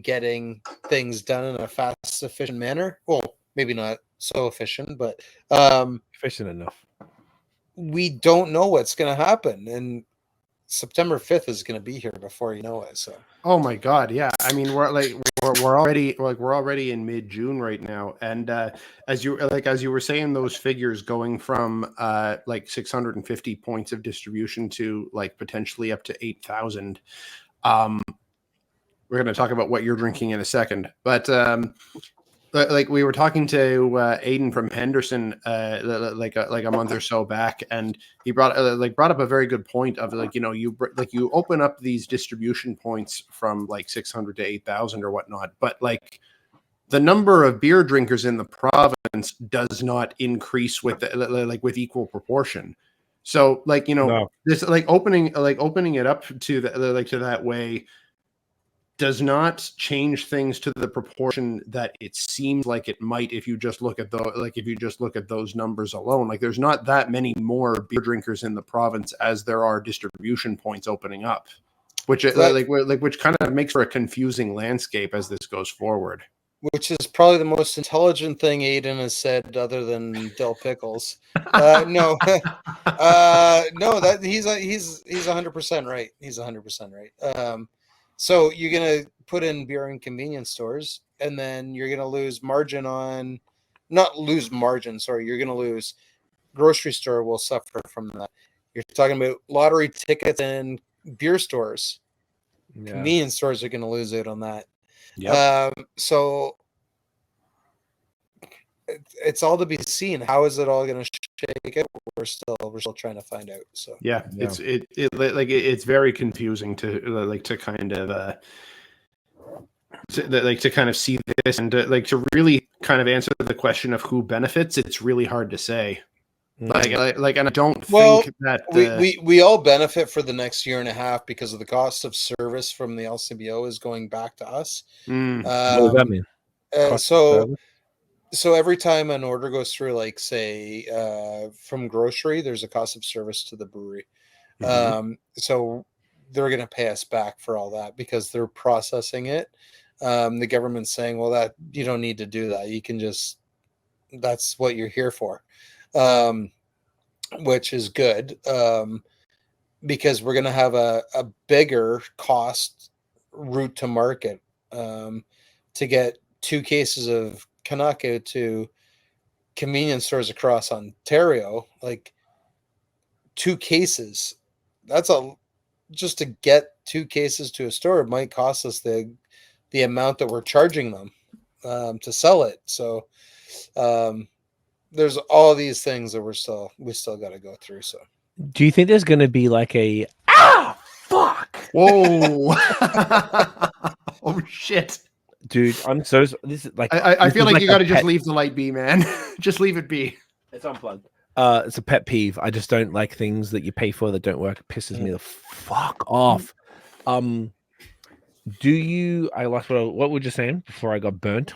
getting things done in a fast, efficient manner. Well, maybe not so efficient, but Efficient enough. we don't know what's going to happen, and September 5th is going to be here before you know it. So, oh my God, yeah. I mean, we're already in mid-June right now, and as you were saying, those figures going from like 650 points of distribution to like potentially up to 8,000. We're going to talk about what you're drinking in a second, but like we were talking to Aiden from Henderson like a month or so back, and he brought up a very good point of like, you know, you open up these distribution points from like 600 to 8,000 or whatnot, but like the number of beer drinkers in the province does not increase with with equal proportion. So like, you know, No. this opening it up to to that way does not change things to the proportion that it seems like it might if you just look at those numbers alone. Like there's not that many more beer drinkers in the province as there are distribution points opening up, which which kind of makes for a confusing landscape as this goes forward. which is probably the most intelligent thing Aiden has said, other than Dill Pickles. No, that he's 100% right. He's 100% right. So you're gonna put in beer in convenience stores, and then you're gonna lose margin on, not lose margin. Sorry, you're gonna lose. Grocery store will suffer from that. You're talking about lottery tickets and beer stores. Yeah. Convenience stores are gonna lose out on that. Yep. So it's all to be seen. How is it all going to shake out? We're still trying to find out. So yeah. It's very confusing to kind of to kind of see this, and to really kind of answer the question of who benefits. It's really hard to say. And I don't think that we all benefit for the next year and a half because of the cost of service from the LCBO is going back to us. What does that mean? So every time an order goes through, like say from grocery, there's a cost of service to the brewery. So they're going to pay us back for all that because they're processing it. The government's saying, well, that you don't need to do that. You can just, that's what you're here for. Which is good, because we're going to have a bigger cost route to market to get 2 cases of Canuck out to convenience stores across Ontario. Like 2 cases, that's just to get 2 cases to a store, it might cost us the amount that we're charging them to sell it. So there's all these things that we still got to go through. So do you think there's going to be like a fuck? Whoa. Oh shit, dude! I'm so this is like I feel like you got to just leave the light be, man. Just leave it be. It's unplugged. It's a pet peeve. I just don't like things that you pay for that don't work. It pisses me the fuck off. Do you? I lost what were you saying before I got burnt?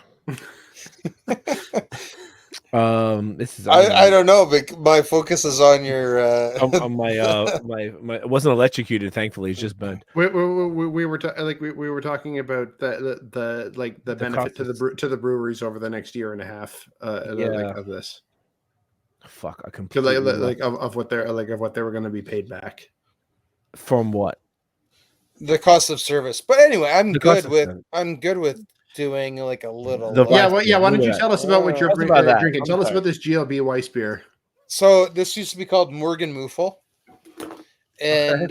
This is I don't know, but my focus is on your on my it wasn't electrocuted, thankfully. It's just burnt. We were talking about the benefit to the breweries over the next year and a half of this. Fuck, I completely of what they're of what they were going to be paid back. From what? The cost of service. But anyway, I'm good with doing like a little. Why don't you tell us about what you're drinking? Tell us about this GLB Weiss beer. So this used to be called Morgan Muffel, and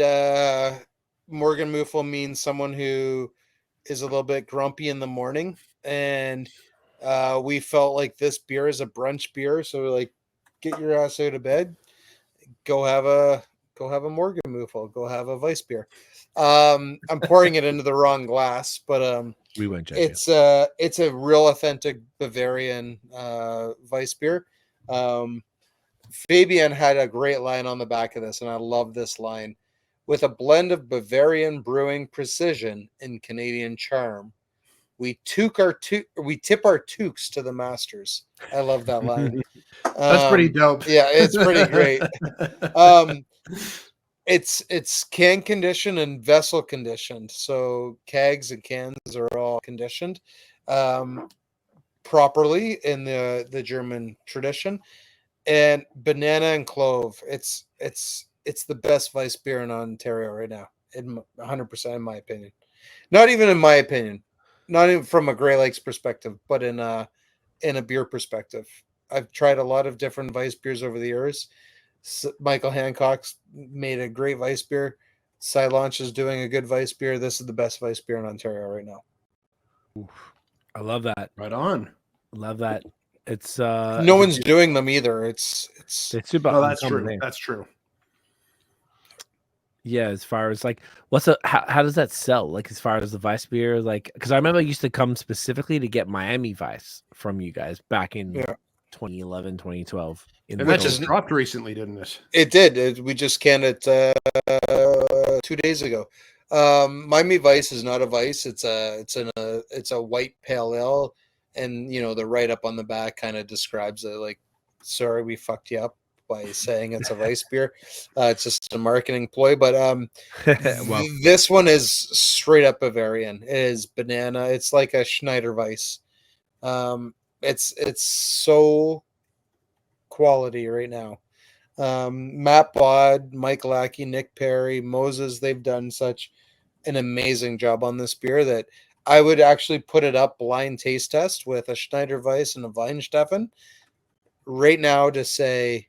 Morgan Muffel means someone who is a little bit grumpy in the morning, and we felt like this beer is a brunch beer, so we're like, get your ass out of bed, go have a Morgan Muffel, go have a Weiss beer. I'm pouring it into the wrong glass, but we won't judge it's a real authentic Bavarian Weiss beer. Fabian had a great line on the back of this, and I love this line. With a blend of Bavarian brewing precision and Canadian charm, we tip our toques to the masters. I love that line. That's pretty dope. Yeah, it's pretty great. It's can conditioned and vessel conditioned. So kegs and cans are all conditioned properly in the German tradition. And banana and clove. It's the best Weiss beer in Ontario right now. 100% in my opinion. Not even in my opinion. Not even from a Grey Lakes perspective, but in a beer perspective. I've tried a lot of different Weiss beers over the years. Michael Hancock's made a great Weiss beer. Silence is doing a good Weiss beer. This is the best Weiss beer in Ontario right now. I love that. Right on. Love that. It's no one's doing them either. It's super. Oh, that's true. That's true. Yeah, as far as like, how does that sell? Like, as far as the Weiss beer, like, because I remember I used to come specifically to get Miami Weiss from you guys back in 2011, 2012. And that just dropped recently, didn't it? It did. We just canned it 2 days ago. Miami Weiss is not a Weiss. It's a white pale ale, and the write up on the back kind of describes it like, sorry, we fucked you up by saying it's a Weiss beer. It's just a marketing ploy, but well, this one is straight up Bavarian. It is banana. It's like a Schneider Weiss. It's so quality right now. Matt Bod, Mike Lackey, Nick Perry, Moses, they've done such an amazing job on this beer that I would actually put it up blind taste test with a Schneider Weiss and a Weinsteffen right now to say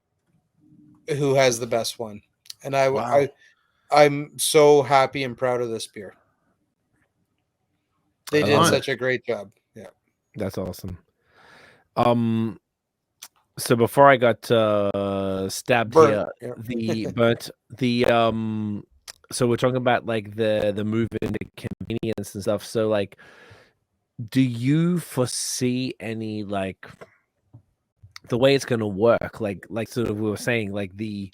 who has the best one. And I'm so happy and proud of this beer. They did such a great job. Yeah. That's awesome. So before I got stabbed Burnt, so we're talking about like the move into convenience and stuff. So like, do you foresee any like the way it's going to work? Like sort of we were saying, like there's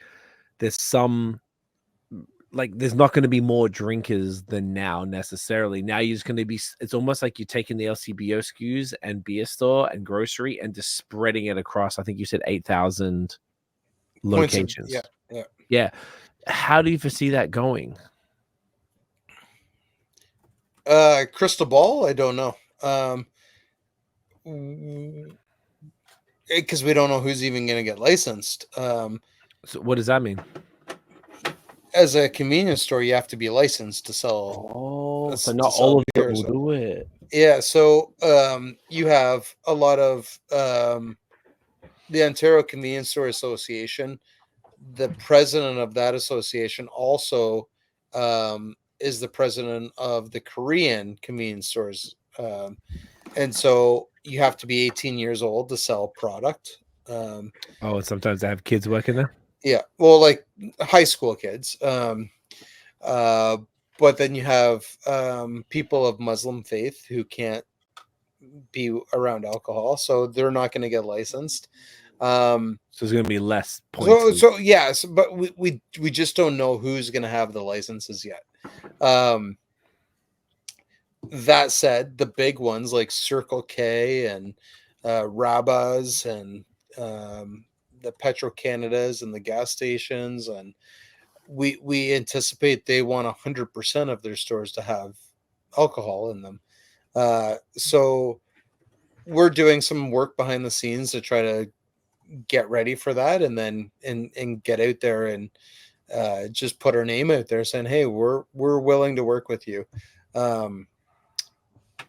not going to be more drinkers than now necessarily. Now you're just going to be, it's almost like you're taking the LCBO SKUs and beer store and grocery and just spreading it across, I think you said 8,000 locations. Yeah. How do you foresee that going? Crystal ball, I don't know. Because we don't know who's even going to get licensed. So what does that mean? As a convenience store, you have to be licensed to sell. Oh, so not all of them will do it. Yeah, so you have a lot of the Ontario Convenience Store Association. The president of that association also is the president of the Korean convenience stores. And so you have to be 18 years old to sell product. And sometimes they have kids working there? Yeah, well, like high school kids. But then you have people of Muslim faith who can't be around alcohol, so they're not going to get licensed. So there's going to be less points. So yes, but we just don't know who's going to have the licenses yet. That said, the big ones like Circle K and Rabas and the Petro-Canadas and the gas stations, and we anticipate they want 100% of their stores to have alcohol in them. So we're doing some work behind the scenes to try to get ready for that, and then and get out there and just put our name out there saying, hey, we're willing to work with you.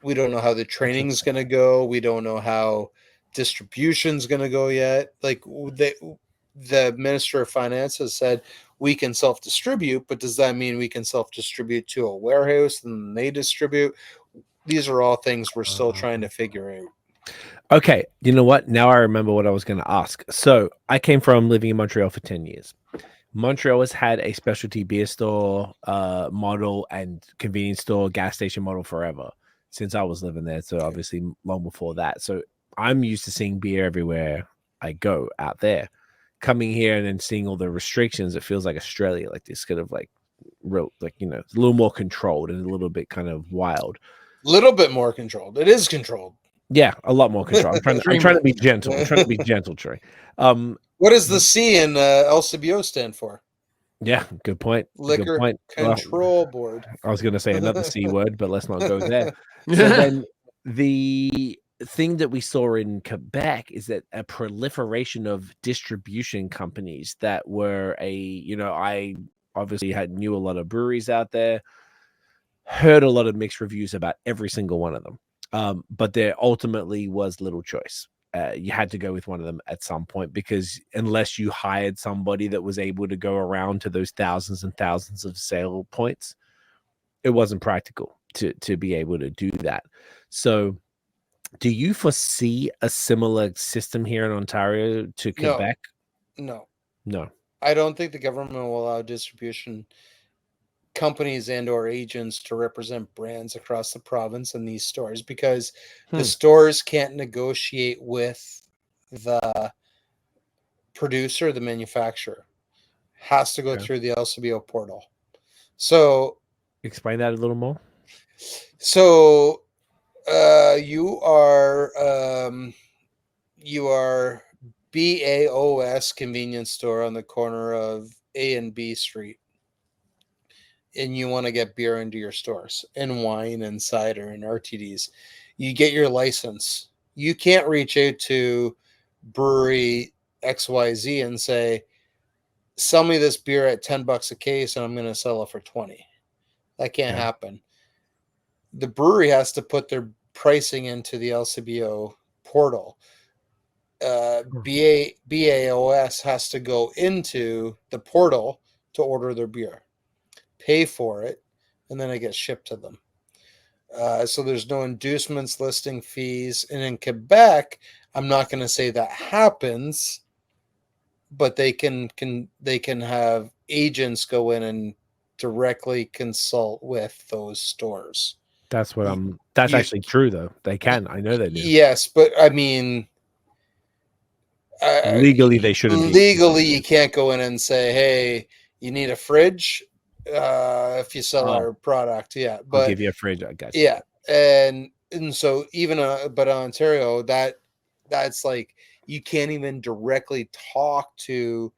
We don't know how the training is going to go. We don't know how distribution's going to go yet. Like the Minister of Finance has said we can self-distribute, but does that mean we can self-distribute to a warehouse and they distribute? These are all things we're still trying to figure out. Okay, you know what? Now I remember what I was going to ask. So I came from living in Montreal for 10 years. Montreal has had a specialty beer store model and convenience store, gas station model forever since I was living there. So obviously long before that. So I'm used to seeing beer everywhere I go out there. Coming here and then seeing all the restrictions, it feels like Australia, like this kind of like real, like, you know, it's a little more controlled and a little bit kind of wild. Little bit more controlled. It is controlled. Yeah, a lot more control. I'm trying to be gentle. I'm trying to be gentle, Troy. What does the C in LCBO stand for? Yeah, good point. Liquor Good point. Control Board. I was going to say another C word, but let's not go there. So then the thing that we saw in Quebec is that a proliferation of distribution companies that were I obviously knew a lot of breweries out there, heard a lot of mixed reviews about every single one of them. But there ultimately was little choice. You had to go with one of them at some point, because unless you hired somebody that was able to go around to those thousands and thousands of sale points, it wasn't practical to be able to do that. So do you foresee a similar system here in Ontario to Quebec? No. I don't think the government will allow distribution companies and or agents to represent brands across the province in these stores, because the stores can't negotiate with the producer, the manufacturer. Has to go through the LCBO portal. So explain that a little more. So you are BAOS convenience store on the corner of A and B Street, and you want to get beer into your stores and wine and cider and RTDs. You get your license. You can't reach out to brewery XYZ and say, sell me this beer at $10 a case and I'm going to sell it for 20. That can't happen. The brewery has to put their pricing into the LCBO portal. BAOS has to go into the portal to order their beer, pay for it, and then it gets shipped to them. So there's no inducements, listing fees. And in Quebec, I'm not going to say that happens, but they can have agents go in and directly consult with those stores. That's actually true, though. They can. I know they do. Yes, but I mean, legally they shouldn't. Legally, you can't go in and say, "Hey, you need a fridge." If you sell our product, but I'll give you a fridge. I got you. Yeah, and so even but Ontario, that's like you can't even directly talk to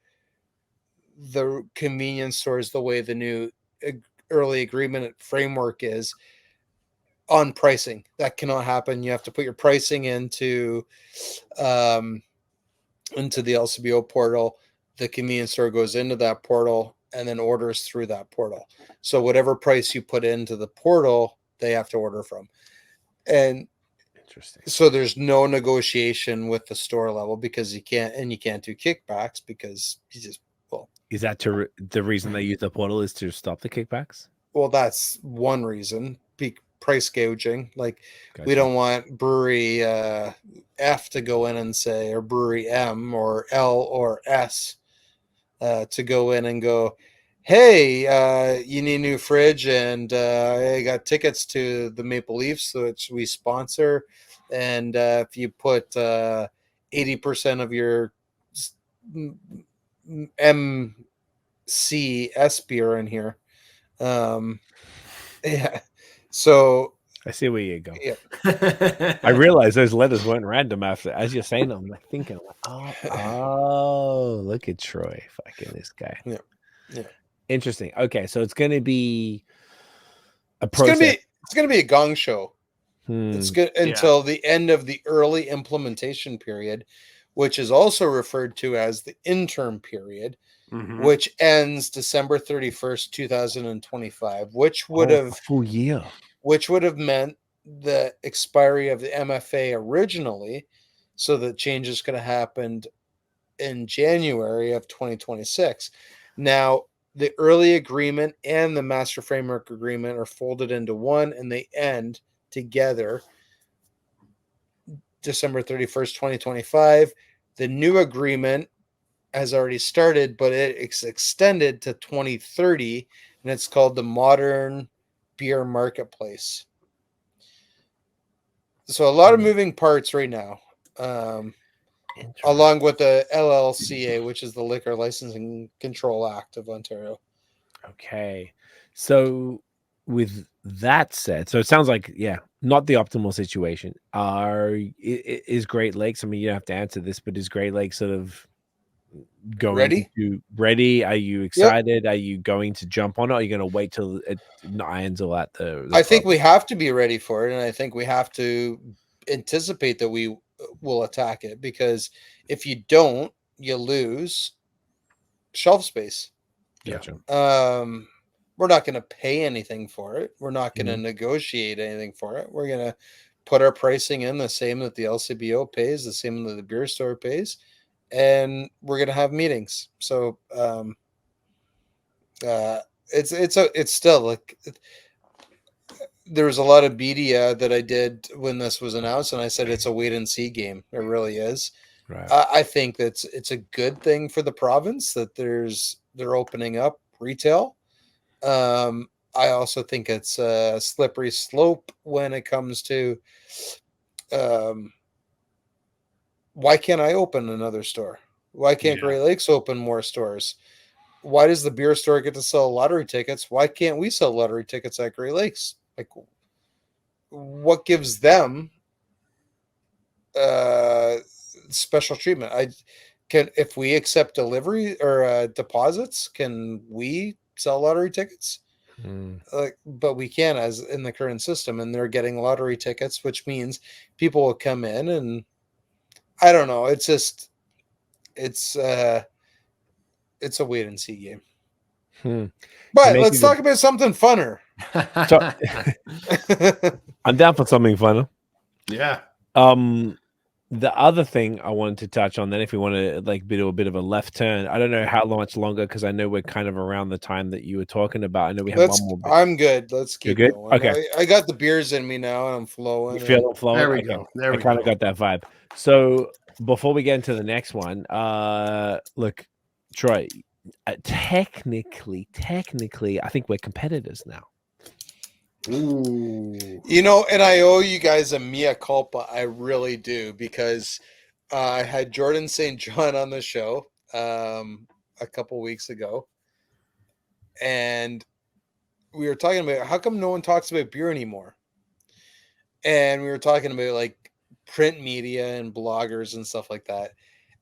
the convenience stores the way the new early agreement framework is on pricing. That cannot happen. You have to put your pricing into the LCBO portal. The convenience store goes into that portal and then orders through that portal. So whatever price you put into the portal, they have to order from. And interesting. So there's no negotiation with the store level, because you can't do kickbacks, because you just, is that the reason they use the portal is to stop the kickbacks? Well, that's one reason. Price gouging. Like, we don't want brewery F to go in and say, or brewery M or L or S to go in and go, hey, you need a new fridge, and I got tickets to the Maple Leafs, which we sponsor, and if you put 80% of your MCS beer in here, so I see where you go. Yeah. I realized those letters weren't random after, as you're saying them. I'm like thinking, oh, look at Troy, fucking this guy. Yeah. Interesting. Okay, so it's going to be a process. It's going to be a gong show. It's good until the end of the early implementation period, which is also referred to as the interim period, which ends December 31st, 2025, which would have a full year. Which would have meant the expiry of the MFA originally, so that changes could have happened in January of 2026. Now, the early agreement and the master framework agreement are folded into one, and they end together December 31st, 2025. The new agreement has already started, but it's extended to 2030, and it's called the Modern Beer Marketplace. So a lot of moving parts right now. along with the LLCA, which is the Liquor Licensing Control Act of Ontario. Okay. So with that said, so it sounds like, yeah, not the optimal situation. Is Great Lakes, I mean, you don't have to answer this, but is Great Lakes sort of Ready? ready? Are you excited? Are you going to jump on it? Or are you going to wait till it irons all at the I think we have to be ready for it, and I think we have to anticipate that we will attack it, because if you don't, you lose shelf space. Gotcha. We're not going to pay anything for it. We're not going to negotiate anything for it. We're going to put our pricing in the same that the LCBO pays, the same that the beer store pays, and we're going to have meetings. So it's still like, there was a lot of media that I did when this was announced, and I said it's a wait and see game. It really is. Right. I think that it's a good thing for the province that they're opening up retail. I also think it's a slippery slope when it comes to why can't I open another store? Why can't Great Lakes open more stores? Why does the beer store get to sell lottery tickets? Why can't we sell lottery tickets at Great Lakes? Like, what gives them special treatment? If we accept delivery or deposits, can we sell lottery tickets? But we can, as in the current system, and they're getting lottery tickets, which means people will come in, and I don't know. It's just it's a wait and see game. But let's talk about something funner. I'm down for something funner. Yeah. The other thing I wanted to touch on, then, if we want to do a bit of a left turn, I don't know how much longer, because I know we're kind of around the time that you were talking about. I know we have one more bit. I'm good. Let's keep good? going. Okay. I got the beers in me now, and I'm flowing. You feel it flowing? There we go. There we I kind of got that vibe. So before we get into the next one, look, Troy, technically, I think we're competitors now. Ooh. You know, and I owe you guys a mea culpa. I really do, because I had Jordan St. John on the show a couple weeks ago, and we were talking about how come no one talks about beer anymore. And we were talking about like print media and bloggers and stuff like that.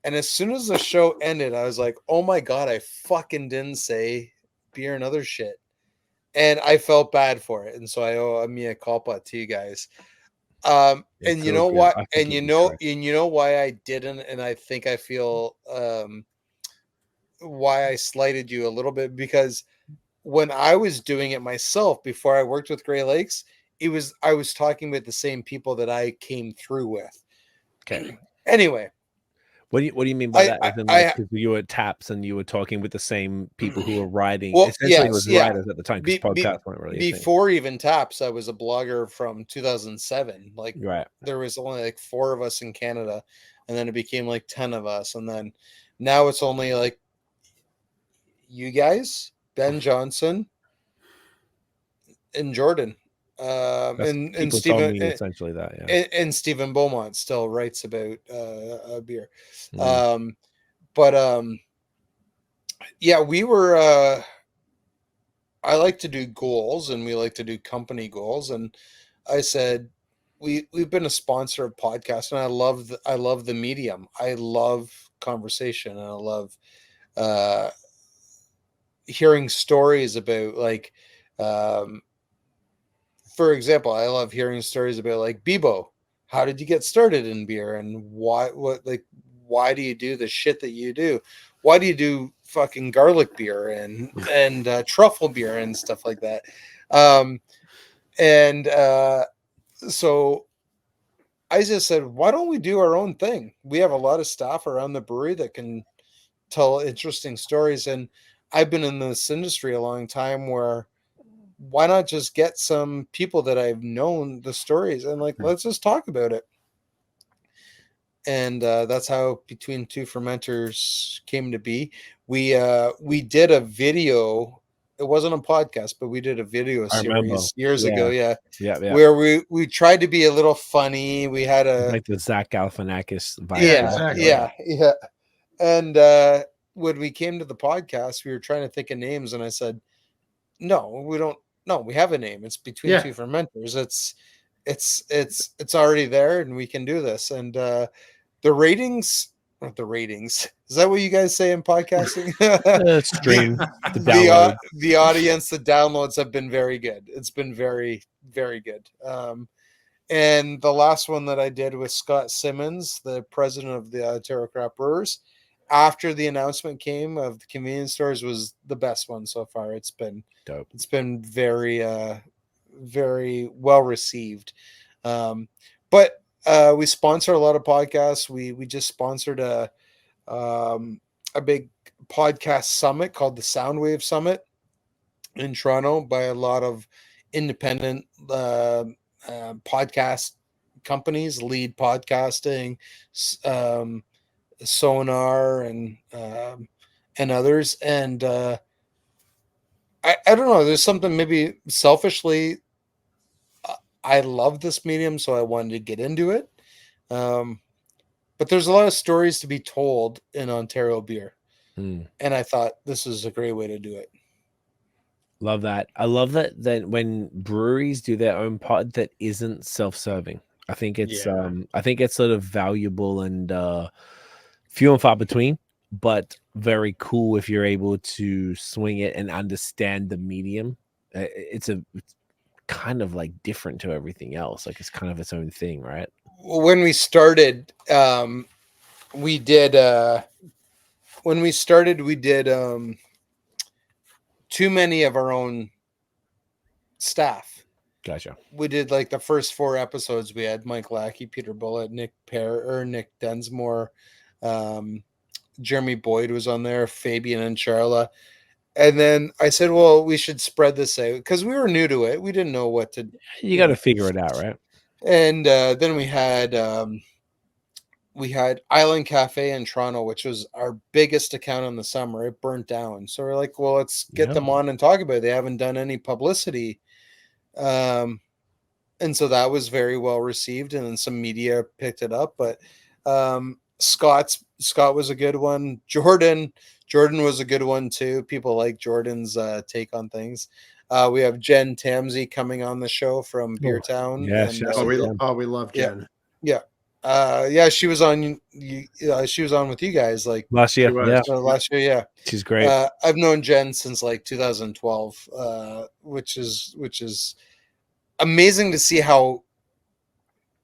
And as soon as the show ended, I was like, oh my God, I fucking didn't say beer and other shit. And I felt bad for it. And so I owe a mea culpa to you guys. And you know what? And you know why I didn't, and I think I feel why I slighted you a little bit, because when I was doing it myself before I worked with Great Lakes, I was talking with the same people that I came through with. Okay. Anyway. What do you mean by that? Because you were at Taps and you were talking with the same people who were writing. Well, essentially, it was writers at the time, because podcasts weren't really before even Taps. I was a blogger from 2007. Like, there was only like 4 of us in Canada, and then it became like 10 of us, and then now it's only like you guys, Ben Johnson, and Jordan. And Stephen, essentially that, and Stephen Beaumont still writes about beer. Yeah, we were I like to do goals, and we like to do company goals, and I said we've been a sponsor of podcasts, and I love the medium. I love conversation, and I love hearing stories about, like, for example, I love hearing stories about like Bebo. How did you get started in beer, and why do you do the shit that you do? Why do you do fucking garlic beer and truffle beer and stuff like that? So I just said, why don't we do our own thing? We have a lot of staff around the brewery that can tell interesting stories, and I've been in this industry a long time, where why not just get some people that I've known the stories, and like, let's just talk about it. And that's how Between Two Fermenters came to be. We did a video it wasn't a podcast, but we did a video I remember. series years ago. Yeah. Yeah. Where we tried to be a little funny. We had Like the Zach Galifianakis vibe. Yeah, exactly. Yeah. And when we came to the podcast, we were trying to think of names, and I said, no, we don't. No, we have a name. It's Between Two Fermenters. It's already there, and we can do this. And the ratings. The ratings. Is that what you guys say in podcasting? Stream the audience, the downloads have been very good. It's been very, very good. And the last one that I did with Scott Simmons, the president of the Ontario Craft Brewers, after the announcement came of the convenience stores, was the best one so far. It's been dope. It's been very, very well received. But we sponsor a lot of podcasts. We just sponsored a big podcast summit called the Soundwave Summit in Toronto by a lot of independent podcast companies, Lead Podcasting, Sonar, and others. And I don't know. There's something maybe selfishly. I love this medium, so I wanted to get into it. But there's a lot of stories to be told in Ontario beer. And I thought this is a great way to do it. Love that. I love that when breweries do their own pod that isn't self-serving. I think it's sort of valuable and few and far between, but very cool if you're able to swing it and understand the medium. It's kind of like different to everything else. Like it's kind of its own thing, right? When we started, we did too many of our own staff. Gotcha. We did like the first 4 episodes. We had Mike Lackey, Peter Bullitt, Nick Densmore, Jeremy Boyd was on there, Fabian and Charla. And then I said, well, we should spread this out because we were new to it. We didn't know what to. You got to figure it out, right? And then we had Island Cafe in Toronto, which was our biggest account in the summer. It burnt down. So we're like, well, let's get them on and talk about it. They haven't done any publicity. And so that was very well received. And then some media picked it up. But Scott was a good one. Jordan was a good one too. People like Jordan's take on things. We have Jen Tamsey coming on the show from Beer Town. Yeah, we love Jen. Yeah, she was on. She was on with you guys like last year. Last year, yeah. She's great. I've known Jen since like 2012, which is amazing to see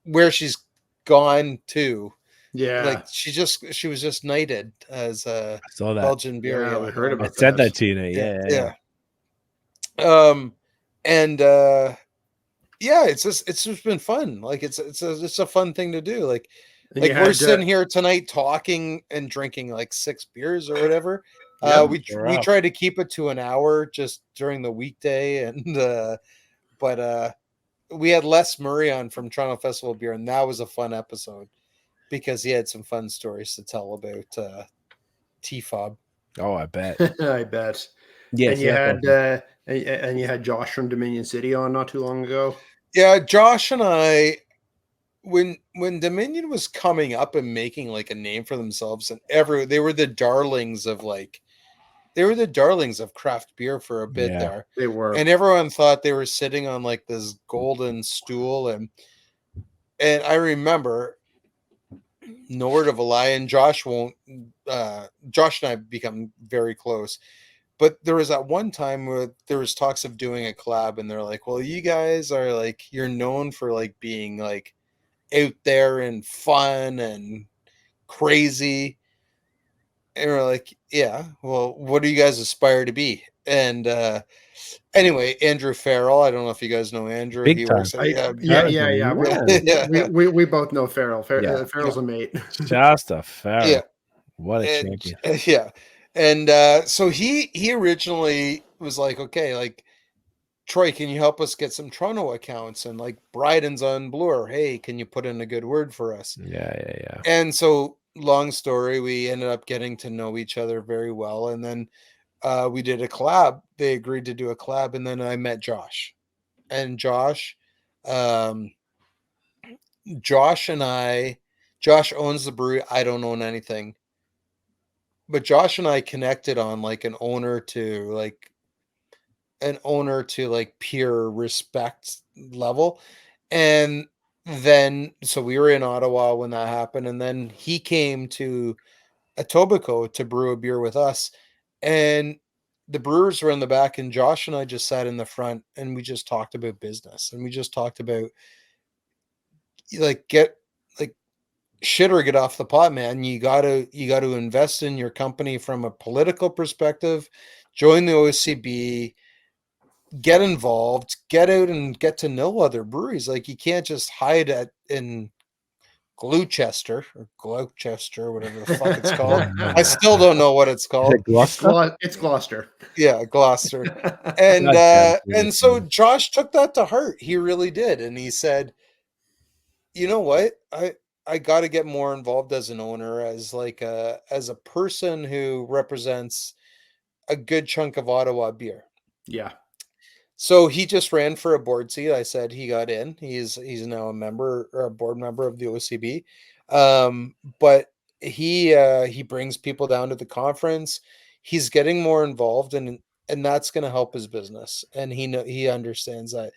where she's gone to. Yeah, like she was just knighted as a Belgian beer. Yeah, I heard about that. I said that to you, Nate. Yeah. It's just been fun. Like it's a fun thing to do. Like we're sitting here tonight talking and drinking like 6 beers or whatever. We try to keep it to an hour just during the weekday, and but we had Les Murray on from Toronto Festival Beer, and that was a fun episode because he had some fun stories to tell about TFOB. Oh, I bet. I bet. Yes, and you had Josh from Dominion City on not too long ago. Yeah, Josh and I, when Dominion was coming up and making like a name for themselves, and they were the darlings of craft beer for a bit there. They were, and everyone thought they were sitting on like this golden stool, and I remember, no word of a lie, and Josh and I become very close. But there was that one time where there was talks of doing a collab, and they're like, well, you guys are like, you're known for like being like out there and fun and crazy. And we're like, yeah, well, what do you guys aspire to be? And anyway, Andrew Farrell, I don't know if you guys know Andrew. Big time. We both know Farrell. Farrell's a mate. Shasta Farrell. Yeah. What a champion. Yeah. And so he originally was like, okay, like, Troy, can you help us get some Toronto accounts? And like Bryden's on Bloor. Hey, can you put in a good word for us? Yeah. And so long story, we ended up getting to know each other very well. And then we did a collab. They agreed to do a collab, and then I met Josh. And Josh and Josh owns the brewery. I don't own anything. But Josh and I connected on like an owner to like peer respect level. And then so we were in Ottawa when that happened, and then he came to Etobicoke to brew a beer with us, and the brewers were in the back, and Josh and I just sat in the front, and we just talked about business, and we just talked about like get like shit or get off the pot, man. You gotta invest in your company from a political perspective, join the OCB, get involved, get out and get to know other breweries. Like you can't just hide in Gloucester or Gloucester, whatever the fuck it's called. I still don't know what it's called. It's Gloucester. Yeah, Gloucester. And so Josh took that to heart. He really did. And he said, you know what? I got to get more involved as an owner, as a person who represents a good chunk of Ottawa beer. Yeah. So he just ran for a board seat. I said he got in. He's now a member or a board member of the OCB. But he brings people down to the conference. He's getting more involved, and that's going to help his business. And he understands that.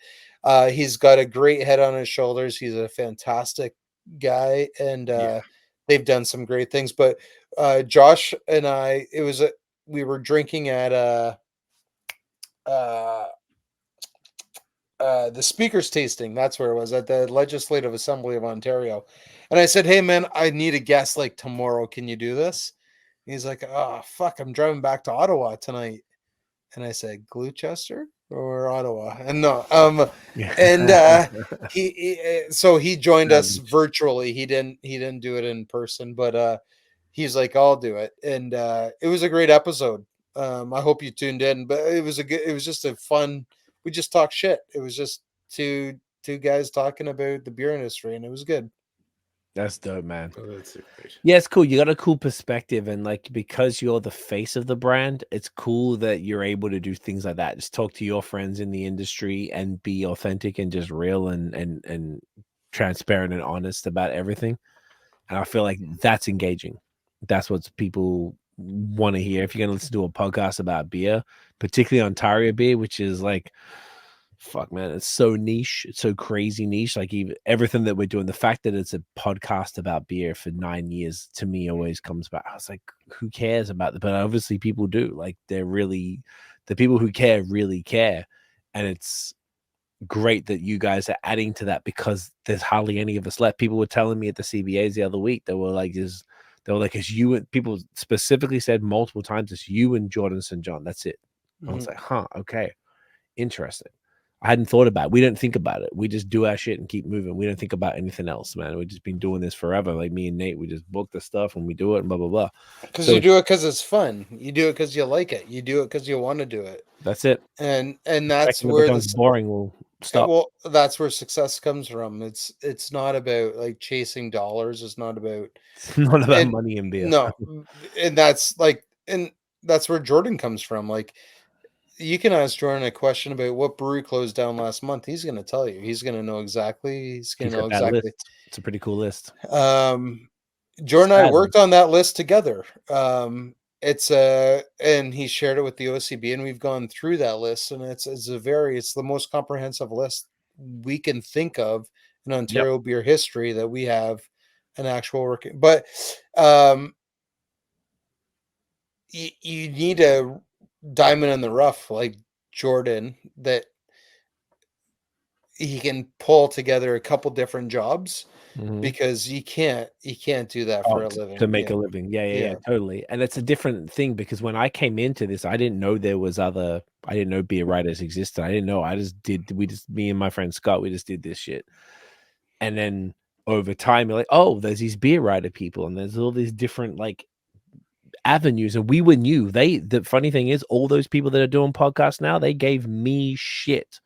He's got a great head on his shoulders. He's a fantastic guy, and they've done some great things. But Josh and I, we were drinking at the speakers tasting. That's where it was, at the Legislative Assembly of Ontario. And I said, hey man, I need a guest like tomorrow. Can you do this? And he's like, oh fuck, I'm driving back to Ottawa tonight. And I said, Gloucester or Ottawa? And no, so he joined us virtually. He didn't do it in person, but he's like, I'll do it. And it was a great episode. I hope you tuned in, but it was just a fun, we just talked shit. It was just two guys talking about the beer industry, and it was good. That's dope, man. Oh, that's super great. Yeah, it's cool. You got a cool perspective, and like because you're the face of the brand, it's cool that you're able to do things like that. Just talk to your friends in the industry and be authentic and just real and transparent and honest about everything. And I feel like that's engaging. That's what people want to hear. If you're going to listen to a podcast about beer, particularly Ontario beer, which is like, fuck man, it's so niche, it's so crazy niche. Like even everything that we're doing, the fact that it's a podcast about beer for 9 years to me always comes back. I was like, who cares about it? But obviously people do. Like they're really, the people who care really care. And it's great that you guys are adding to that, because there's hardly any of us left. People were telling me at the CBAs the other week, they were like, is you, and people specifically said multiple times, it's you and Jordan St. John. That's it. I was like, huh, okay, interesting. I hadn't thought about it. We don't think about it. We just do our shit and keep moving. We don't think about anything else, man. We've just been doing this forever. Like me and Nate, we just book the stuff and we do it and blah, blah, blah. Because you do it because it's fun. You do it because you like it. You do it because you want to do it. That's it. And that's where it's boring. We'll stop. Well, that's where success comes from. It's not about like chasing dollars. It's not about money and beer. No, and that's where Jordan comes from. Like, you can ask Jordan a question about what brewery closed down last month. He's going to tell you. He's going to know exactly. He's going to know exactly. It's a pretty cool list. Jordan and I worked on that list together. And he shared it with the OCB, and we've gone through that list, and it's the most comprehensive list we can think of in Ontario beer history that we have an actual working. But you need a diamond in the rough like Jordan, that he can pull together a couple different jobs, because you can't do that for a living, to make a living. Yeah, totally. And it's a different thing, because when I came into this, I didn't know I didn't know beer writers existed. I didn't know. Me and my friend Scott, we just did this shit. And then over time, you're like, oh, there's these beer writer people, and there's all these different like avenues, and we were new. The funny thing is, all those people that are doing podcasts now, they gave me shit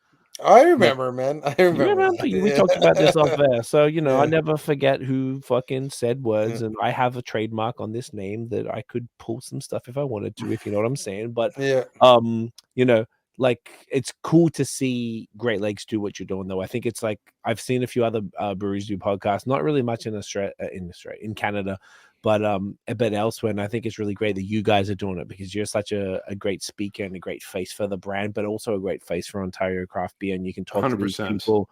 I remember, man. I You remember. remember? We talked about this off there. So, I Yeah. never forget who fucking said words, Yeah. and I have a trademark on this name that I could pull some stuff if I wanted to, if you know what I'm saying. But, Yeah. like, it's cool to see Great Lakes do what you're doing, though. I think it's like I've seen a few other breweries do podcasts, not really much in in Canada, but elsewhere. And I think it's really great that you guys are doing it, because you're such a great speaker and a great face for the brand, but also a great face for Ontario craft beer. And you can talk to these 100%. people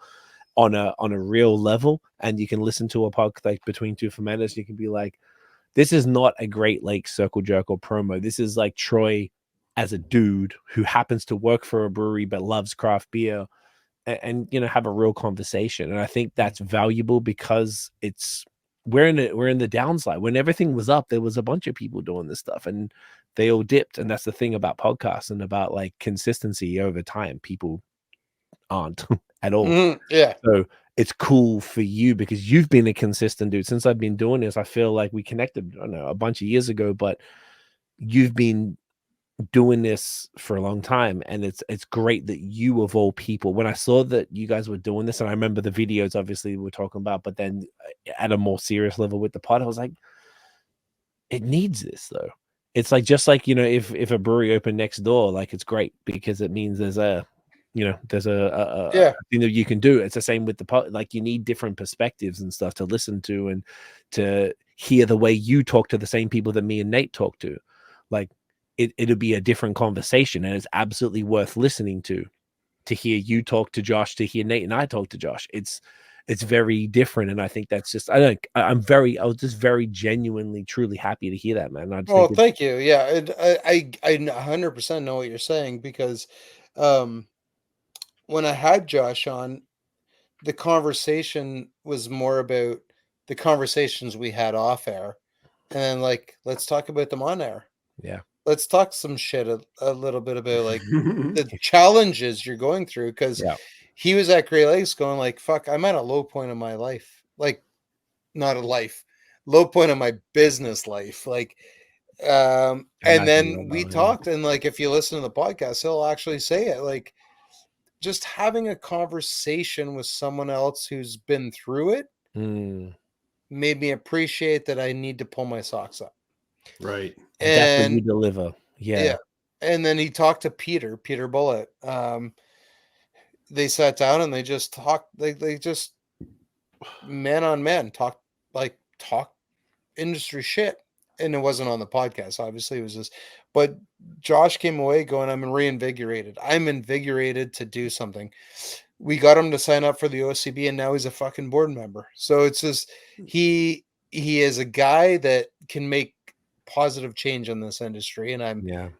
on a real level, and you can listen to a podcast like Between Two Fermenters. You can be like, this is not a Great Lakes circle jerk or promo. This is like Troy as a dude who happens to work for a brewery but loves craft beer, and have a real conversation. And I think that's valuable, because we're in the downslide. When everything was up, there was a bunch of people doing this stuff, and they all dipped. And that's the thing about podcasts and about like consistency over time. People aren't at all. Yeah. So it's cool for you, because you've been a consistent dude since I've been doing this. I feel like we connected, I don't know, a bunch of years ago, but you've been doing this for a long time, and it's great that you, of all people, when I saw that you guys were doing this, and I remember the videos obviously we're talking about, but then at a more serious level with the pod, I was like, it needs this though. It's like, just like, if a brewery opened next door, like, it's great because it means there's a thing that you can do. It's the same with the pod. Like, you need different perspectives and stuff to listen to, and to hear the way you talk to the same people that me and Nate talk to. Like, it'll be a different conversation, and it's absolutely worth listening to hear you talk to Josh, to hear Nate and I talk to Josh. It's very different, and I think that's just, I was just very genuinely, truly happy to hear that, man. Thank you. Yeah, and I 100% know what you're saying, because when I had Josh on, the conversation was more about the conversations we had off air, and then, like, let's talk about them on air. Yeah. Let's talk some shit a little bit about, like, the challenges you're going through, because he was at Great Lakes going like, fuck, I'm at a low point in my life. Like, not a life, low point in my business life. Like, and then we talked, and like, if you listen to the podcast, he'll actually say it, like, just having a conversation with someone else who's been through it made me appreciate that I need to pull my socks up. Right. And that's what you deliver. Yeah. And then he talked to Peter Bullitt. They sat down and they just talked, they just man on man talk industry shit. And it wasn't on the podcast, obviously. It was just, but Josh came away going, I'm reinvigorated. I'm invigorated to do something. We got him to sign up for the OCB, and now he's a fucking board member. So it's just, he is a guy that can make positive change in this industry. And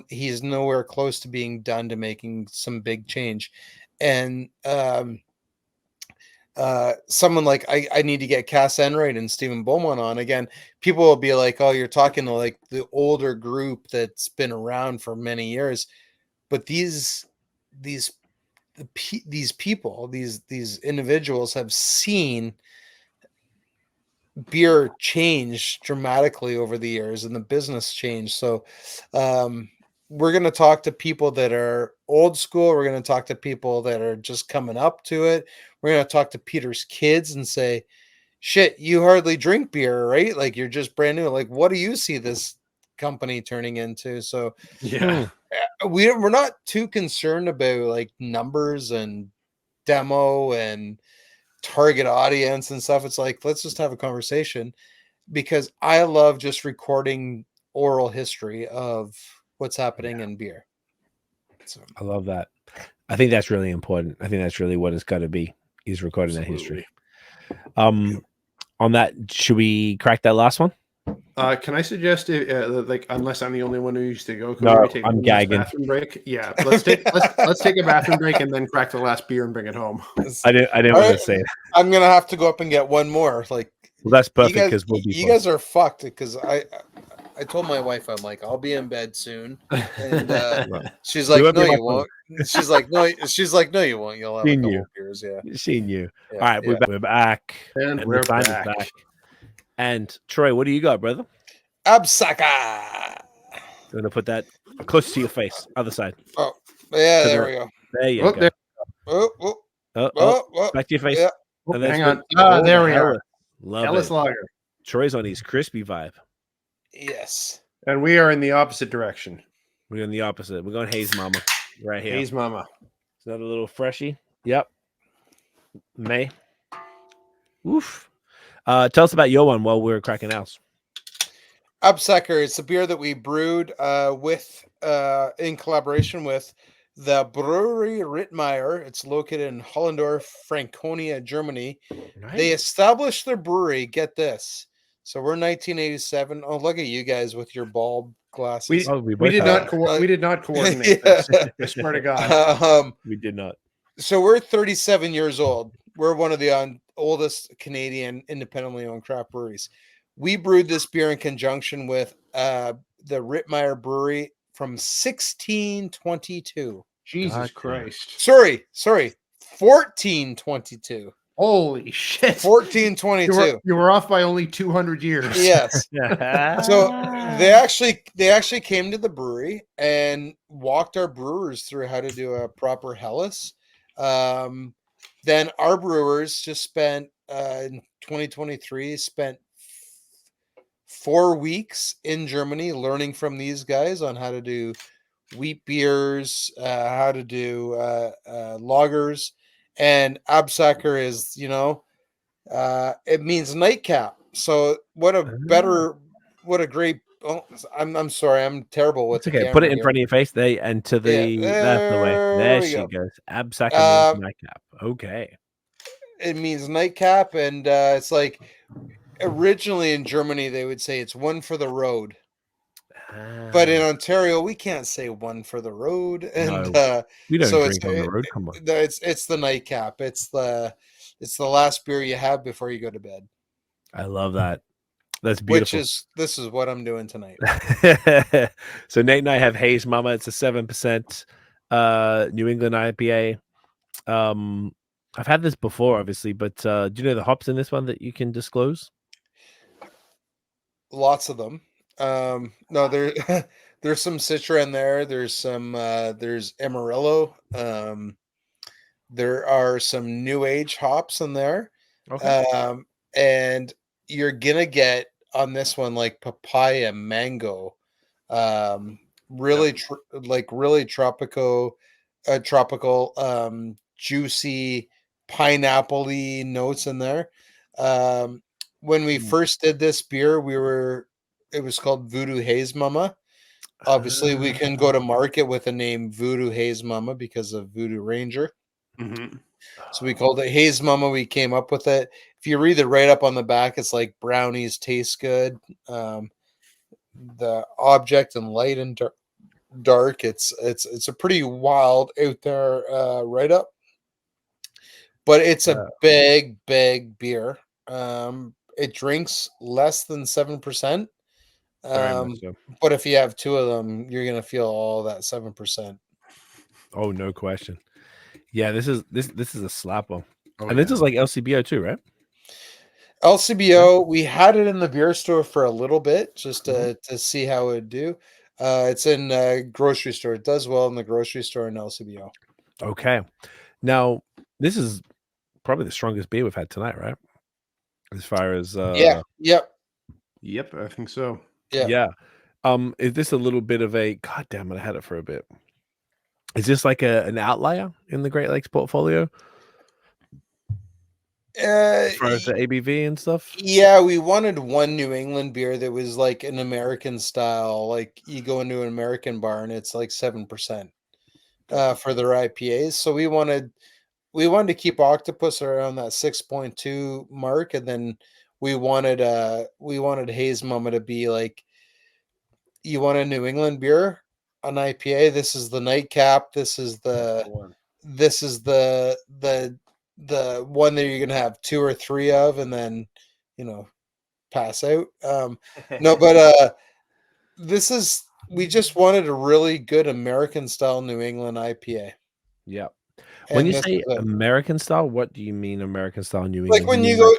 he's nowhere close to being done to making some big change. And someone like, I need to get Cass Enright and Stephen Beaumont on again. People will be like, oh, you're talking to like the older group that's been around for many years. But these people, these individuals have seen beer change dramatically over the years, and the business change. So we're going to talk to people that are old school. We're going to talk to people that are just coming up to it. We're going to talk to Peter's kids and say, shit, you hardly drink beer, right? Like, you're just brand new. Like, what do you see this company turning into? So we're not too concerned about like numbers and demo and target audience and stuff. It's like, let's just have a conversation, because I love just recording oral history of what's happening in beer. So I love that. I think that's really important. I think that's really what it's got to be, is recording that history. On that, should we crack that last one? Can I suggest, like, unless I'm the only one who used to go, no, I'm gagging. Bathroom break. Yeah, let's take a bathroom break and then crack the last beer and bring it home. I didn't want to say it. I'm gonna have to go up and get one more. Like, well, that's perfect, because you guys are fucked. Because I told my wife, I'm like, I'll be in bed soon, and she's like, no, you won't. She's like, no, you won't. You'll have a couple beers. Yeah, seen you. Yeah, all right, we're back, and we're back. And Troy, what do you got, brother? Absaka. I'm gonna put that close to your face, other side. Oh, yeah, there we go. There you go. Oh, oh, Oh, oh, oh, back to your face. yeah. Oh, And hang that's on. what- There we Hella. are. Love Ellis it. Lager. Troy's on his crispy vibe. Yes. And we are in the opposite direction. We're going the opposite. We're going Haze Mama right here. Haze Mama. It's another little freshie. Yep. May. Oof. Tell us about your one while we're cracking else. Absacker. It's a beer that we brewed in collaboration with the brewery Rittmeyer. It's located in Hollendorf, Franconia, Germany. They established their brewery. Get this. So we're 1987. Oh, look at you guys with your bulb glasses. We did not coordinate this. I swear to God. We did not. So we're 37 years old. We're one of the oldest Canadian independently owned craft breweries. We brewed this beer in conjunction with the Rittmeyer Brewery from 1622. Jesus Christ. Sorry, 1422. Holy shit. 1422. You were off by only 200 years. Yes. So they actually came to the brewery and walked our brewers through how to do a proper Helles. Then our brewers just spent in 2023 4 weeks in Germany learning from these guys on how to do wheat beers, how to do lagers, and Absacker is, it means nightcap. So what a great. Oh, I'm sorry, I'm terrible with it's okay. Put it in front of your face. That's the way. There she goes. Absacker means nightcap. Okay. It means nightcap, and it's like originally in Germany they would say it's one for the road. But in Ontario, we can't say one for the road, and we don't drink on the road. Come on, it's the nightcap. It's the last beer you have before you go to bed. I love that. That's beautiful. This is what I'm doing tonight. So Nate and I have Haze Mama. It's a 7% New England IPA. I've had this before, obviously, but do you know the hops in this one that you can disclose? Lots of them. No, there's some Citra in there. There's some there's Amarillo. There are some new age hops in there. Okay. And you're gonna get on this one like papaya, mango, really tropical, juicy pineapple-y notes in there. When we first did this beer, it was called Voodoo Haze Mama. Obviously, we couldn't go to market with the name Voodoo Haze Mama because of Voodoo Ranger. Mm-hmm. So we called it Haze Mama. We came up with it. If you read the write up on the back, it's like brownies taste good. The object and light and dark. It's a pretty wild out there write up, but it's a big beer. It drinks less than 7%. But if you have two of them, you're gonna feel all that 7%. Oh, no question. Yeah, this is a slapper. And this is like LCBO too, right? LCBO, we had it in the beer store for a little bit just to see how it would do. It's in a grocery store. It does well in the grocery store in LCBO. Okay. Now, this is probably the strongest beer we've had tonight, right? As far as Yep, I think so. Yeah. Is this a little bit of a God damn it, I had it for a bit. Is this like an outlier in the Great Lakes portfolio? As far as the ABV and stuff? Yeah, we wanted one New England beer that was like an American style. Like you go into an American bar and it's like 7% for their IPAs. So we wanted to keep Octopus around that 6.2 mark, and then we wanted Haze Mama to be like, you want a New England beer, an IPA. This is the nightcap. This is the one that you're gonna have 2 or 3 of, and then pass out. No, but we just wanted a really good American style New England IPA. Yeah. When you say American style, what do you mean American style New England? Like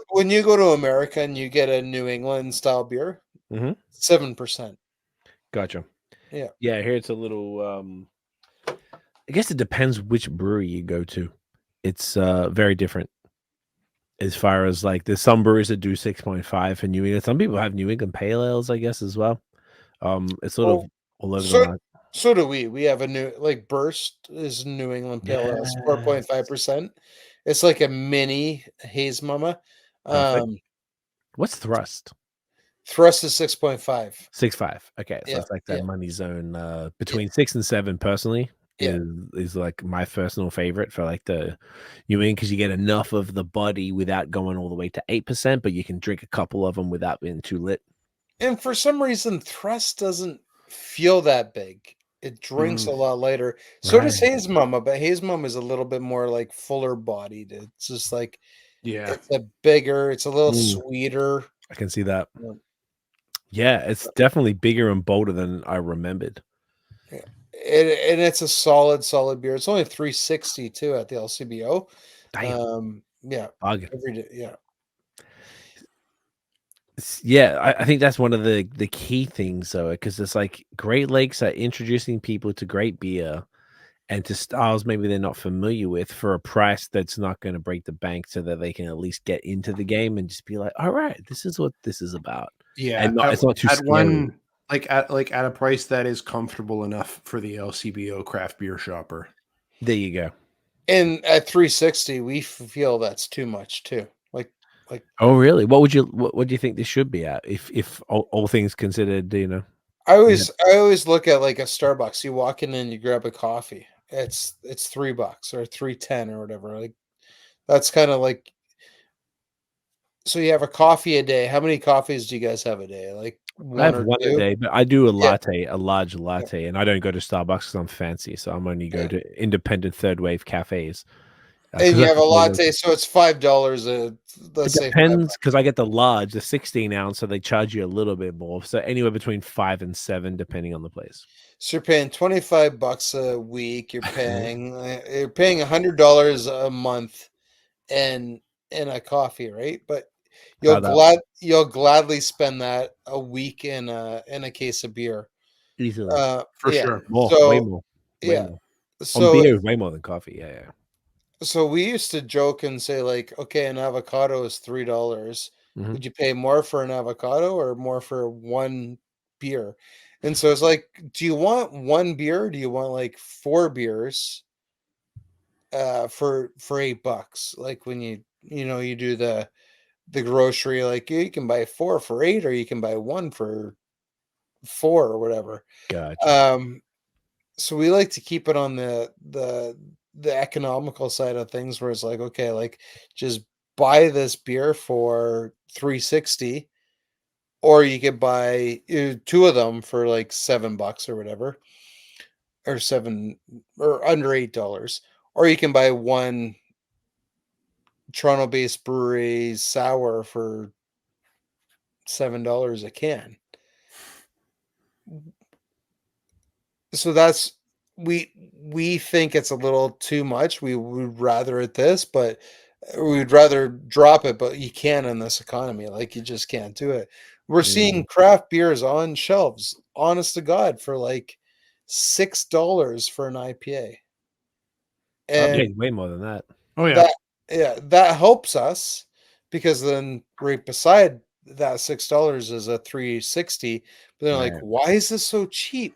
when you go to America and you get a New England style beer, 7%. Gotcha. Yeah. Yeah, here it's a little I guess it depends which brewery you go to. it's very different as far as like there's some breweries that do 6.5 for New England. Some people have New England Pale Ales, I guess, as well. It's sort of Well, all over the so market. so do we. We have a new like Burst is New England Pale Ale, it's Yeah, 4.5%. It's like a mini Haze Mama. perfect. What's Thrust? Thrust is 6.5. 6.5. Okay, so Yeah, it's like that yeah, money zone. yeah, Between 6 and 7, personally, yeah. is like my personal favorite for like the New England because you get enough of the body without going all the way to 8%, but you can drink a couple of them without being too lit. And for some reason, Thrust doesn't feel that big. It drinks a lot lighter. So does Right. Haze Mama, but Haze Mama is a little bit more like fuller bodied. It's just like Yeah. it's a bigger, it's a little Mm, sweeter. I can see that. um, Yeah, it's definitely bigger and bolder than I remembered. Yeah. And it's a solid beer. It's only 360 too at the LCBO. Damn, Yeah, bargain. every day. Yeah. Yeah, I think that's one of the key things though, because it's like Great Lakes are introducing people to great beer and to styles maybe they're not familiar with for a price that's not going to break the bank, so that they can at least get into the game and just be like, all right, this is what this is about, Yeah. and not it's not too At scary. one at a price that is comfortable enough for the LCBO craft beer shopper. There you go. And at 360, we feel that's too much too. Like Oh, really? What do you think this should be at if all things considered? You know, yeah. I always look at like a Starbucks. You walk in and you grab a coffee. It's $3 or 310 or whatever. Like that's kind of like so you have a coffee a day. How many coffees do you guys have a day? Like I one have or one a two? day, but I do a Yeah. latte, a large Yeah. latte, and I don't go to Starbucks because I'm fancy, so I'm only go Yeah. to independent third wave cafes And because you that's have a just where latte, so it's $5 it let's say depends because I $5. get the large, the 16 ounce, so they charge you a little bit more. So anywhere between 5 and 7, depending on the place. So you're paying $25 a week. You're paying $100 a month and a coffee, right? But About that you'll gladly spend that a week in a case of beer. easily. For Yeah. sure. More, way So more, way yeah. more. On So beer, way more than coffee. Yeah, yeah. we used to joke and say like, okay, an avocado is $3. Mhm. Would you pay more for an avocado or more for one beer? And so it's like, do you want one beer? Or do you want like four beers for $8? Like when you do the grocery, like you can buy four for 8 or you can buy one for 4 or whatever. Gotcha. Um so we like to keep it on the economical side of things where it's like, okay, like just buy this beer for 360 or you could buy two of them for like $7 or whatever or 7 or under $8 or you can buy one Toronto based brewery sour for $7 a can. So that's we think it's a little too much. We would rather at this, but we'd rather drop it, but you can't in this economy. Like you just can't do it. We're seeing Mm. craft beers on shelves, honest to God, for like $6 for an IPA. I'm And paying way more than that. Oh yeah. that that helps us because then right beside that $6 is a 360. But they're like, Right. why is this so cheap?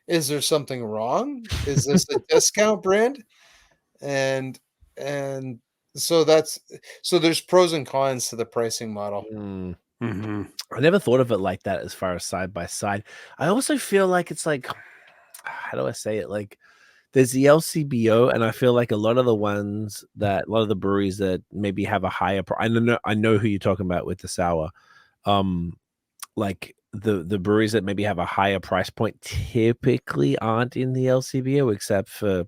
Is there something wrong? Is this a discount brand? And and so there's pros and cons to the pricing model. Mm. Hmm. I never thought of it like that as far as side by side. I also feel like it's like, how do I say it? Like, there's the LCBO, and I feel like a lot of the breweries that maybe have a higher I know who you're talking about with the sour. Like the breweries that maybe have a higher price point typically aren't in the LCBO except for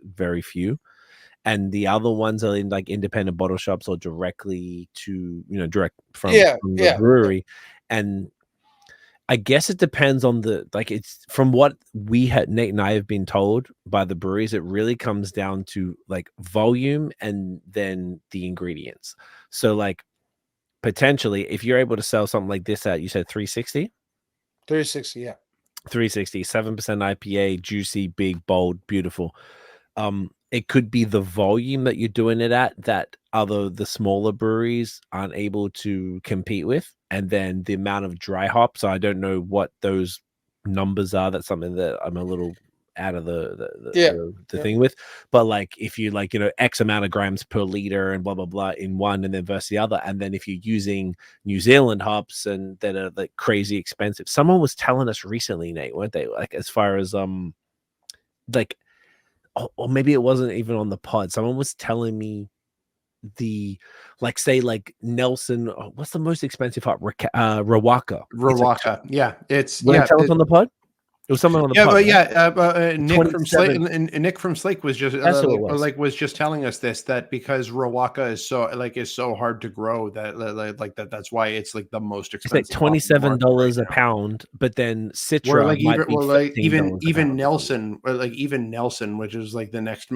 very few. And the other ones are in like independent bottle shops or directly to, direct Yeah, from the yeah, brewery. And I guess it depends on it's from what Nate and I have been told by the breweries, it really comes down to like volume and then the ingredients. So like potentially if you're able to sell something like this at, you said 360? 360, yeah. 360, 7% IPA, juicy, big, bold, beautiful. it could be the volume that you're doing it at that the smaller breweries aren't able to compete with, and then the amount of dry hops. I don't know what those numbers are. That's something that I'm a little out of the thing with. But like if you like, X amount of grams per liter and blah blah blah in one, and then versus the other, and then if you're using New Zealand hops and that are like crazy expensive. Someone was telling us recently, Nate, weren't they? Like as far as like, or maybe it wasn't even on the pod. Someone was telling me say Nelson. What's the most expensive hop? Rawaka. Rawaka. Yeah, it's When tell us on the pod. It was someone on the pod. But Nick from Slake was just was just telling us that because Rawaka is so hard to grow that's why it's like the most expensive. It's like $27 a pound, but then Citra even Nelson, which is like the next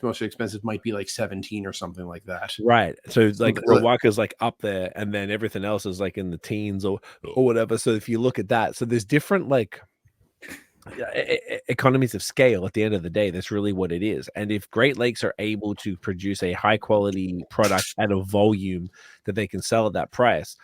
most expensive, might be like 17 or something like that. Right. So like Rawaka's like up there, and then everything else is like in the teens or whatever. So if you look at that, so there's different like economies of scale. At the end of the day, that's really what it is. And if Great Lakes are able to produce a high quality product at a volume that they can sell at that price,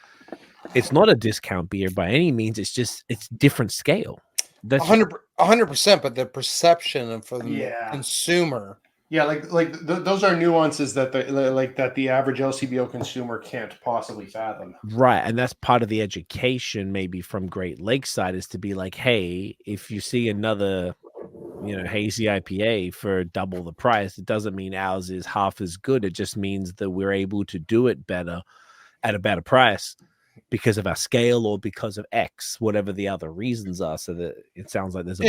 it's not a discount beer by any means. It's different scale. That's 100%. But the perception for the consumer. Yeah, those are nuances that the average LCBO consumer can't possibly fathom. Right, and that's part of the education maybe from Great Lakes side, is to be like, hey, if you see another, hazy IPA for double the price, it doesn't mean ours is half as good. It just means that we're able to do it better at a better price because of our scale or because of X, whatever the other reasons are. So that it sounds like there's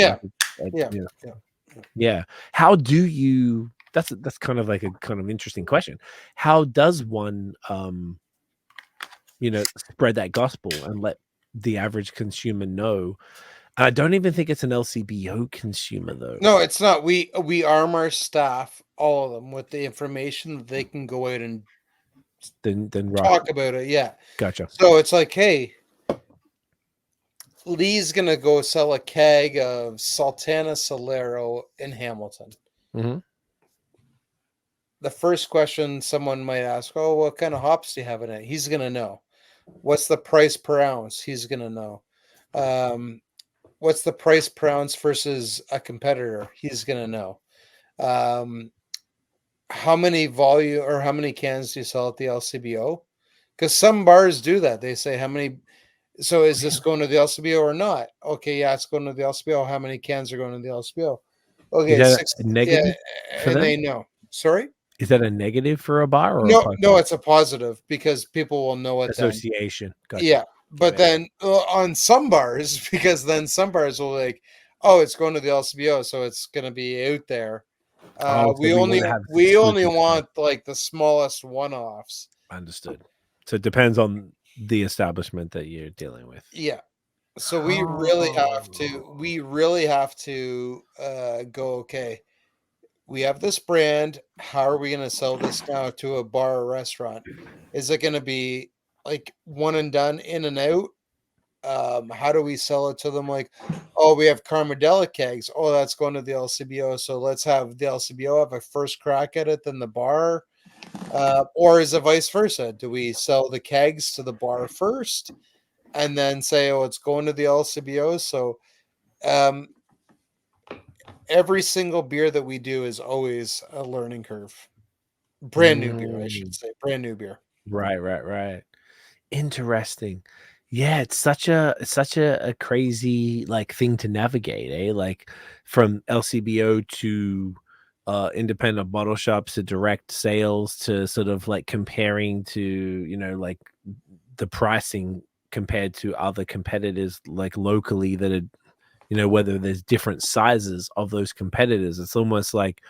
yeah. How do you? That's kind of like a kind of interesting question. How does one, spread that gospel and let the average consumer know? I don't even think it's an LCBO consumer though. No, it's not. We arm our staff, all of them, with the information that they can go out and then talk about it. Yeah, gotcha. So it's like, hey, Lee's gonna go sell a keg of Sultana Solero in Hamilton. Mm-hmm. The first question someone might ask, oh, what kind of hops do you have in it? He's gonna know. What's the price per ounce? He's gonna know. What's the price per ounce versus a competitor? He's gonna know. How many volume or how many cans do you sell at the LCBO? Because some bars do that. They say how many. So is this going to the LCBO or not? Okay, yeah, it's going to the LCBO. How many cans are going to the LCBO? Okay, is that negative and they know. Sorry, is that a negative for a bar? Or no, it's a positive because people will know it. Association. Gotcha. Yeah, but then on some bars, because then some bars will like, oh, it's going to the LCBO, so it's going to be out there. We only want like the smallest one-offs. Understood. So it depends on the establishment that you're dealing with. Yeah. So we really have to go, okay, we have this brand. How are we going to sell this now to a bar or restaurant? Is it going to be like one and done, in and out? How do we sell it to them? Like, oh, we have Karmadelic kegs. Oh, that's going to the LCBO. So let's have the LCBO have a first crack at it than the bar. Or is it vice versa? Do we sell the kegs to the bar first and then say, oh, it's going to the LCBO? So every single beer that we do is always a learning curve. Brand new beer, I should say. Brand new beer. Right. Interesting. Yeah, it's such a crazy like thing to navigate, eh? Like from LCBO to independent bottle shops to direct sales to sort of like comparing to, like the pricing compared to other competitors like locally that are, whether there's different sizes of those competitors. It's almost like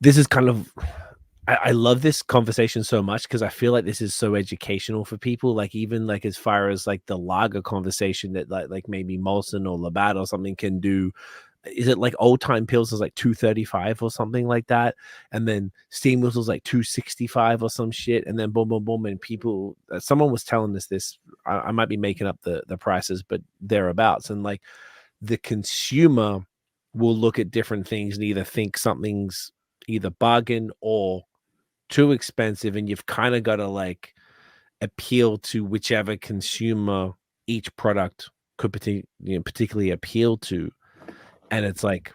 this is kind of, I love this conversation so much because I feel like this is so educational for people. Like even like as far as like the lager conversation that like maybe Molson or Labatt or something can do. Is it like old time pills is like 235 or something like that, and then steam whistles like 265 or some shit, and then boom, and people. Someone was telling us this. I might be making up the prices, but thereabouts, and like the consumer will look at different things and either think something's either bargain or too expensive, and you've kind of got to like appeal to whichever consumer each product could particularly appeal to. And it's like,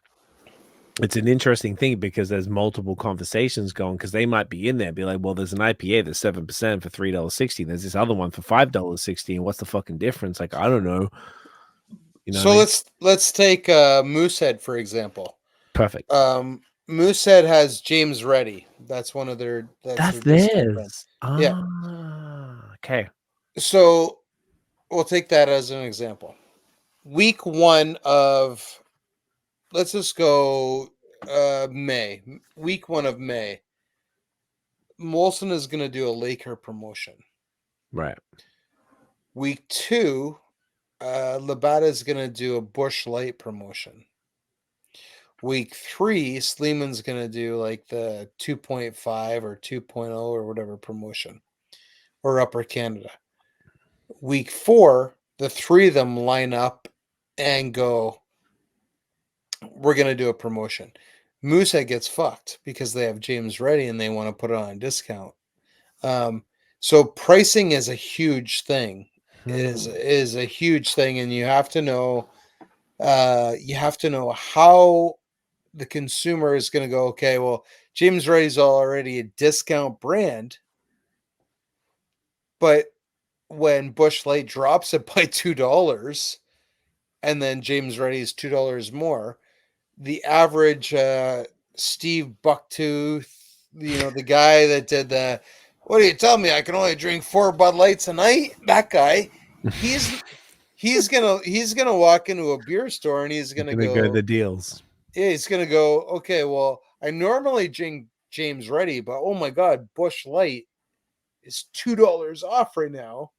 it's an interesting thing because there's multiple conversations going, because they might be in there be like, well, there's an IPA that's 7% for $3.60, there's this other one for $5.60, and what's the fucking difference? Like, I don't know. You know So what I mean? let's take Moosehead for example. Perfect. Moosehead has James Reddy. That's one of their That's their discount brand. theirs. Yeah. Okay. So we'll take that as an example. Week 1 of, let's just go May. Week 1 of May. Molson is going to do a Laker promotion. Right. Week 2, Labatt is going to do a Busch Light promotion. Week 3, Sleeman's going to do like the 2.5 or 2.0 or whatever promotion, or Upper Canada. Week 4, the 3 of them line up and go, we're going to do a promotion. Moosehead gets fucked because they have James Reddy and they want to put it on a discount. So pricing is a huge thing. Is a huge thing, and you have to know how the consumer is going to go, okay, well, James Reddy's already a discount brand, but when Busch Light drops it by $2 and then James Reddy is $2 more, the average Steve Bucktooth, the guy that did the, what do you tell me? I can only drink 4 Bud Lights a night. That guy, he's gonna walk into a beer store and he's gonna go the deals. Yeah, he's gonna go, okay, well, I normally drink James Reddy, but oh my god, Busch Light is $2 off right now.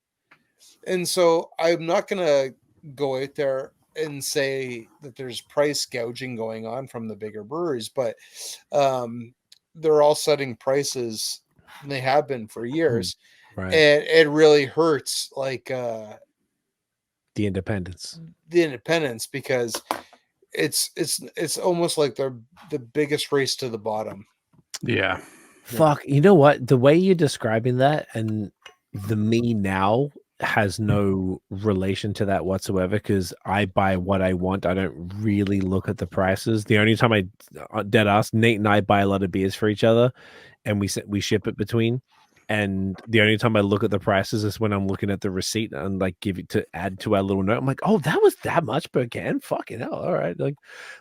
And so I'm not gonna go out there and say that there's price gouging going on from the bigger breweries, but they're all setting prices, and they have been for years. Right. And it really hurts like the independents because it's almost like they're the biggest race to the bottom. Yeah. Fuck, you know what? The way you're describing that and the me now has no relation to that whatsoever, because I buy what I want. I don't really look at the prices. The only time I dead ass, Nate and I buy a lot of beers for each other, and we ship it between. And the only time I look at the prices is when I'm looking at the receipt and like give it to add to our little note. I'm like, oh, that was that much per can. Fucking hell. All right.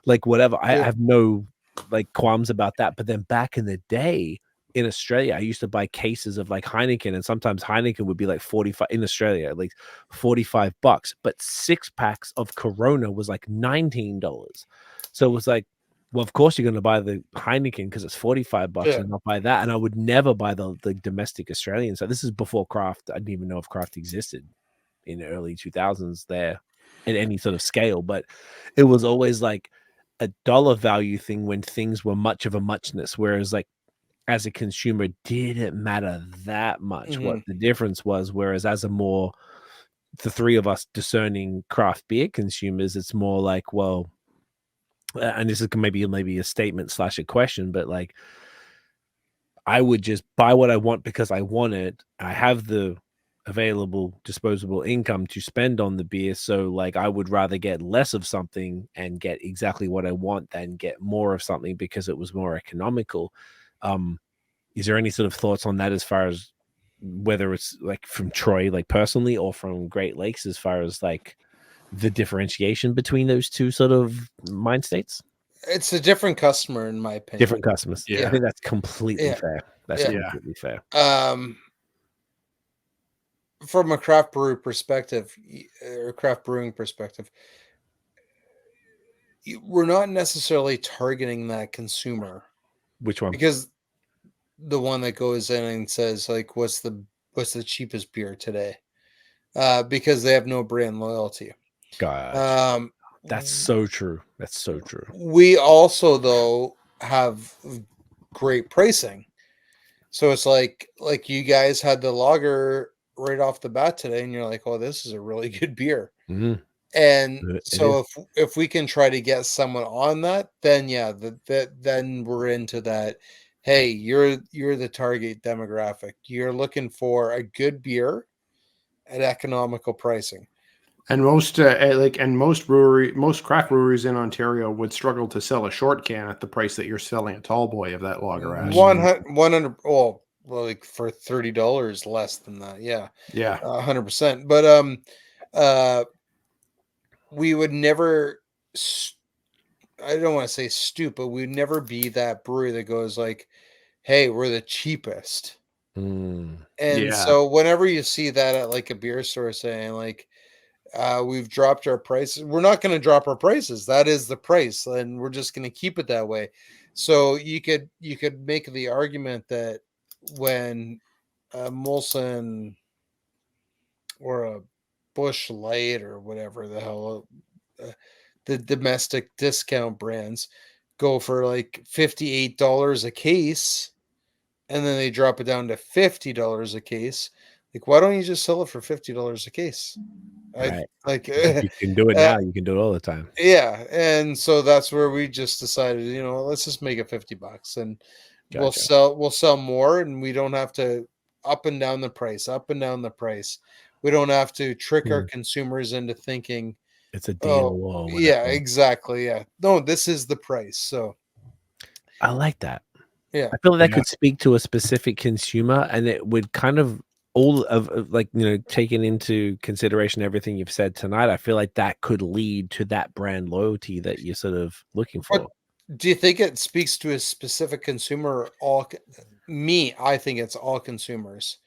Like whatever. I have no like qualms about that. But then back in the day in Australia, I used to buy cases of like Heineken, and sometimes Heineken would be like 45 in Australia, like $45, but 6 packs of Corona was like $19. So it was like, well, of course you're going to buy the Heineken because it's $45 and not buy that. And I would never buy the domestic Australian. So this is before craft. I didn't even know if craft existed in the early 2000s there in any sort of scale, but it was always like a dollar value thing when things were much of a muchness. Whereas like as a consumer, didn't matter that much what the difference was. Whereas as a more, the 3 of us discerning craft beer consumers, it's more like, well, and this is maybe a statement / a question, but like I would just buy what I want because I want it. I have the available disposable income to spend on the beer, so like I would rather get less of something and get exactly what I want than get more of something because it was more economical. Is there any sort of thoughts on that as far as whether it's like from Troy, like personally, or from Great Lakes, as far as like the differentiation between those two sort of mind states? It's a different customer, in my opinion. Different customers. Yeah. I think that's completely fair. That's completely fair. From a craft brew perspective or craft brewing perspective, we're not necessarily targeting that consumer. Which one? Because the one that goes in and says like, what's the cheapest beer today? Because they have no brand loyalty. God, that's so true. That's so true. We also though have great pricing. So it's like you guys had the lager right off the bat today, and you're like, oh, this is a really good beer. And It so is. if we can try to get someone on that, then yeah, then we're into that. Hey, you're the target demographic. You're looking for a good beer at economical pricing. And most most craft breweries in Ontario would struggle to sell a short can at the price that you're selling a tall boy of that lager at. 100, oh, well, like for $30 less than that. Yeah. Yeah. 100%. But uh we would never I don't want to say stoop, but we'd never be that brewery that goes like, hey, we're the cheapest. Mm. And Yeah. so whenever you see that at like a beer store saying like, we've dropped our prices, we're not going to drop our prices. That is the price, and we're just going to keep it that way. So you could make the argument that when Molson or a Bush Light or whatever the hell, the domestic discount brands go for like $58 a case, and then they drop it down to $50 a case. Like, why don't you just sell it for $50 a case? I Right. like, You can do it now. You can do it all the time. yeah, and so that's where we just decided, let's just make it $50, and Gotcha. we'll sell more, and we don't have to up and down the price, up and down the price. We don't have to trick our consumers into thinking, It's a deal oh, or yeah, whatever. exactly, yeah. No, this is the price. So I like that. yeah, I feel like that Yeah. could speak to a specific consumer, and it would kind of all of like, taking into consideration everything you've said tonight. I feel like that could lead to that brand loyalty that you're sort of looking but for. do you think it speaks to a specific consumer? Or me, I think it's all consumers.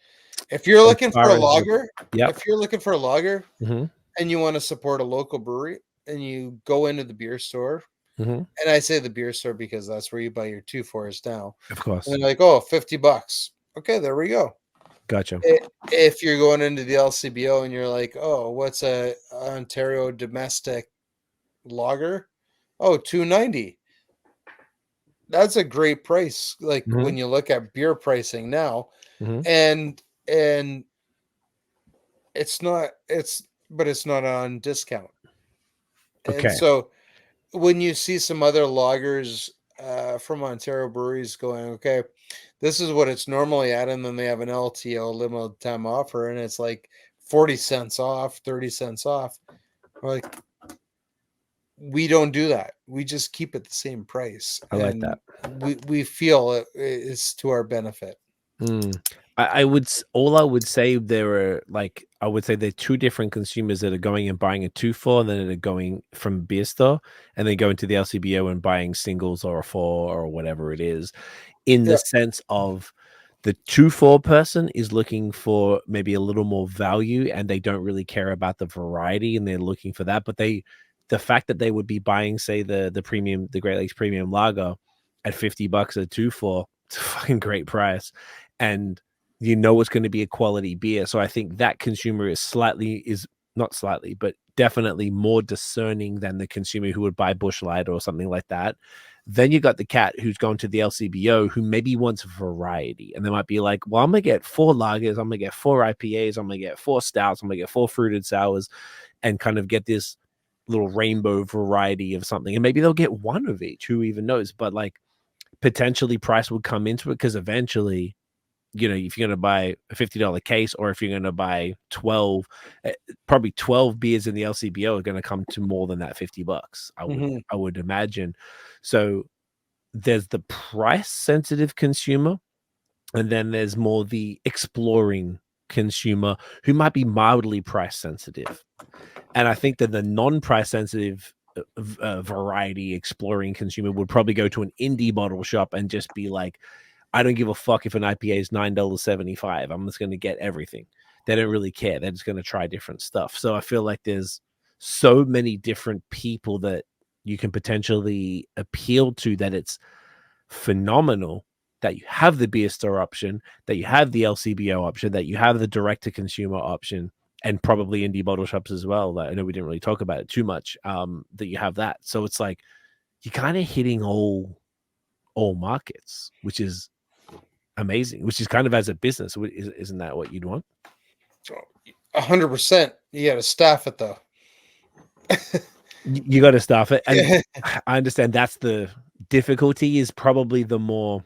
If you're As looking for far a as lager, yep. if you're looking for a lager Hmm. and you want to support a local brewery, and you go into the beer store, Hmm. and I say the beer store because that's where you buy your 2-4s now, Of and course. they're like, oh, $50. Okay, there we go. Gotcha. If you're going into the LCBO and you're like, oh, what's a Ontario domestic lager? Oh, $2.90. That's a great price. Like Hmm. when you look at beer pricing now, Hmm. and but it's not on discount. And Okay. so when you see some other lagers from Ontario breweries going, okay, this is what it's normally at, and then they have an LTO limited time offer, and it's like 40 cents off, 30 cents off. We're like, we don't do that. We just keep it the same price, I like that. and we feel it is to our benefit. Mm. I would all I would say there are like I would say there are two different consumers that are going and buying a 2-4, and then they're going from beer store and then going to the LCBO and buying singles or a 4 or whatever it is. In the Yeah. sense of the 2-4 person is looking for maybe a little more value, and they don't really care about the variety, and they're looking for that. But the fact that they would be buying, say, the premium, the Great Lakes Premium Lager at $50 a 2-4, it's a fucking great price, and it's going to be a quality beer. So I think that consumer is not slightly, but definitely more discerning than the consumer who would buy Busch Light or something like that. Then you got the cat who's gone to the LCBO who maybe wants variety, and they might be like, well, I'm gonna get 4 lagers, I'm gonna get 4 IPAs, I'm gonna get 4 stouts, I'm gonna get 4 fruited sours, and kind of get this little rainbow variety of something. And maybe they'll get one of each, who even knows? But like potentially price would come into it, because eventually, if you're going to buy a $50 case, or if you're going to buy 12, probably 12 beers in the LCBO are going to come to more than that $50. Mhm. I would imagine. So there's the price sensitive consumer, and then there's more the exploring consumer who might be mildly price sensitive. And I think that the non-price sensitive variety exploring consumer would probably go to an indie bottle shop and just be like, I don't give a fuck if an IPA is $9.75. I'm just going to get everything. They don't really care. They're just going to try different stuff. So I feel like there's so many different people that you can potentially appeal to, that it's phenomenal that you have the beer store option, that you have the LCBO option, that you have the direct to consumer option, and probably indie bottle shops as well. I know we didn't really talk about it too much. That you have that. So it's like you're kind of hitting all markets, which is amazing, which is kind of, as a business, isn't that what you'd want? 100%. You got to staff it though. You got to stuff it. And I understand that's the difficulty is probably the more.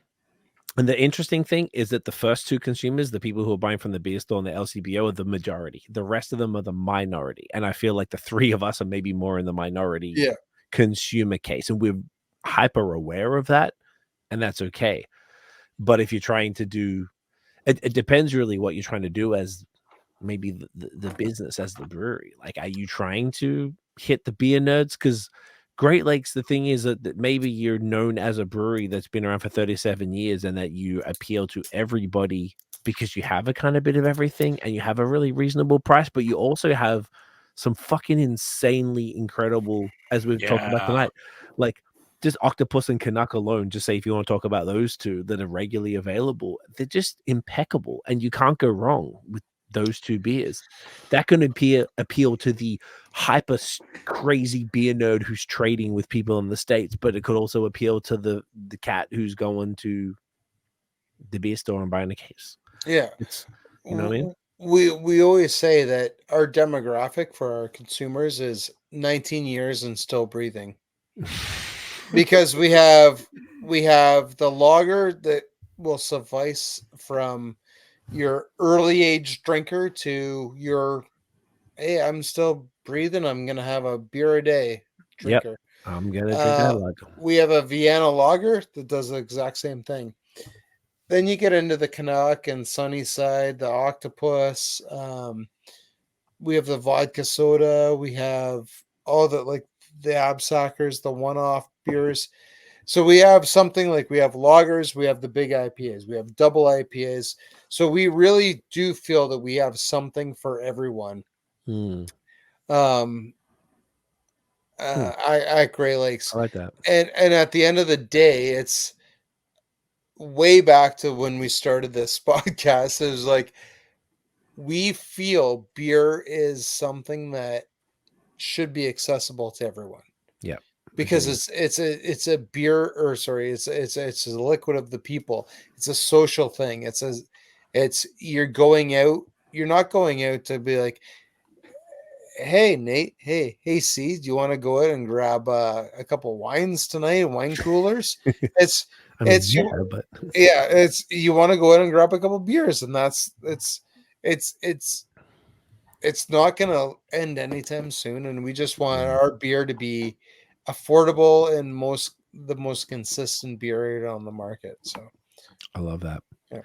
And the interesting thing is that the first two consumers, the people who are buying from the beer store and the LCBO, are the majority. The rest of them are the minority. And I feel like the three of us are maybe more in the minority consumer case. And we're hyper aware of that. And that's okay. But if you're trying to do, it depends really what you're trying to do as maybe the business, as the brewery. Like, are you trying to hit the beer nerds? Because Great Lakes, the thing is that maybe you're known as a brewery that's been around for 37 years and that you appeal to everybody because you have a kind of bit of everything and you have a really reasonable price, but you also have some fucking insanely incredible, as we've talked about tonight, like just Octopus and Canuck alone, just say if you want to talk about those two that are regularly available, they're just impeccable and you can't go wrong with those two beers. That can appeal to the hyper crazy beer nerd who's trading with people in the States, but it could also appeal to the cat who's going to the beer store and buying a case. Yeah. It's, you know what I mean? We always say that our demographic for our consumers is 19 years and still breathing. Because we have the lager that will suffice from your early age drinker to your, hey, I'm still breathing, I'm gonna have a beer a day drinker. Yep. I'm gonna drink that lager. We have a Vienna lager that does the exact same thing. Then you get into the Canuck and Sunnyside, the Octopus. We have the vodka soda. We have all the, like, the Absackers, the one-off beers. So we have something like, we have lagers, we have the big IPAs, we have double IPAs. So we really do feel that we have something for everyone. At Great Lakes. I like that. And at the end of the day, it's way back to when we started this podcast. It was like, we feel beer is something that should be accessible to everyone. Yeah. Because it's a beer, or sorry, it's a liquid of the people. It's a social thing. It's you're going out. You're not going out to be like, hey Nate, hey Cee, do you want to go out and grab a couple wines tonight, wine coolers? It's you want to go out and grab a couple beers, and it's not gonna end anytime soon. And we just want our beer to be affordable and the most consistent beer on the market. So I love that. Yeah.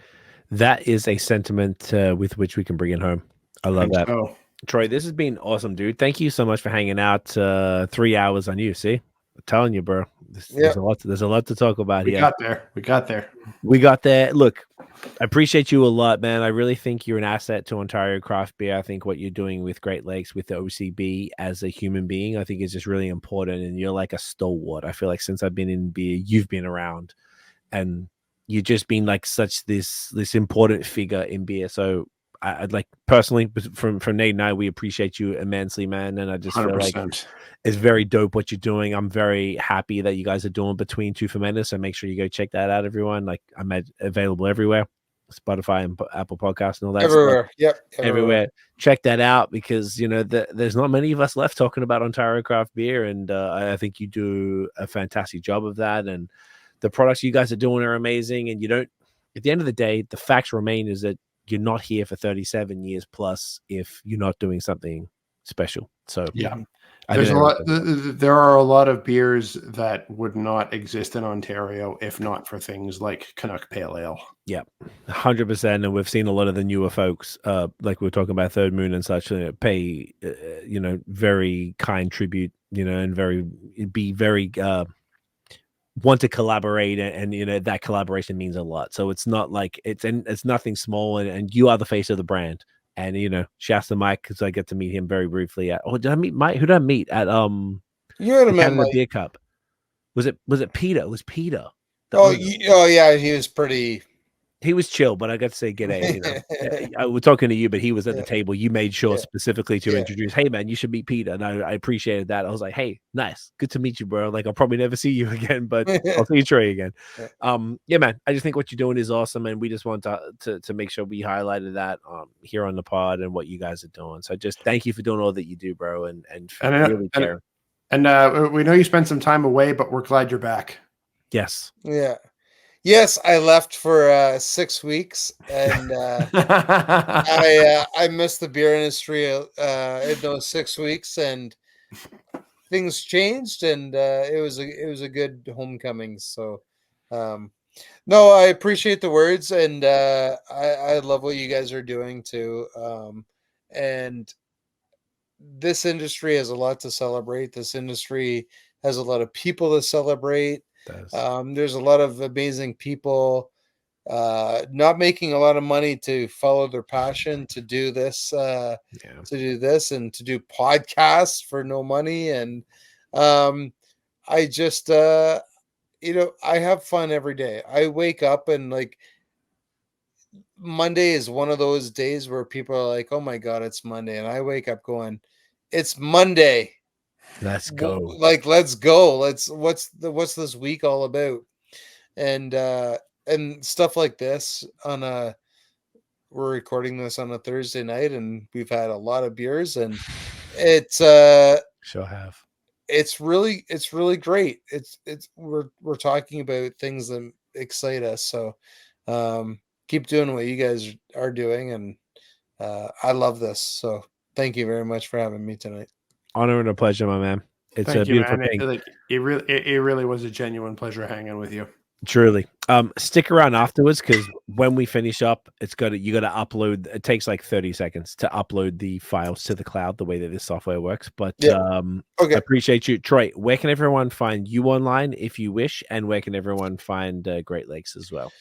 That is a sentiment with which we can bring it home. I love that. So. Troy, this has been awesome, dude. Thank you so much for hanging out 3 hours on you. See, I'm telling you, bro. There's a lot to talk about here. We got there. Look, I appreciate you a lot, man. I really think you're an asset to Ontario craft beer. I think what you're doing with Great Lakes, with the OCB as a human being, I think is just really important. And you're like a stalwart. I feel like since I've been in beer, you've been around, and you've just been like such this important figure in beer. So I'd like personally from Nate and I, we appreciate you immensely, man. And I just 100%. Feel like it's very dope what you're doing. I'm very happy that you guys are doing Between Two Fermenters. So make sure you go check that out, everyone. Like, I'm available everywhere, Spotify and Apple Podcasts and all that. Everywhere. Stuff. Yep. Everywhere. Check that out, because, you know, there's not many of us left talking about Ontario craft beer. And I think you do a fantastic job of that. And the products you guys are doing are amazing. And you don't, at the end of the day, the facts remain is that you're not here for 37 years plus if you're not doing something special. So yeah, there are a lot of beers that would not exist in Ontario if not for things like Canuck Pale Ale. Yeah, 100%. And we've seen a lot of the newer folks, like we were talking about Third Moon and such, pay, very kind tribute, and be very want to collaborate, and that collaboration means a lot. So it's not like it's nothing small, and you are the face of the brand. And shouts to Mike, because I get to meet him very briefly at did I meet Mike? Who did I meet at you had him at the Beer Cup? Was it Peter? It was Peter. Yeah, he was pretty He was chill, but I got to say, g'day. You know, I was talking to you, but he was at the table. You made sure specifically to introduce, hey man, you should meet Peter, and I appreciated that. I was like, hey, nice, good to meet you, bro. Like I'll probably never see you again, but I'll see you Troy again. Yeah, man. I just think what you're doing is awesome, and we just want to make sure we highlighted that here on the pod and what you guys are doing. So just thank you for doing all that you do, bro, and really care. And we know you spent some time away, but we're glad you're back. Yes. Yeah. Yes, I left for 6 weeks, and I missed the beer industry in those 6 weeks, and things changed, and it was a good homecoming. So, no, I appreciate the words, and I love what you guys are doing too. And this industry has a lot to celebrate. This industry has a lot of people to celebrate. There's a lot of amazing people not making a lot of money to follow their passion, to do this and to do podcasts for no money. And I just I have fun every day. I wake up and like Monday is one of those days where people are like, oh my god, it's Monday, and I wake up going, it's Monday. Let's go. Like, let's go. What's this week all about? And stuff like this we're recording this on a Thursday night, and we've had a lot of beers, and it's sure have. It's really great. We're talking about things that excite us. So keep doing what you guys are doing, and I love this. So thank you very much for having me tonight. Honor and a pleasure, my man. It's Thank a beautiful man. thing. It really was a genuine pleasure hanging with you. Truly. Stick around afterwards, because when we finish up, you gotta upload. It takes like 30 seconds to upload the files to the cloud, the way that this software works. But I appreciate you. Troy, where can everyone find you online if you wish, and where can everyone find Great Lakes as well?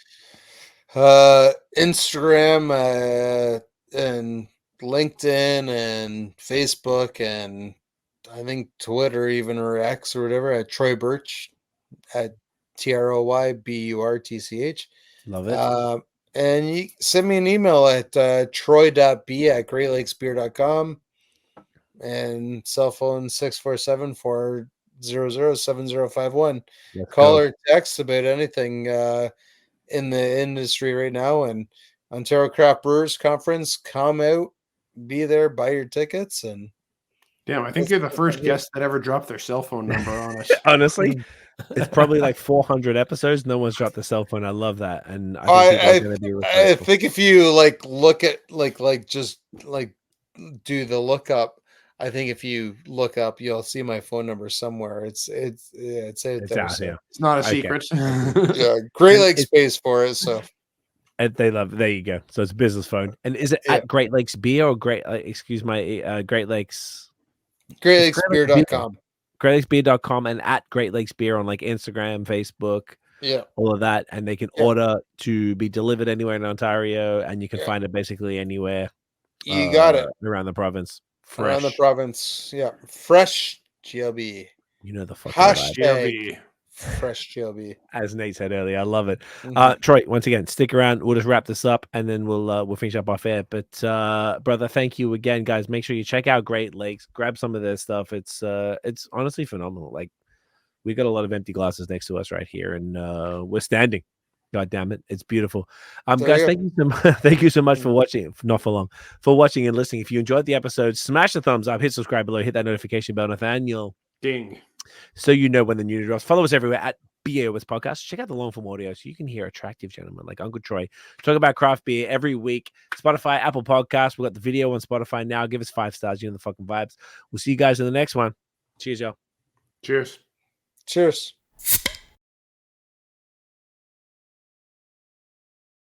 Instagram and LinkedIn and Facebook, and I think Twitter, even, or X or whatever, at Troy Burtch, at TroyBurtch. Love it. And you send me an email at troy.b@greatlakesbeer.com, and cell phone 647-400-7051. Call or text about anything in the industry right now. And Ontario Craft Brewers Conference, come out, be there, buy your tickets. And damn, I think you're the first guest that ever dropped their cell phone number on us. Honestly, it's probably like 400 episodes. No one's dropped the cell phone. I love that, and I think if you like look at just do the lookup, I think if you look up, you'll see my phone number somewhere. It's out there. So. It's not a secret. Yeah, Great Lakes pays for it, so. And they love. There you go. So it's a business phone. And is it at Great Lakes Beer or Great Lakes? GreatLakesBeer.com. GreatLakesBeer.com, and at Great Lakes Beer on like Instagram, Facebook, all of that, and they can order to be delivered anywhere in Ontario, and you can find it basically anywhere. You got it around the province. Fresh. Around the province, fresh GLB. You know the fucking hashtag fresh GLB. As Nate said earlier, I love it. Troy, once again, stick around. We'll just wrap this up, and then we'll finish up our fair. But brother, thank you again, guys. Make sure you check out Great Lakes. Grab some of their stuff. It's honestly phenomenal. Like, we got a lot of empty glasses next to us right here, and we're standing. God damn it, it's beautiful. Guys, thank you so much for watching. Not for long, for watching and listening. If you enjoyed the episode, smash the thumbs up, hit subscribe below, hit that notification bell, Nathaniel. Ding. So you know when the new drops. Follow us everywhere at BAOS Podcast. Check out the long form audio so you can hear attractive gentlemen like Uncle Troy talk about craft beer every week. Spotify, Apple Podcasts. We got the video on Spotify now. Give us 5 stars. You know the fucking vibes. We'll see you guys in the next one. Cheers, y'all. Cheers. Cheers.